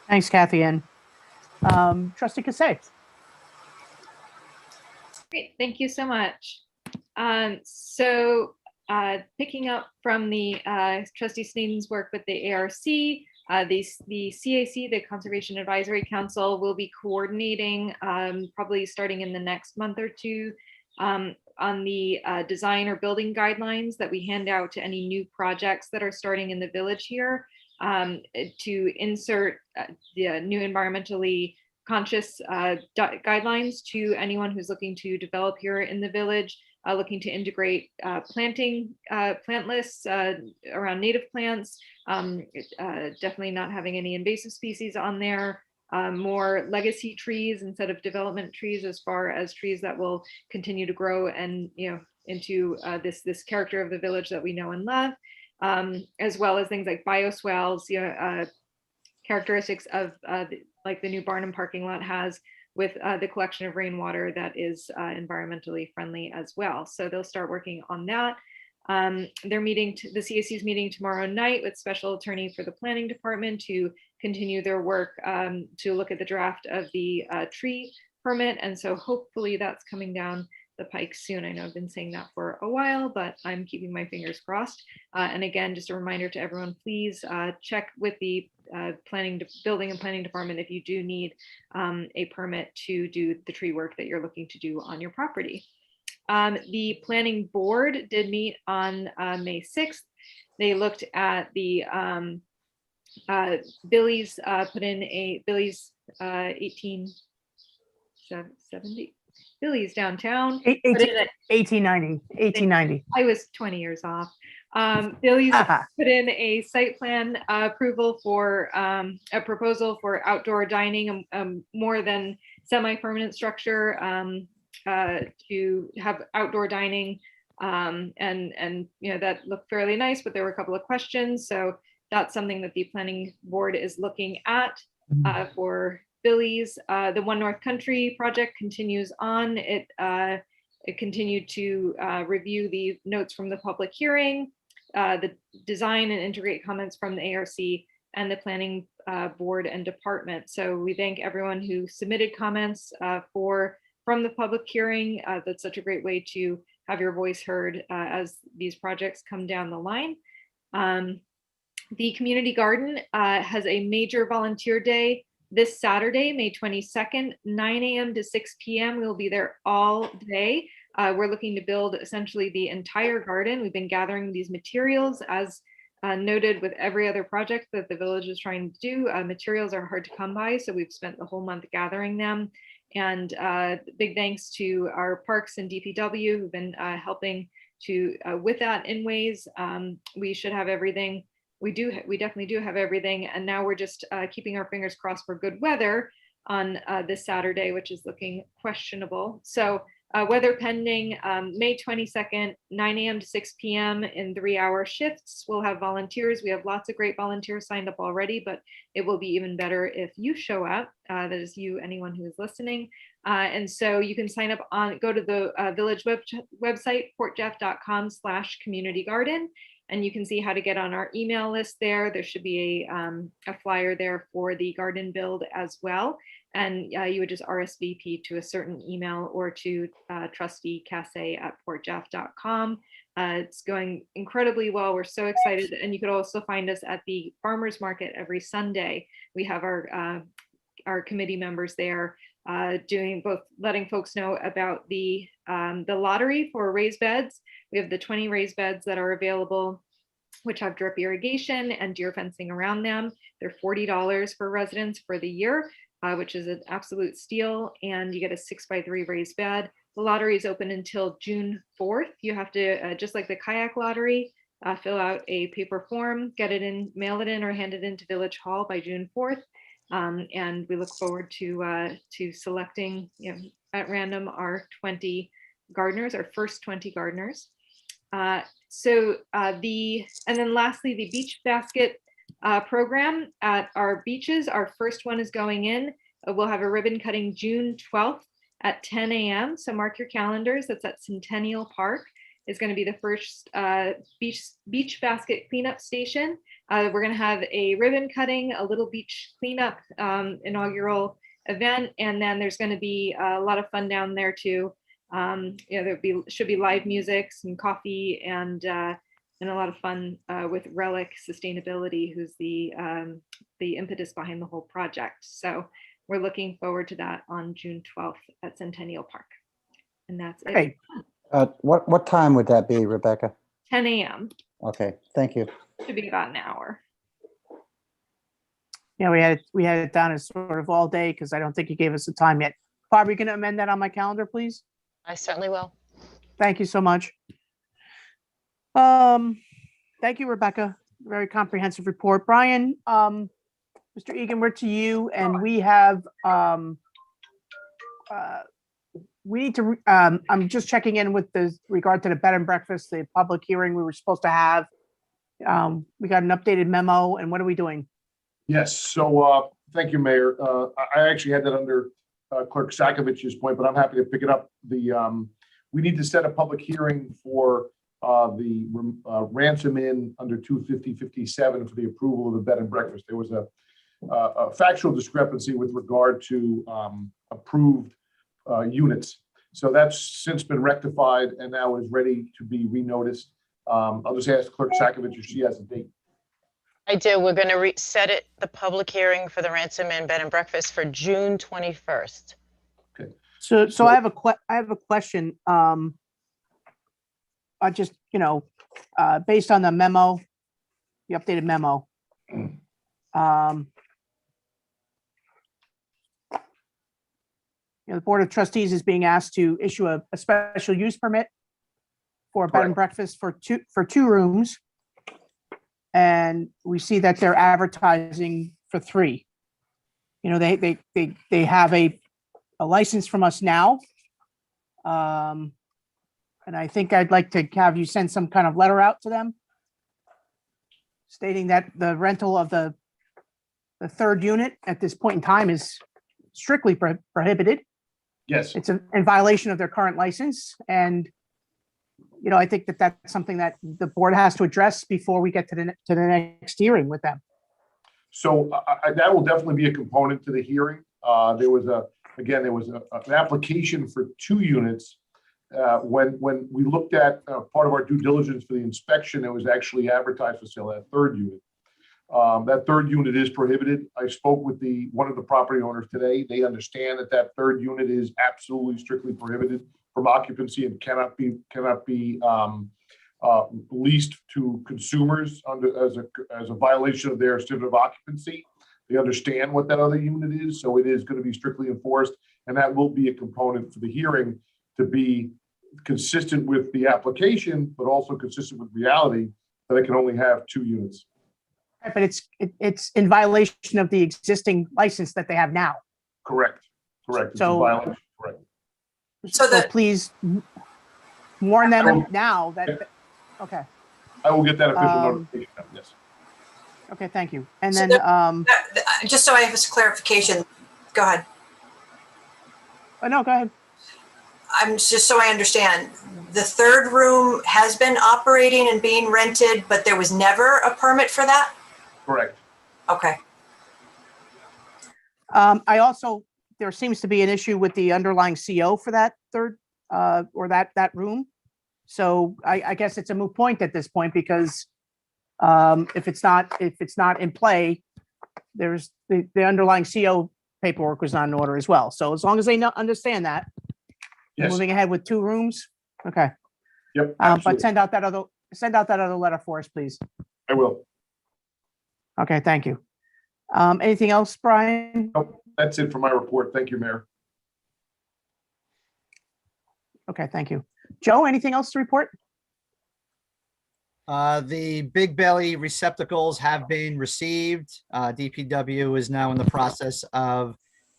Speaker 2: thanks, Kathy Ann. Trustee Casay.
Speaker 8: Great, thank you so much. Picking up from the Trustee Sneaden's work with the ARC, the CAC, the Conservation Advisory Council, will be coordinating probably starting in the next month or two on the design or building guidelines that we hand out to any new projects that are starting in the village here, to insert the new environmentally conscious guidelines to anyone who's looking to develop here in the village, looking to integrate plant lists around native plants, definitely not having any invasive species on there, more legacy trees instead of development trees, as far as trees that will continue to grow and, you know, into this character of the village that we know and love, as well as things like bioswales, you know, characteristics of like the new Barnum parking lot has, with the collection of rainwater that is environmentally friendly as well. So they'll start working on that. They're meeting, the CAC is meeting tomorrow night with special attorney for the planning department to continue their work to look at the draft of the tree permit. And so hopefully that's coming down the pike soon. I know I've been saying that for a while, but I'm keeping my fingers crossed. And again, just a reminder to everyone, please check with the building and planning department if you do need a permit to do the tree work that you're looking to do on your property. The planning board did meet on May 6th. They looked at the Billy's put in a Billy's 1870 Billy's downtown.
Speaker 2: 1890.
Speaker 8: I was 20 years off. Billy's put in a site plan approval for a proposal for outdoor dining, more than semi-permanent structure to have outdoor dining, and you know, that looked fairly nice, but there were a couple of questions. So that's something that the planning board is looking at for Billy's. The One North Country project continues on. It continued to review the notes from the public hearing, the design and integrate comments from the ARC and the planning board and department. So we thank everyone who submitted comments from the public hearing. That's such a great way to have your voice heard as these projects come down the line. The community garden has a major volunteer day this Saturday, May 22nd, 9 a.m. to 6 p.m. We'll be there all day. We're looking to build essentially the entire garden. We've been gathering these materials, as noted with every other project that the village is trying to do. Materials are hard to come by, so we've spent the whole month gathering them. And big thanks to our parks and DPW who've been helping with that in ways. We should have everything. We definitely do have everything. And now we're just keeping our fingers crossed for good weather on this Saturday, which is looking questionable. So weather pending, May 22nd, 9 a.m. to 6 p.m. in 3-hour shifts. We'll have volunteers. We have lots of great volunteers signed up already, but it will be even better if you show up. That is you, anyone who is listening. And so you can sign up go to the village website, portjeff.com/communitygarden. And you can see how to get on our email list there. There should be a flyer there for the garden build as well. And you would just RSVP to a certain email or to Trustee Casse@portjeff.com. It's going incredibly well. We're so excited. And you could also find us at the farmers market every Sunday. We have our committee members there doing both, letting folks know about the lottery for raised beds. We have the 20 raised beds that are available, which have drip irrigation and deer fencing around them. They're $40 for residents for the year, which is an absolute steal. And you get a 6x3 raised bed. The lottery is open until June 4th. You have to, just like the kayak lottery, fill out a paper form, get it in, mail it in, or hand it into Village Hall by June 4th. And we look forward to selecting, at random, our 20 gardeners, our first 20 gardeners. And then lastly, the beach basket program at our beaches. Our first one is going in. We'll have a ribbon cutting June 12th at 10 a.m. So mark your calendars. That's at Centennial Park. Is going to be the first beach basket cleanup station. We're going to have a ribbon cutting, a little beach cleanup inaugural event, and then there's going to be a lot of fun down there too. Should be live music, some coffee, and a lot of fun with Relic Sustainability, who's the impetus behind the whole project. So we're looking forward to that on June 12th at Centennial Park. And that's it.
Speaker 2: Great.
Speaker 4: What time would that be, Rebecca?
Speaker 8: 10 a.m.
Speaker 4: Okay, thank you.
Speaker 8: Should be about an hour.
Speaker 2: Yeah, we had it down as sort of all day because I don't think you gave us a time yet. Barb, are you going to amend that on my calendar, please?
Speaker 12: I certainly will.
Speaker 2: Thank you so much. Thank you, Rebecca. Very comprehensive report. Brian, Mr. Egan, we're to you, and we have we need to. I'm just checking in with regard to the bed and breakfast, the public hearing we were supposed to have. We got an updated memo, and what are we doing?
Speaker 7: Yes, so thank you, Mayor. I actually had that under Clerk Sakovich's point, but I'm happy to pick it up. We need to set a public hearing for the ransom in under 250-57 for the approval of the bed and breakfast. There was a factual discrepancy with regard to approved units. So that's since been rectified and now is ready to be renoticed. I'll just ask Clerk Sakovich if she has a date.
Speaker 12: I do. We're going to set it, the public hearing for the ransom and bed and breakfast for June 21st.
Speaker 7: Okay.
Speaker 2: So I have a question. I just, based on the memo, the updated memo. The Board of Trustees is being asked to issue a special use permit for a bed and breakfast for two rooms. And we see that they're advertising for 3. They have a license from us now. And I think I'd like to have you send some kind of letter out to them stating that the rental of the 3rd unit at this point in time is strictly prohibited.
Speaker 7: Yes.
Speaker 2: It's in violation of their current license. And I think that that's something that the board has to address before we get to the next hearing with them.
Speaker 7: So that will definitely be a component to the hearing. There was an application for 2 units. When we looked at part of our due diligence for the inspection, it was actually advertised for sale at 3rd unit. That 3rd unit is prohibited. I spoke with one of the property owners today. They understand that 3rd unit is absolutely strictly prohibited from occupancy and cannot be leased to consumers as a violation of their certificate of occupancy. They understand what that other unit is, so it is going to be strictly enforced, and that will be a component for the hearing to be consistent with the application, but also consistent with reality that it can only have 2 units.
Speaker 2: But it's in violation of the existing license that they have now.
Speaker 7: Correct. It's
Speaker 2: So-
Speaker 7: a violation. Correct.
Speaker 2: So please warn them now that, okay,
Speaker 7: I will get that official notification. Yes.
Speaker 2: okay, thank you. And
Speaker 5: So
Speaker 2: then,
Speaker 5: Just so I have this clarification, go ahead.
Speaker 2: no, go ahead.
Speaker 5: I'm just so I understand, the 3rd room has been operating and being rented, but there was never a permit for that?
Speaker 7: Correct.
Speaker 5: Okay.
Speaker 2: There seems to be an issue with the underlying CO for that 3rd, or that room. So I guess it's a moot point at this point because if it's not in play, there's the underlying CO paperwork was not in order as well. So as long as they understand that,
Speaker 7: Yes.
Speaker 2: moving ahead with 2 rooms, okay.
Speaker 7: Yep.
Speaker 2: But
Speaker 7: Absolutely.
Speaker 2: send out that other letter for us, please.
Speaker 7: I will.
Speaker 2: Okay, thank you. Anything else, Brian?
Speaker 7: Nope. That's it for my report. Thank you, Mayor.
Speaker 2: Okay, thank you. Joe, anything else to report?
Speaker 6: The big belly receptacles have been received. DPW is now in the process of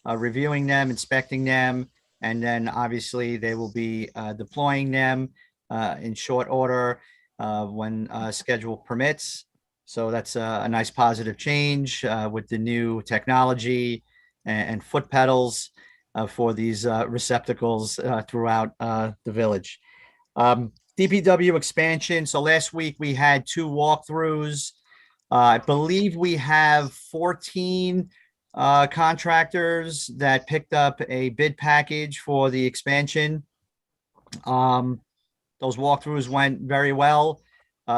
Speaker 6: reviewing them, inspecting them, and then obviously they will be deploying them in short order when schedule permits. So that's a nice positive change with the new technology and foot pedals for these receptacles throughout the village. DPW expansion. So last week we had 2 walkthroughs. I believe we have 14 contractors that picked up a bid package for the expansion. Those walkthroughs went very well.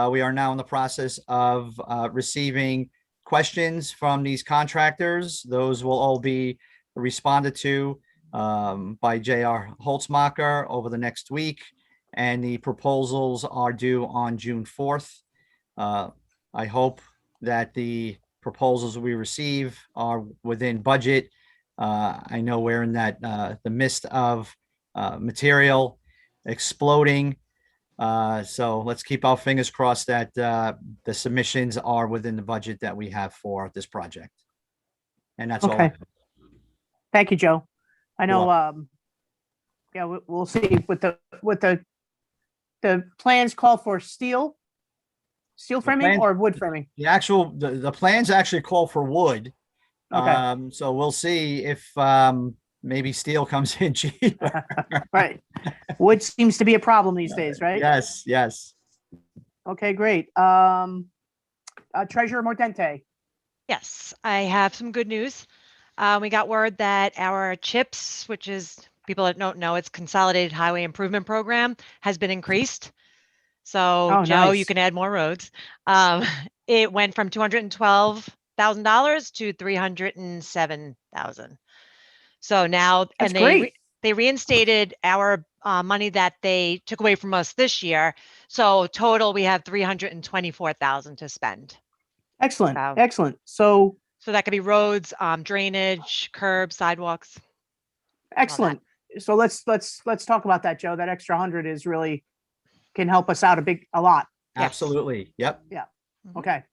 Speaker 6: We are now in the process of receiving questions from these contractors. Those will all be responded to by J.R. Holtzmacher over the next week, and the proposals are due on June 4th. I hope that the proposals we receive are within budget. I know we're in that the midst of material exploding. So let's keep our fingers crossed that the submissions are within the budget that we have for this project. And that's all.
Speaker 2: Okay. Thank you, Joe. I
Speaker 6: You're
Speaker 2: know, yeah, we'll see with the plans call for steel framing
Speaker 6: plans-
Speaker 2: or wood framing.
Speaker 6: The plans actually call for wood.
Speaker 2: Okay.
Speaker 6: So we'll see if maybe steel comes in cheaper.
Speaker 2: Right. Wood seems to be a problem these days, right?
Speaker 6: Yes, yes.
Speaker 2: Okay, great. Treasurer Mordente.
Speaker 11: Yes, I have some good news. We got word that our CHIPS, which is, people that don't know, it's Consolidated Highway Improvement Program, has been increased. So
Speaker 2: Oh,
Speaker 11: Joe, you
Speaker 2: nice.
Speaker 11: can add more roads. It went from $212,000 to $307,000. So now,
Speaker 2: That's
Speaker 11: and
Speaker 2: great.
Speaker 11: they reinstated our money that they took away from us this year. So total, we have $324,000 to spend.
Speaker 2: Excellent.
Speaker 11: Wow.
Speaker 2: Excellent. So
Speaker 11: So that could be roads, drainage, curbs, sidewalks.
Speaker 2: excellent. So let's talk about that, Joe. That extra 100 is really can help us out a lot.
Speaker 11: Yes.
Speaker 6: Absolutely. Yep.
Speaker 2: Okay.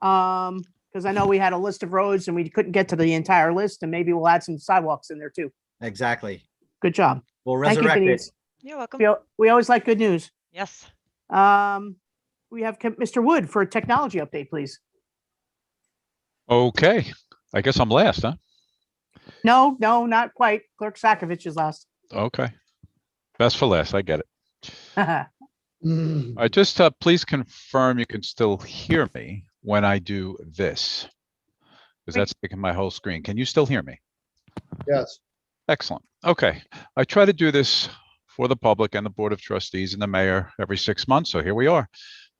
Speaker 2: Because I know we had a list of roads and we couldn't get to the entire list, and maybe we'll add some sidewalks in there too.
Speaker 6: Exactly.
Speaker 2: Good job.
Speaker 6: We'll
Speaker 2: Thank you,
Speaker 6: resurrect it.
Speaker 2: Denise.
Speaker 11: You're welcome.
Speaker 2: We always like good news.
Speaker 11: Yes.
Speaker 2: We have Mr. Wood for a technology update, please.
Speaker 1: Okay, I guess I'm last, huh?
Speaker 2: No, not quite. Clerk Sakovich is last.
Speaker 1: Okay. Best for last, I get it.
Speaker 2: Okay.
Speaker 1: I just please confirm you can still hear me when I do this, because that's taking my whole screen. Can you still hear me?
Speaker 3: Yes.
Speaker 1: Excellent. Okay. I try to do this for the public and the Board of Trustees and the mayor every 6 months. So here we are.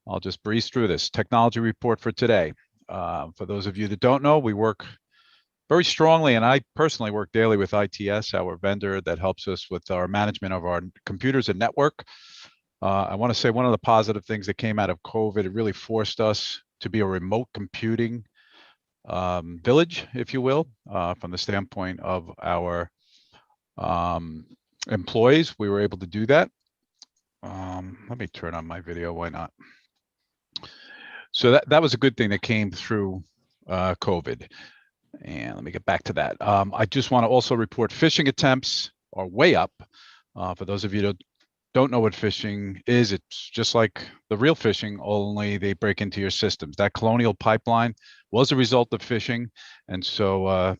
Speaker 1: I'll just breeze through this technology report for today. For those of you that don't know, we work very strongly, and I personally work daily with ITS, our vendor that helps us with our management of our computers and network. I want to say one of the positive things that came out of COVID, it really forced us to be a remote computing village, if you will, from the standpoint of our employees. We were able to do that. Let me turn on my video. Why not? So that was a good thing that came through COVID. And let me get back to that. I just want to also report phishing attempts are way up. For those of you that don't know what phishing is, it's just like the real phishing, only they break into your systems. That Colonial Pipeline was a result of phishing. And so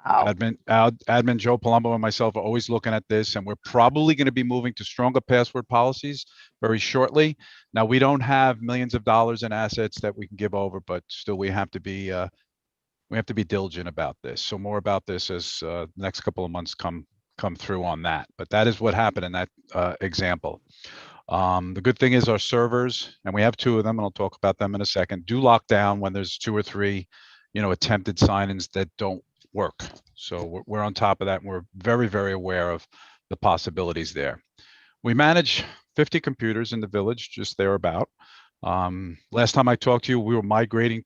Speaker 1: admin Joe Palumbo and myself are always looking at this, and we're probably going to be moving to stronger password policies very shortly. Now, we don't have millions of dollars in assets that we can give over, but still we have to be diligent about this. So more about this as the next couple of months come through on that. But that is what happened in that example. The good thing is our servers, and we have 2 of them, and I'll talk about them in a second, do lock down when there's 2 or 3, attempted sign-ins that don't work. So we're on top of that, and we're very, very aware of the possibilities there. We manage 50 computers in the village, just thereabout. Last time I talked to you, we were migrating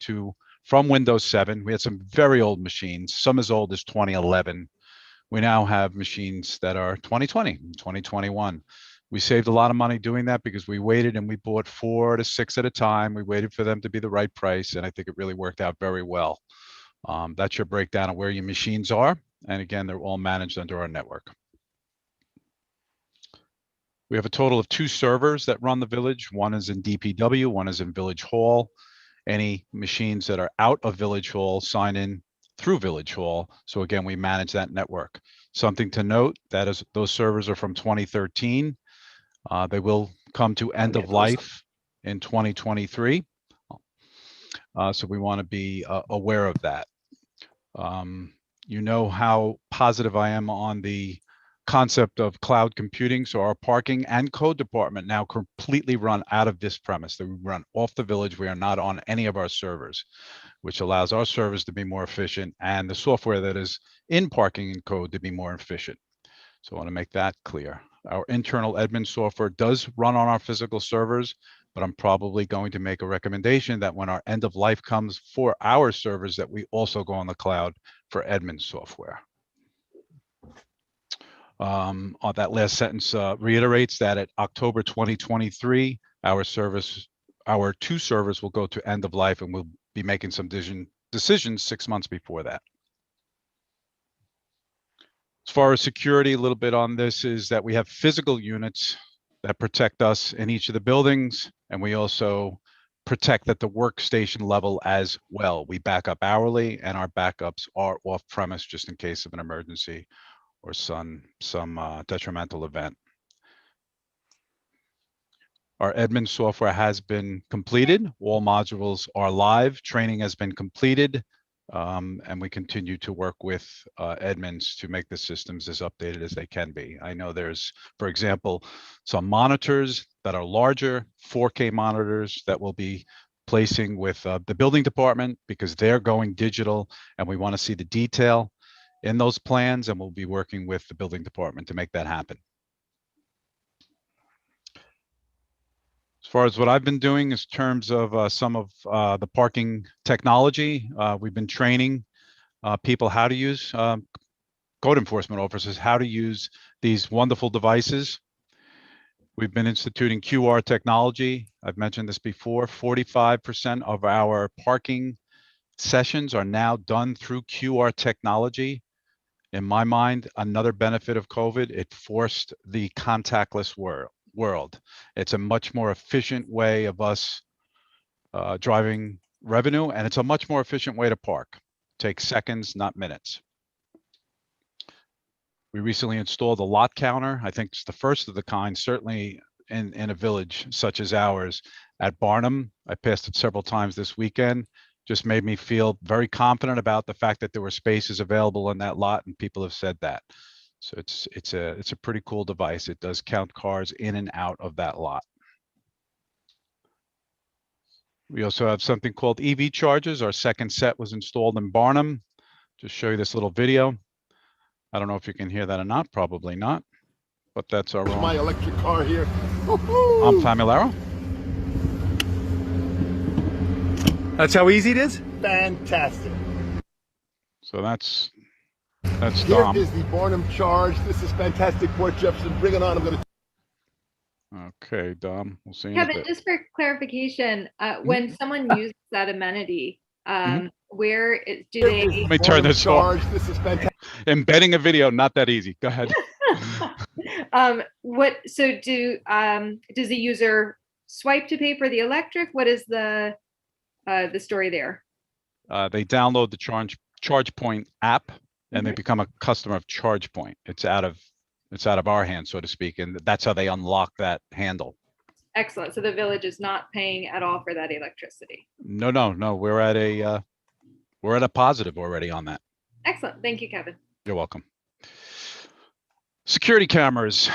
Speaker 1: from Windows 7. We had some very old machines, some as old as 2011. We now have machines that are 2020, 2021. We saved a lot of money doing that because we waited and we bought 4 to 6 at a time. We waited for them to be the right price, and I think it really worked out very well. That's your breakdown of where your machines are. And again, they're all managed under our network. We have a total of 2 servers that run the village. One is in DPW, one is in Village Hall. Any machines that are out of Village Hall sign in through Village Hall. So again, we manage that network. Something to note, that is, those servers are from 2013. They will come to end of life in 2023. So we want to be aware of that. You know how positive I am on the concept of cloud computing. So our parking and code department now completely run out of this premise. That we run off the village. We are not on any of our servers, which allows our servers to be more efficient and the software that is in parking and code to be more efficient. So I want to make that clear. Our internal admin software does run on our physical servers, but I'm probably going to make a recommendation that when our end of life comes for our servers, that we also go on the cloud for admin software. That last sentence reiterates that at October 2023, our two servers will go to end of life, and we'll be making some decisions 6 months before that. As far as security, a little bit on this is that we have physical units that protect us in each of the buildings, and we also protect at the workstation level as well. We back up hourly, and our backups are off premise just in case of an emergency or some detrimental event. Our admin software has been completed. All modules are live. Training has been completed. And we continue to work with admins to make the systems as updated as they can be. I know there's, for example, some monitors that are larger, 4K monitors that we'll be placing with the building department because they're going digital and we want to see the detail in those plans, and we'll be working with the building department to make that happen. As far as what I've been doing in terms of some of the parking technology, we've been training people how to use, code enforcement officers, how to use these wonderful devices. We've been instituting QR technology. I've mentioned this before, 45% of our parking sessions are now done through QR technology. In my mind, another benefit of COVID, it forced the contactless world. It's a much more efficient way of us driving revenue, and it's a much more efficient way to park. Takes seconds, not minutes. We recently installed a lot counter. I think it's the first of the kind, certainly in a village such as ours. At Barnum, I passed it several times this weekend. Just made me feel very confident about the fact that there were spaces available in that lot, and people have said that. So it's a pretty cool device. It does count cars in and out of that lot. We also have something called EV chargers. Our second set was installed in Barnum. Just show you this little video. I don't know if you can hear that or not, probably not, but that's our own.
Speaker 13: My electric car here.
Speaker 1: I'm Familaro.
Speaker 13: That's how easy it is? Fantastic.
Speaker 1: So that's
Speaker 13: Here
Speaker 1: Dom.
Speaker 13: is the Barnum charge. This is fantastic, Port Jefferson. Bring it on. I'm going to.
Speaker 1: Okay, Dom. We'll see you in a
Speaker 8: Kevin,
Speaker 1: bit.
Speaker 8: just for clarification, when someone uses that amenity, where do they?
Speaker 1: Let me turn this off.
Speaker 13: This is fantastic.
Speaker 1: Embedding a video, not that easy. Go ahead.
Speaker 8: So does the user swipe to pay for the electric? What is the story there?
Speaker 1: They download the ChargePoint app, and they become a customer of ChargePoint. It's out of our hands, so to speak, and that's how they unlock that handle.
Speaker 8: Excellent. So the village is not paying at all for that electricity.
Speaker 1: No. We're at a positive already on that.
Speaker 8: Excellent. Thank you, Kevin.
Speaker 1: You're welcome. Security cameras.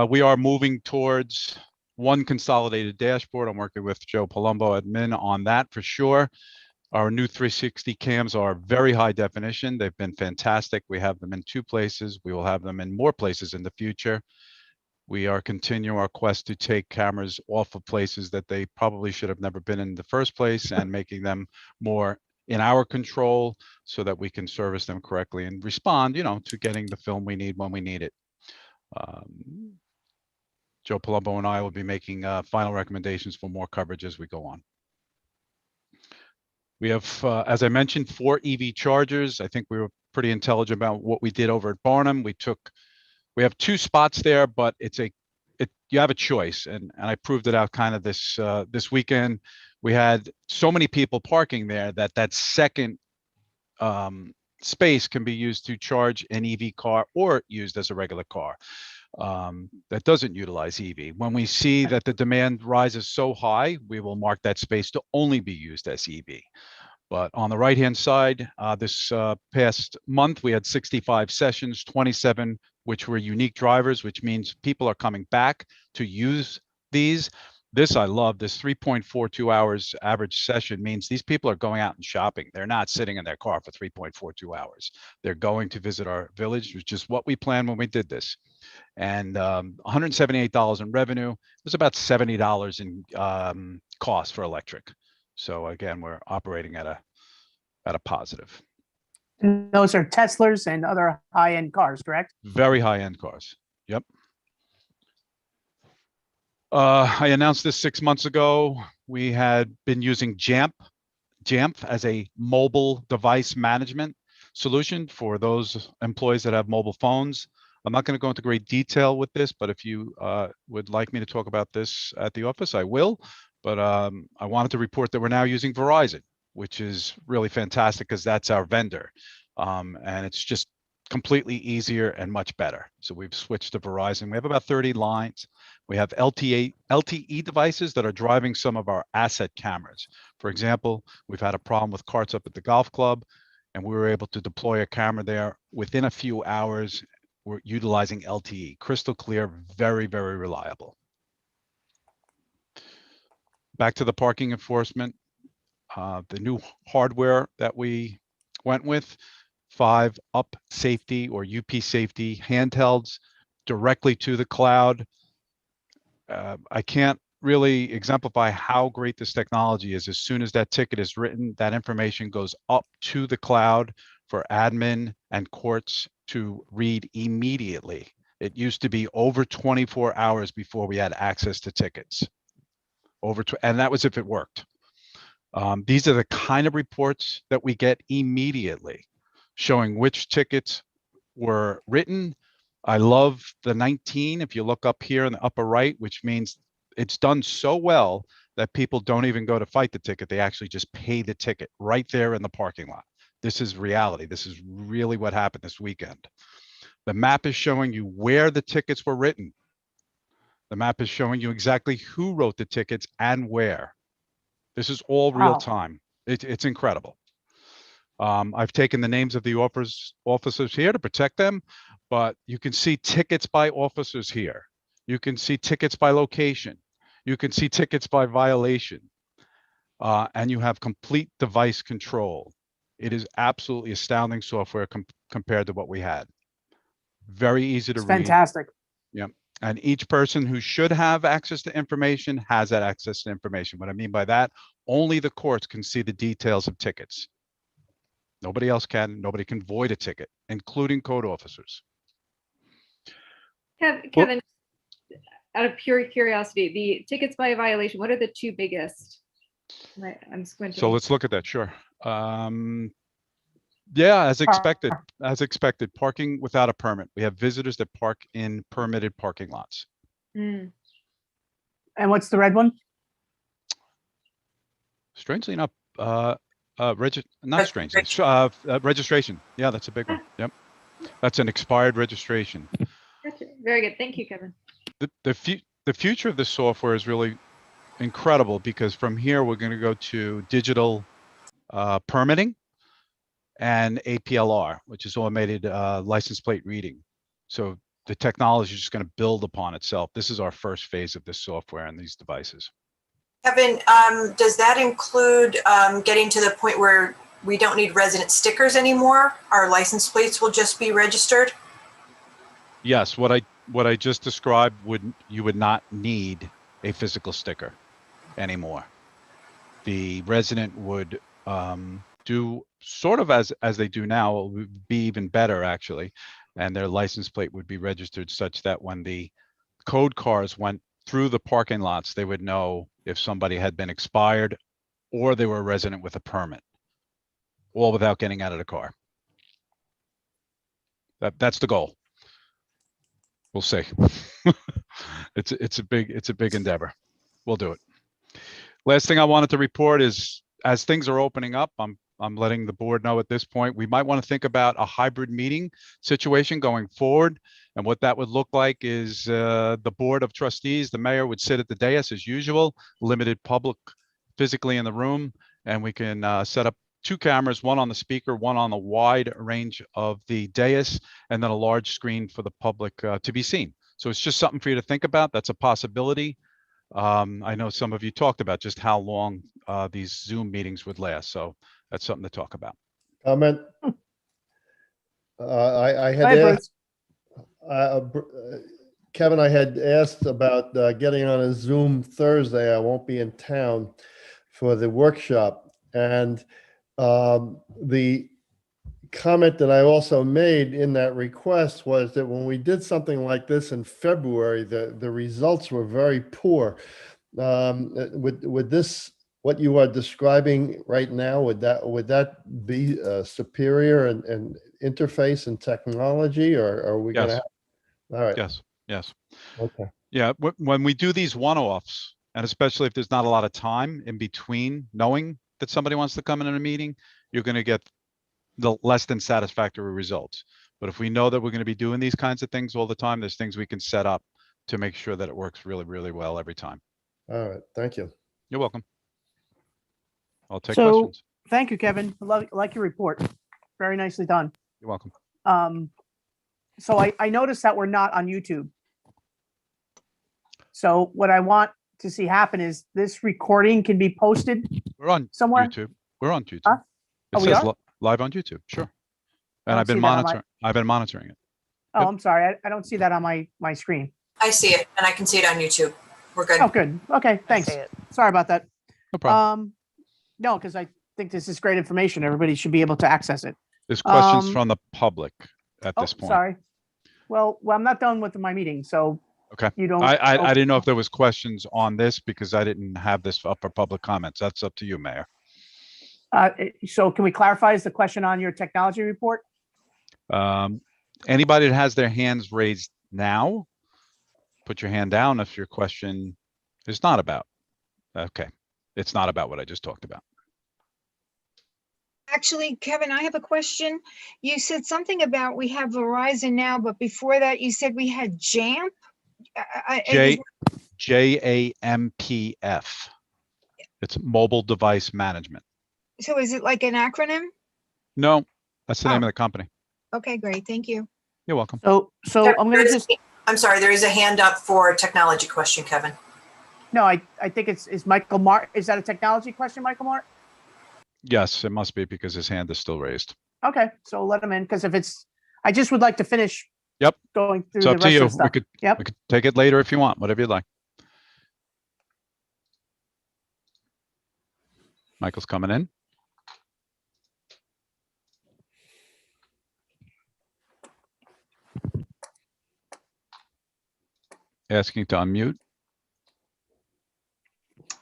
Speaker 1: We are moving towards one consolidated dashboard. I'm working with Joe Palumbo, admin, on that for sure. Our new 360 cams are very high definition. They've been fantastic. We have them in 2 places. We will have them in more places in the future. We are continuing our quest to take cameras off of places that they probably should have never been in the first place and making them more in our control so that we can service them correctly and respond, to getting the film we need when we need it. Joe Palumbo and I will be making final recommendations for more coverage as we go on. We have, as I mentioned, 4 EV chargers. I think we were pretty intelligent about what we did over at Barnum. We have 2 spots there, but you have a choice, and I proved it out kind of this weekend. We had so many people parking there that second space can be used to charge an EV car or used as a regular car that doesn't utilize EV. When we see that the demand rises so high, we will mark that space to only be used as EV. But on the right-hand side, this past month, we had 65 sessions, 27 which were unique drivers, which means people are coming back to use these. This I love. This 3.42 hours average session means these people are going out and shopping. They're not sitting in their car for 3.42 hours. They're going to visit our village, which is what we planned when we did this. And $178 in revenue. It was about $70 in cost for electric. So again, we're operating at a positive.
Speaker 2: And those are Teslas and other high-end cars, correct?
Speaker 1: Very high-end cars. Yep. I announced this 6 months ago. We had been using Jamf as a mobile device management solution for those employees that have mobile phones. I'm not going to go into great detail with this, but if you would like me to talk about this at the office, I will. But I wanted to report that we're now using Verizon, which is really fantastic because that's our vendor. And it's just completely easier and much better. So we've switched to Verizon. We have about 30 lines. We have LTE devices that are driving some of our asset cameras. For example, we've had a problem with carts up at the golf club, and we were able to deploy a camera there within a few hours. We're utilizing LTE, crystal clear, very, very reliable. Back to the parking enforcement, the new hardware that we went with, 5 up safety or UP safety handhelds directly to the cloud. I can't really exemplify how great this technology is. As soon as that ticket is written, that information goes up to the cloud for admin and courts to read immediately. It used to be over 24 hours before we had access to tickets. And that was if it worked. These are the kind of reports that we get immediately, showing which tickets were written. I love the 19, if you look up here in the upper right, which means it's done so well that people don't even go to fight the ticket. They actually just pay the ticket right there in the parking lot. This is reality. This is really what happened this weekend. The map is showing you where the tickets were written. The map is showing you exactly who wrote the tickets and where. This is all real time. It's incredible. I've taken the names of the officers here to protect them, but you can see tickets by officers here. You can see tickets by location. You can see tickets by violation. And you have complete device control. It is absolutely astounding software compared to what we had. Very easy to read.
Speaker 2: Fantastic.
Speaker 1: Yep. And each person who should have access to information has that access to information. What I mean by that, only the courts can see the details of tickets. Nobody else can. Nobody can void a ticket, including code officers.
Speaker 8: Kevin, out of pure curiosity, the tickets by violation, what are the 2 biggest? I'm squinting.
Speaker 1: So let's look at that. Sure. Yeah, as expected, parking without a permit. We have visitors that park in permitted parking lots.
Speaker 2: And what's the red one?
Speaker 1: Strangely enough, not strangely, registration. Yeah, that's a big one. Yep. That's an expired registration.
Speaker 8: Gotcha. Very good. Thank you, Kevin.
Speaker 1: The future of this software is really incredible because from here, we're going to go to digital permitting and APLR, which is automated license plate reading. So the technology is just going to build upon itself. This is our first phase of this software and these devices.
Speaker 5: Kevin, does that include getting to the point where we don't need resident stickers anymore? Our license plates will just be registered?
Speaker 1: Yes, what I just described, you would not need a physical sticker anymore. The resident would do sort of as they do now, it would be even better actually, and their license plate would be registered such that when the code cars went through the parking lots, they would know if somebody had been expired or they were a resident with a permit, all without getting out of the car. That's the goal. We'll see. It's a big endeavor. We'll do it. Last thing I wanted to report is as things are opening up, I'm letting the board know at this point, we might want to think about a hybrid meeting situation going forward. And what that would look like is the board of trustees, the mayor would sit at the dais as usual, limited public physically in the room, and we can set up two cameras, one on the speaker, one on the wide range of the dais, and then a large screen for the public to be seen. So it's just something for you to think about. That's a possibility. I know some of you talked about just how long these Zoom meetings would last. So that's something to talk about.
Speaker 3: Comment? I
Speaker 2: Go
Speaker 3: had
Speaker 2: ahead,
Speaker 3: asked,
Speaker 2: Bruce.
Speaker 3: Kevin, I had asked about getting on a Zoom Thursday. I won't be in town for the workshop. And the comment that I also made in that request was that when we did something like this in February, the results were very poor. Would this, what you are describing right now, would that be superior and interface and technology, or are we going to
Speaker 1: Yes.
Speaker 3: have? All right.
Speaker 1: Yes. Yes.
Speaker 3: Okay.
Speaker 1: Yeah. When we do these one-offs, and especially if there's not a lot of time in between knowing that somebody wants to come in a meeting, you're going to get the less than satisfactory results. But if we know that we're going to be doing these kinds of things all the time, there's things we can set up to make sure that it works really, really well every time.
Speaker 3: All right. Thank you.
Speaker 1: You're welcome. I'll take
Speaker 2: So,
Speaker 1: questions.
Speaker 2: thank you, Kevin. Like your report. Very nicely done.
Speaker 1: You're welcome.
Speaker 2: So I noticed that we're not on YouTube. So what I want to see happen is this recording can be posted
Speaker 1: We're on
Speaker 2: somewhere.
Speaker 1: YouTube. We're on YouTube.
Speaker 2: Huh?
Speaker 1: It
Speaker 2: Oh, we
Speaker 1: says
Speaker 2: are?
Speaker 1: live on YouTube. Sure.
Speaker 2: I
Speaker 1: And
Speaker 2: don't
Speaker 1: I've been
Speaker 2: see that on my-
Speaker 1: monitoring. I've been monitoring it.
Speaker 2: Oh,
Speaker 1: Yep.
Speaker 2: I'm sorry. I don't see that on my screen.
Speaker 5: I see it and I can see it on YouTube. We're good.
Speaker 2: Oh, good. Okay,
Speaker 12: I
Speaker 2: thanks.
Speaker 12: see it.
Speaker 2: Sorry about that.
Speaker 1: No problem.
Speaker 2: No, because I think this is great information. Everybody should be able to access it.
Speaker 1: There's questions
Speaker 2: um,
Speaker 1: from the public at
Speaker 2: Oh,
Speaker 1: this point.
Speaker 2: sorry. Well, I'm not done with my meeting, so
Speaker 1: Okay.
Speaker 2: you don't.
Speaker 1: I didn't know if there was questions on this because I didn't have this up for public comments. That's up to you, Mayor.
Speaker 2: So can we clarify, is the question on your technology report?
Speaker 1: Anybody that has their hands raised now, put your hand down if your question is not about. Okay. It's not about what I just talked about.
Speaker 14: Actually, Kevin, I have a question. You said something about we have Verizon now, but before that you said we had JAMP.
Speaker 1: JAMPF. It's mobile device management.
Speaker 14: So is it like an acronym?
Speaker 1: No, that's the name
Speaker 14: Oh.
Speaker 1: of the company.
Speaker 14: Okay, great. Thank you.
Speaker 1: You're welcome.
Speaker 2: So I'm
Speaker 5: There
Speaker 2: gonna
Speaker 5: is-
Speaker 2: just,
Speaker 5: I'm sorry, there is a hand up for a technology question, Kevin.
Speaker 2: no, I think is Michael Mart, is that a technology question, Michael Mart?
Speaker 1: Yes, it must be because his hand is still raised.
Speaker 2: Okay, so let him in, because if it's, I just would like to finish.
Speaker 1: Yep.
Speaker 2: Going through
Speaker 1: It's
Speaker 2: the
Speaker 1: up to
Speaker 2: rest
Speaker 1: you.
Speaker 2: of the stuff. Yep.
Speaker 1: We could take it later if you want, whatever you'd like. Michael's coming in. Asking to unmute.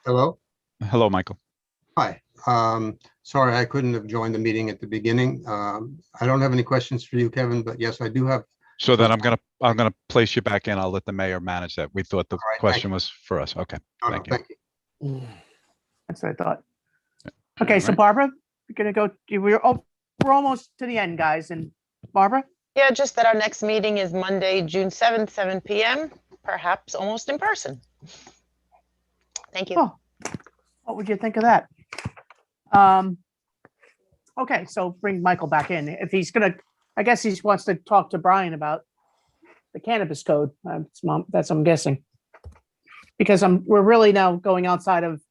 Speaker 15: Hello.
Speaker 1: Hello, Michael.
Speaker 15: Hi. Sorry, I couldn't have joined the meeting at the beginning. I don't have any questions for you, Kevin, but yes, I do have.
Speaker 1: So then I'm gonna place you back in. I'll let the mayor manage that. We thought the
Speaker 15: All right, thank
Speaker 1: question
Speaker 15: you.
Speaker 1: was for us. Okay.
Speaker 15: No,
Speaker 1: Thank you.
Speaker 15: Thank you.
Speaker 2: That's what I thought. Okay, so
Speaker 1: Alright.
Speaker 2: Barbara, you're gonna go, we're almost to the end, guys, and Barbara?
Speaker 12: Yeah, just that our next meeting is Monday, June 7th, 7 PM, perhaps almost in person. Thank you.
Speaker 2: Oh, what would you think of that? Okay, so bring Michael back in. If he's gonna, I guess he wants to talk to Brian about the cannabis code. That's I'm guessing. Because we're really now going outside of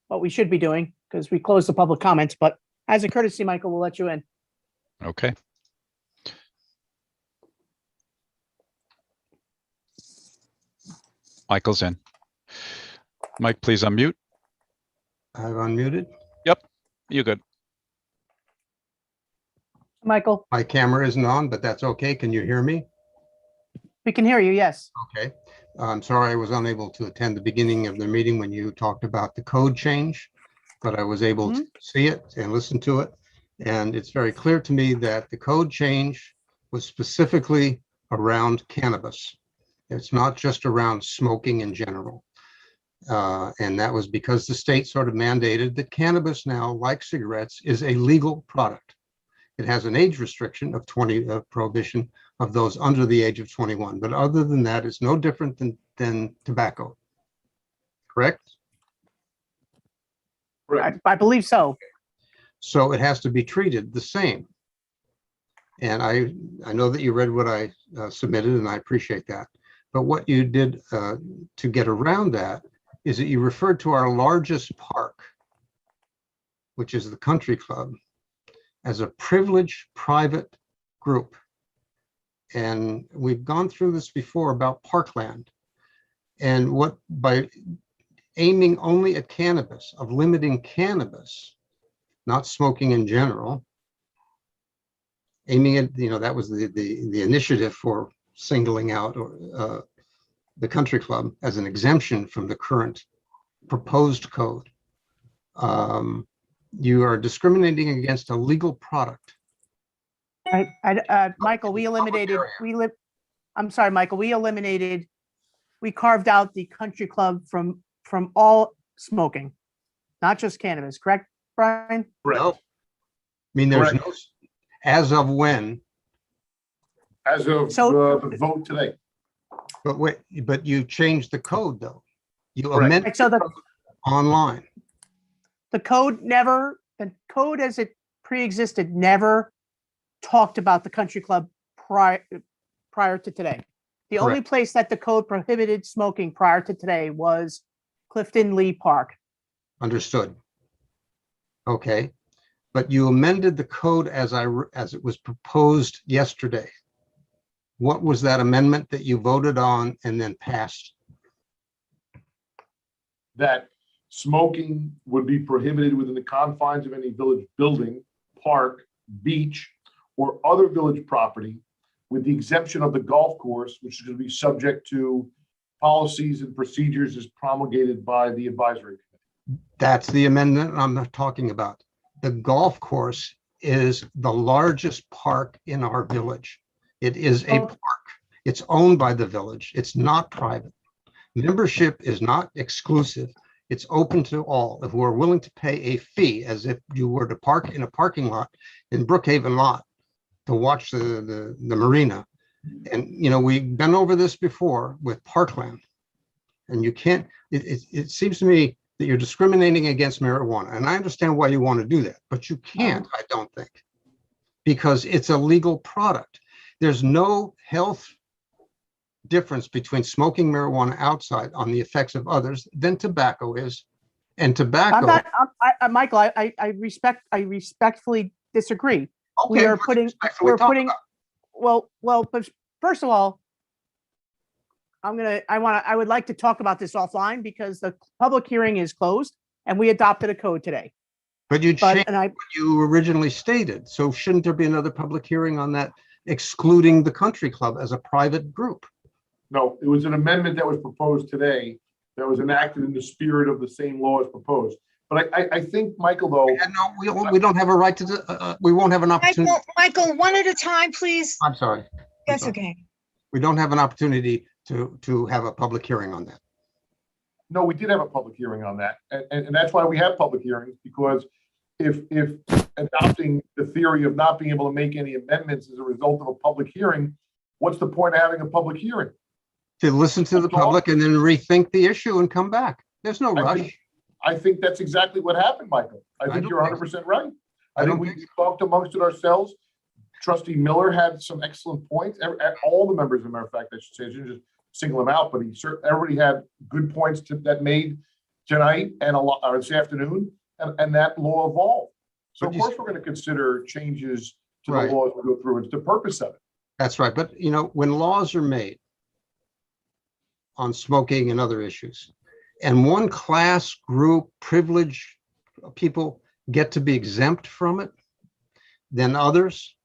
Speaker 2: what we should be doing, because we closed the public comments, but as a courtesy, Michael, we'll let you in.
Speaker 1: Okay. Michael's in. Mike, please unmute.
Speaker 15: I've unmuted.
Speaker 1: You good?
Speaker 2: Michael,
Speaker 15: My camera isn't on, but that's okay. Can you hear me?
Speaker 2: we can hear you, yes.
Speaker 15: Okay. I'm sorry I was unable to attend the beginning of the meeting when you talked about the code change, but I was able to see it and listen to it. And it's very clear to me that the code change was specifically around cannabis. It's not just around smoking in general. And that was because the state sort of mandated that cannabis now, like cigarettes, is a legal product. It has an age restriction of 20, prohibition of those under the age of 21. But other than that, it's no different than tobacco. Correct?
Speaker 7: Correct.
Speaker 2: I believe so.
Speaker 15: So it has to be treated the same. And I know that you read what I submitted, and I appreciate that. But what you did to get around that is that you referred to our largest park, which is the country club, as a privileged private group. And we've gone through this before about parkland. And what, by aiming only at cannabis, of limiting cannabis, not smoking in general, aiming at, that was the initiative for singling out the country club as an exemption from the current proposed code. You are discriminating against a legal product.
Speaker 2: Michael, I'm sorry, Michael, we carved out the country club from all smoking, not just cannabis, correct, Brian?
Speaker 15: No. I mean, there's no, as of when?
Speaker 7: As of the vote today.
Speaker 15: But wait, but you changed the code though. You amended
Speaker 2: So the
Speaker 15: online.
Speaker 2: the code as it pre-existed never talked about the country club prior to today. The only place that the code prohibited smoking prior to today was Clifton Lee Park.
Speaker 15: Understood. Okay, but you amended the code as it was proposed yesterday. What was that amendment that you voted on and then passed?
Speaker 7: That smoking would be prohibited within the confines of any village building, park, beach, or other village property, with the exemption of the golf course, which is going to be subject to policies and procedures as promulgated by the advisory committee.
Speaker 15: That's the amendment I'm not talking about. The golf course is the largest park in our village. It is a park. It's owned by the village. It's not private. Membership is not exclusive. It's open to all. If we're willing to pay a fee, as if you were to park in a parking lot in Brookhaven lot to watch the marina. And, we've been over this before with parkland. And you can't, it seems to me that you're discriminating against marijuana. And I understand why you want to do that, but you can't, I don't think, because it's a legal product. There's no health difference between smoking marijuana outside on the effects of others than tobacco is. And tobacco.
Speaker 2: Michael, I respectfully disagree.
Speaker 15: Okay,
Speaker 2: but first of all, I would like to talk about this offline because the public hearing is closed and we adopted a code today.
Speaker 15: But you changed what you originally stated. So shouldn't there be another public hearing on that, excluding the country club as a private group?
Speaker 7: No, it was an amendment that was proposed today that was enacted in the spirit of the same law as proposed. But I think, Michael, though.
Speaker 15: No, we don't have a right to, we won't have an opportunity.
Speaker 14: Michael, one at a time, please.
Speaker 15: I'm sorry.
Speaker 14: That's okay.
Speaker 15: We don't have an opportunity to have a public hearing on that.
Speaker 7: No, we did have a public hearing on that. And that's why we have public hearings, because if adopting the theory of not being able to make any amendments as a result of a public hearing, what's the point of having a public hearing?
Speaker 15: To listen to the public and then rethink the issue and come back. There's no rush.
Speaker 7: I think that's exactly what happened, Michael. I think you're 100% right. I think we talked amongst it ourselves. Trustee Miller had some excellent points. All the members, as a matter of fact, I should say, I shouldn't just single him out, but everybody had good points that made tonight and this afternoon, and that law evolved. So of course we're going to consider changes to the laws we go through. It's the purpose of it.
Speaker 15: That's right. But when laws are made on smoking and other issues, and one class, group, privileged people get to be exempt from it, then others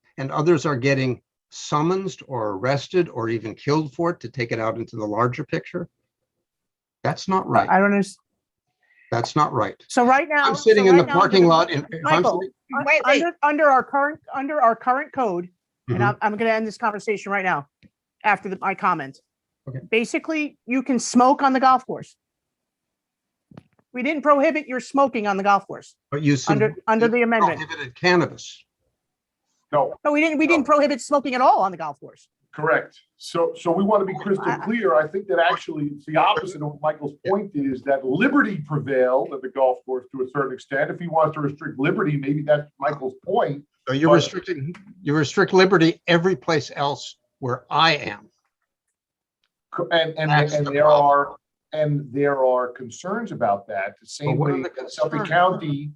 Speaker 15: are getting summoned or arrested or even killed for it, to take it out into the larger picture. That's not right.
Speaker 2: I don't understand.
Speaker 15: That's not right.
Speaker 2: So right now,
Speaker 15: I'm sitting in the parking lot in
Speaker 2: Michael, under our current code, and I'm going to end this conversation right now after my comment.
Speaker 15: Okay.
Speaker 2: Basically, you can smoke on the golf course. We didn't prohibit your smoking on the golf course.
Speaker 15: But you
Speaker 2: under the amendment.
Speaker 15: Prohibited cannabis.
Speaker 7: No,
Speaker 2: we didn't prohibit smoking at all on the golf course.
Speaker 7: Correct. So we want to be crystal clear. I think that actually it's the opposite of what Michael's point is, that liberty prevailed at the golf course to a certain extent. If he wants to restrict liberty, maybe that's Michael's point.
Speaker 15: So you restrict liberty every place else where I am.
Speaker 7: And there are concerns about that. The same way that Suffolk County,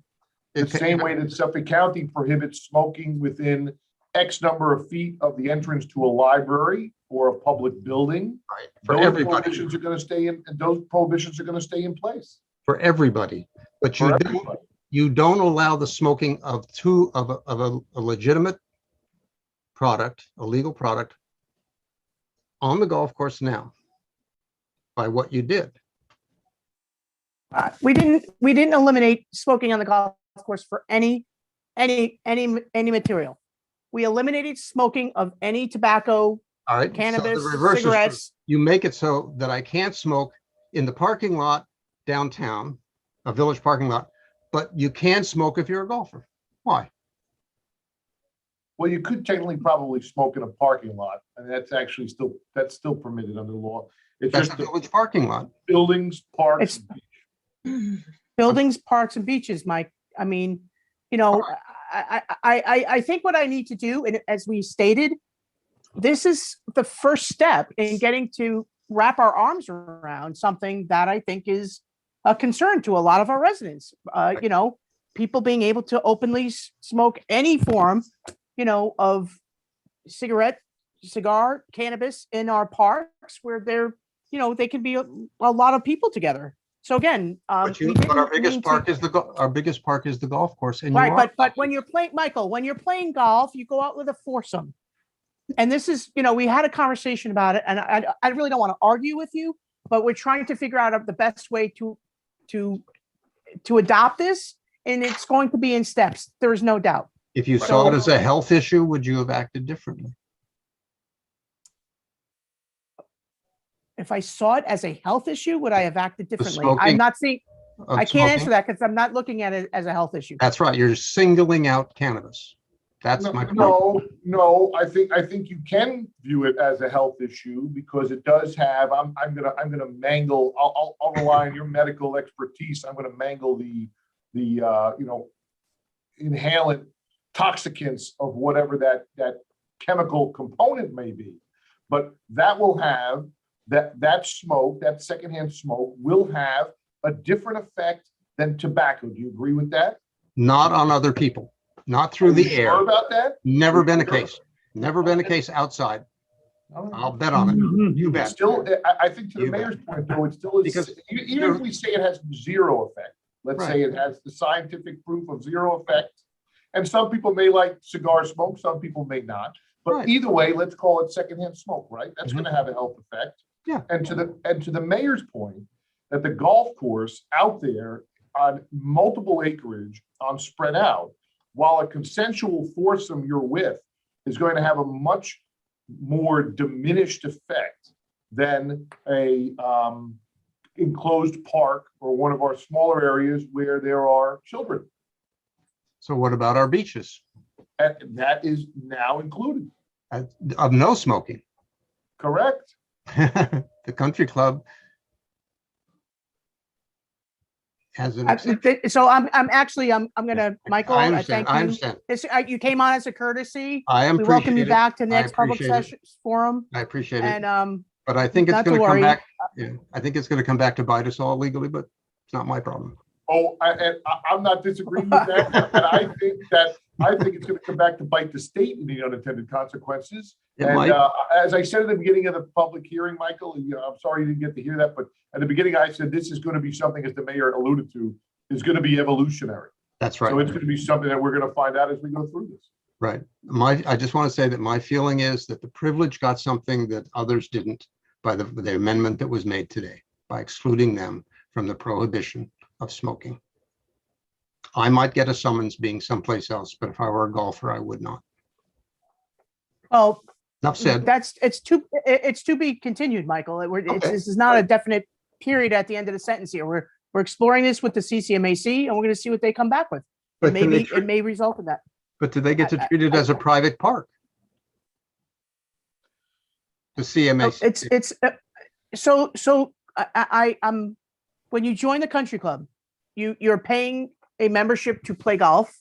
Speaker 7: Suffolk County prohibits smoking within X number of feet of the entrance to a library or a public building.
Speaker 15: Right. For
Speaker 7: those
Speaker 15: everybody.
Speaker 7: Prohibitions are going to stay in, and those prohibitions are going to stay in place.
Speaker 15: For everybody. But you don't allow the smoking of a legitimate product, a legal product, on the golf course now by what you did.
Speaker 2: We didn't eliminate smoking on the golf course for any material. We eliminated smoking of any tobacco,
Speaker 15: all right,
Speaker 2: cannabis,
Speaker 15: so the reverse
Speaker 2: cigarettes.
Speaker 15: You make it so that I can't smoke in the parking lot downtown, a village parking lot, but you can smoke if you're a golfer. Why?
Speaker 7: Well, you could technically probably smoke in a parking lot, and that's actually still permitted under the law. It's
Speaker 15: That's
Speaker 7: just
Speaker 15: a village parking lot.
Speaker 7: Buildings, parks,
Speaker 2: Buildings, parks, and beaches, Mike. I mean, I think what I need to do, and as we stated, this is the first step in getting to wrap our arms around something that I think is a concern to a lot of our residents. People being able to openly smoke any form, of cigar, cannabis in our parks where they can be a lot of people together. So again,
Speaker 15: But our biggest park is the golf course. And
Speaker 2: right, but when you're playing, Michael, when you're playing golf, you go out with a foursome. And this is, we had a conversation about it, and I really don't want to argue with you, but we're trying to figure out the best way to adopt this, and it's going to be in steps. There is no doubt.
Speaker 15: If you saw it as a health issue, would you have acted differently?
Speaker 2: If I saw it as a health issue, would I have acted differently? I'm not saying, I can't answer that because I'm not looking at it as a health issue.
Speaker 15: That's right. You're singling out cannabis. That's my point.
Speaker 7: No. I think you can view it as a health issue because it does have. I'm gonna mangle. I'll rely on your medical expertise. I'm gonna mangle the inhalant toxicants of whatever that chemical component may be, but that will have that smoke, that secondhand smoke, will have a different effect than tobacco. Do you agree with that?
Speaker 15: Not on other people. Not through the air.
Speaker 7: Sure about that?
Speaker 15: Never been a case. Never been a case outside. I'll bet on it. You bet.
Speaker 7: Still, I think to the mayor's point, though, it still is, because even if we say it has zero effect, let's say it has the scientific proof of zero effect, and some people may like cigar smoke, some people may not. But either way, let's call it secondhand smoke, right? That's going to have a health effect.
Speaker 15: Yeah.
Speaker 7: And to the mayor's point, that the golf course out there on multiple acreage, spread out, while a consensual foursome you're with is going to have a much more diminished effect than a enclosed park or one of our smaller areas where there are children.
Speaker 15: So what about our beaches?
Speaker 7: And that is now included.
Speaker 15: Of no smoking.
Speaker 7: Correct.
Speaker 15: The country club has an exception.
Speaker 2: So I'm gonna, Michael,
Speaker 15: I
Speaker 2: I
Speaker 15: understand.
Speaker 2: thank you.
Speaker 15: I understand.
Speaker 2: You came on as a courtesy.
Speaker 15: I am.
Speaker 2: We welcome you back to the next public
Speaker 15: appreciate it.
Speaker 2: session forum.
Speaker 15: I appreciate it.
Speaker 2: And
Speaker 15: but I think it's
Speaker 2: not
Speaker 15: going
Speaker 2: to
Speaker 15: to come
Speaker 2: worry.
Speaker 15: back. Yeah, I think it's going to come back to bite us all legally, but it's not my problem.
Speaker 7: Oh, I'm not disagreeing with that, but I think it's going to come back to bite the state in the unintended consequences.
Speaker 15: It
Speaker 7: and
Speaker 15: might.
Speaker 7: As I said at the beginning of the public hearing, Michael, I'm sorry you didn't get to hear that, but at the beginning I said this is going to be something, as the mayor alluded to, is going to be evolutionary.
Speaker 15: That's right.
Speaker 7: So it's going to be something that we're going to find out as we go through this.
Speaker 15: Right. I just want to say that my feeling is that the privilege got something that others didn't by the amendment that was made today, by excluding them from the prohibition of smoking. I might get a summons being someplace else, but if I were a golfer, I would not.
Speaker 2: Well,
Speaker 15: enough said.
Speaker 2: It's to be continued, Michael. This is not a definite period at the end of the sentence here. We're exploring this with the CCMAC, and we're going to see what they come back with.
Speaker 15: But
Speaker 2: it may result in that.
Speaker 15: But do they get to treat it as a private park? The
Speaker 2: Oh,
Speaker 15: CMA.
Speaker 2: I'm when you join the country club, you're paying a membership to play golf.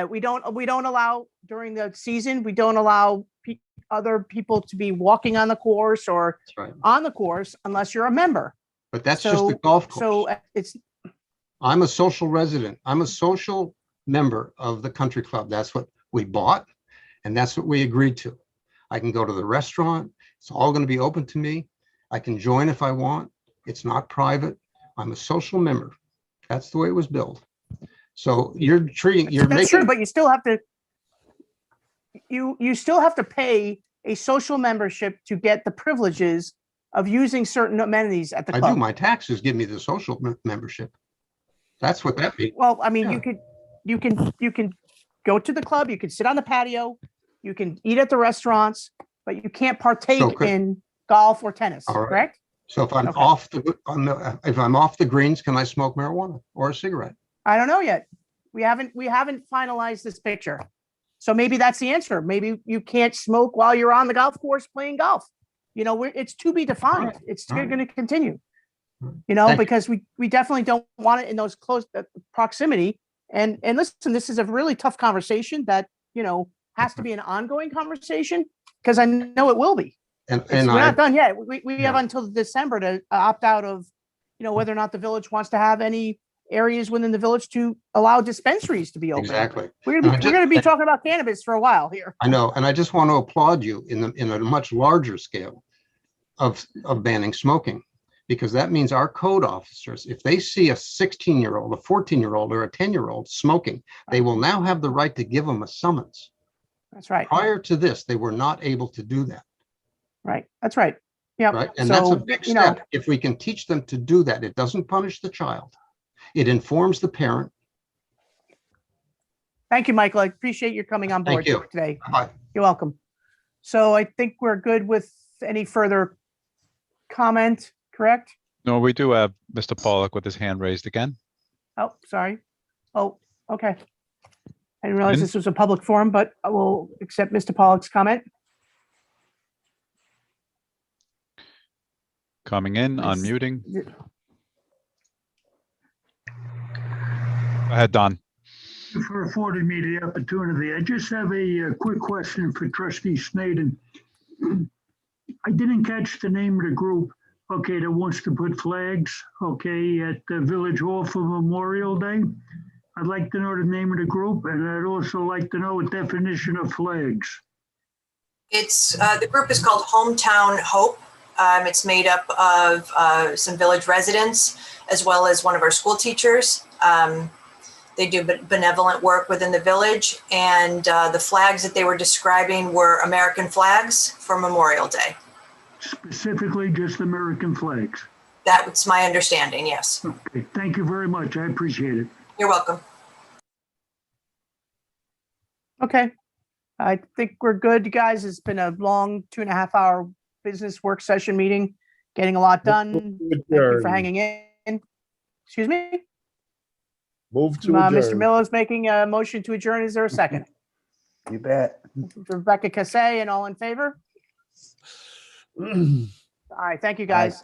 Speaker 2: We don't allow during the season. We don't allow other people to be walking on the course or
Speaker 15: That's right.
Speaker 2: on the course unless you're a member.
Speaker 15: But that's just the golf course.
Speaker 2: So it's
Speaker 15: I'm a social resident. I'm a social member of the country club. That's what we bought, and that's what we agreed to. I can go to the restaurant. It's all going to be open to me. I can join if I want. It's not private. I'm a social member. That's the way it was built. So you're
Speaker 2: that's true, but you still have to you still have to pay a social membership to get the privileges of using certain amenities at the club.
Speaker 15: I do. My taxes give me the social membership. That's what that means.
Speaker 2: Well, I mean,
Speaker 15: Yeah.
Speaker 2: you can go to the club, you can sit on the patio, you can eat at the restaurants, but you can't partake in golf or tennis,
Speaker 15: All right.
Speaker 2: correct?
Speaker 15: So if I'm
Speaker 2: Okay.
Speaker 15: if I'm off the greens, can I smoke marijuana or a cigarette?
Speaker 2: I don't know yet. We haven't finalized this picture. So maybe that's the answer. Maybe you can't smoke while you're on the golf course playing golf. You know, it's to be defined.
Speaker 15: Right.
Speaker 2: It's
Speaker 15: All right.
Speaker 2: going to continue. You know,
Speaker 15: Thank you.
Speaker 2: because we definitely don't want it in those close proximity. And listen, this is a really tough conversation that, you know, has to be an ongoing conversation because I know it will be.
Speaker 15: And
Speaker 2: We're not done yet. We have
Speaker 15: Yeah.
Speaker 2: until December to opt out of, you know, whether or not the village wants to have any areas within the village to allow dispensaries to be open.
Speaker 15: Exactly.
Speaker 2: We're
Speaker 15: And
Speaker 2: gonna be talking about cannabis for a while here.
Speaker 15: I know, and I just want to applaud you in a much larger scale of banning smoking, because that means our code officers, if they see a 16-year-old, a 14-year-old, or a 10-year-old smoking, they will now have the right to give them a summons.
Speaker 2: That's right.
Speaker 15: Prior to this, they were not able to do that.
Speaker 2: Right. That's right. Yeah.
Speaker 15: Right. And that's a big step. If we can teach them to do that, it doesn't punish the child. It informs the parent.
Speaker 2: Thank you, Michael. I appreciate your coming on board
Speaker 15: Thank you.
Speaker 2: today.
Speaker 15: Bye.
Speaker 2: You're welcome. So I think we're good with any further comment, correct?
Speaker 1: No, we do have Mr. Pollock with his hand raised again.
Speaker 2: Oh, sorry. Oh, okay. I didn't realize this was a public forum, but I will accept Mr. Pollock's comment.
Speaker 1: Coming in, unmuting. Go ahead, Don.
Speaker 10: For affording me the opportunity. I just have a quick question for Trustee Snaden. I didn't catch the name of the group, okay, that wants to put flags, okay, at the Village Hall for Memorial Day. I'd like to know the name of the group, and I'd also like to know a definition of flags.
Speaker 5: It's the group is called Hometown Hope. It's made up of some village residents as well as one of our school teachers. They do benevolent work within the village, and the flags that they were describing were American flags for Memorial Day.
Speaker 10: Specifically, just American flags.
Speaker 5: That's my understanding, yes.
Speaker 10: Okay, thank you very much. I appreciate it.
Speaker 5: You're welcome.
Speaker 2: Okay. I think we're good, you guys. It's been a long 2.5-hour business work session meeting, getting a lot done. Thank you for hanging in. Excuse me?
Speaker 3: Move to
Speaker 2: Mr.
Speaker 3: adjourn.
Speaker 2: Miller's making a motion to adjourn. Is there a second?
Speaker 4: You bet.
Speaker 2: Rebecca Cassay, and all in favor? All right, thank you, guys.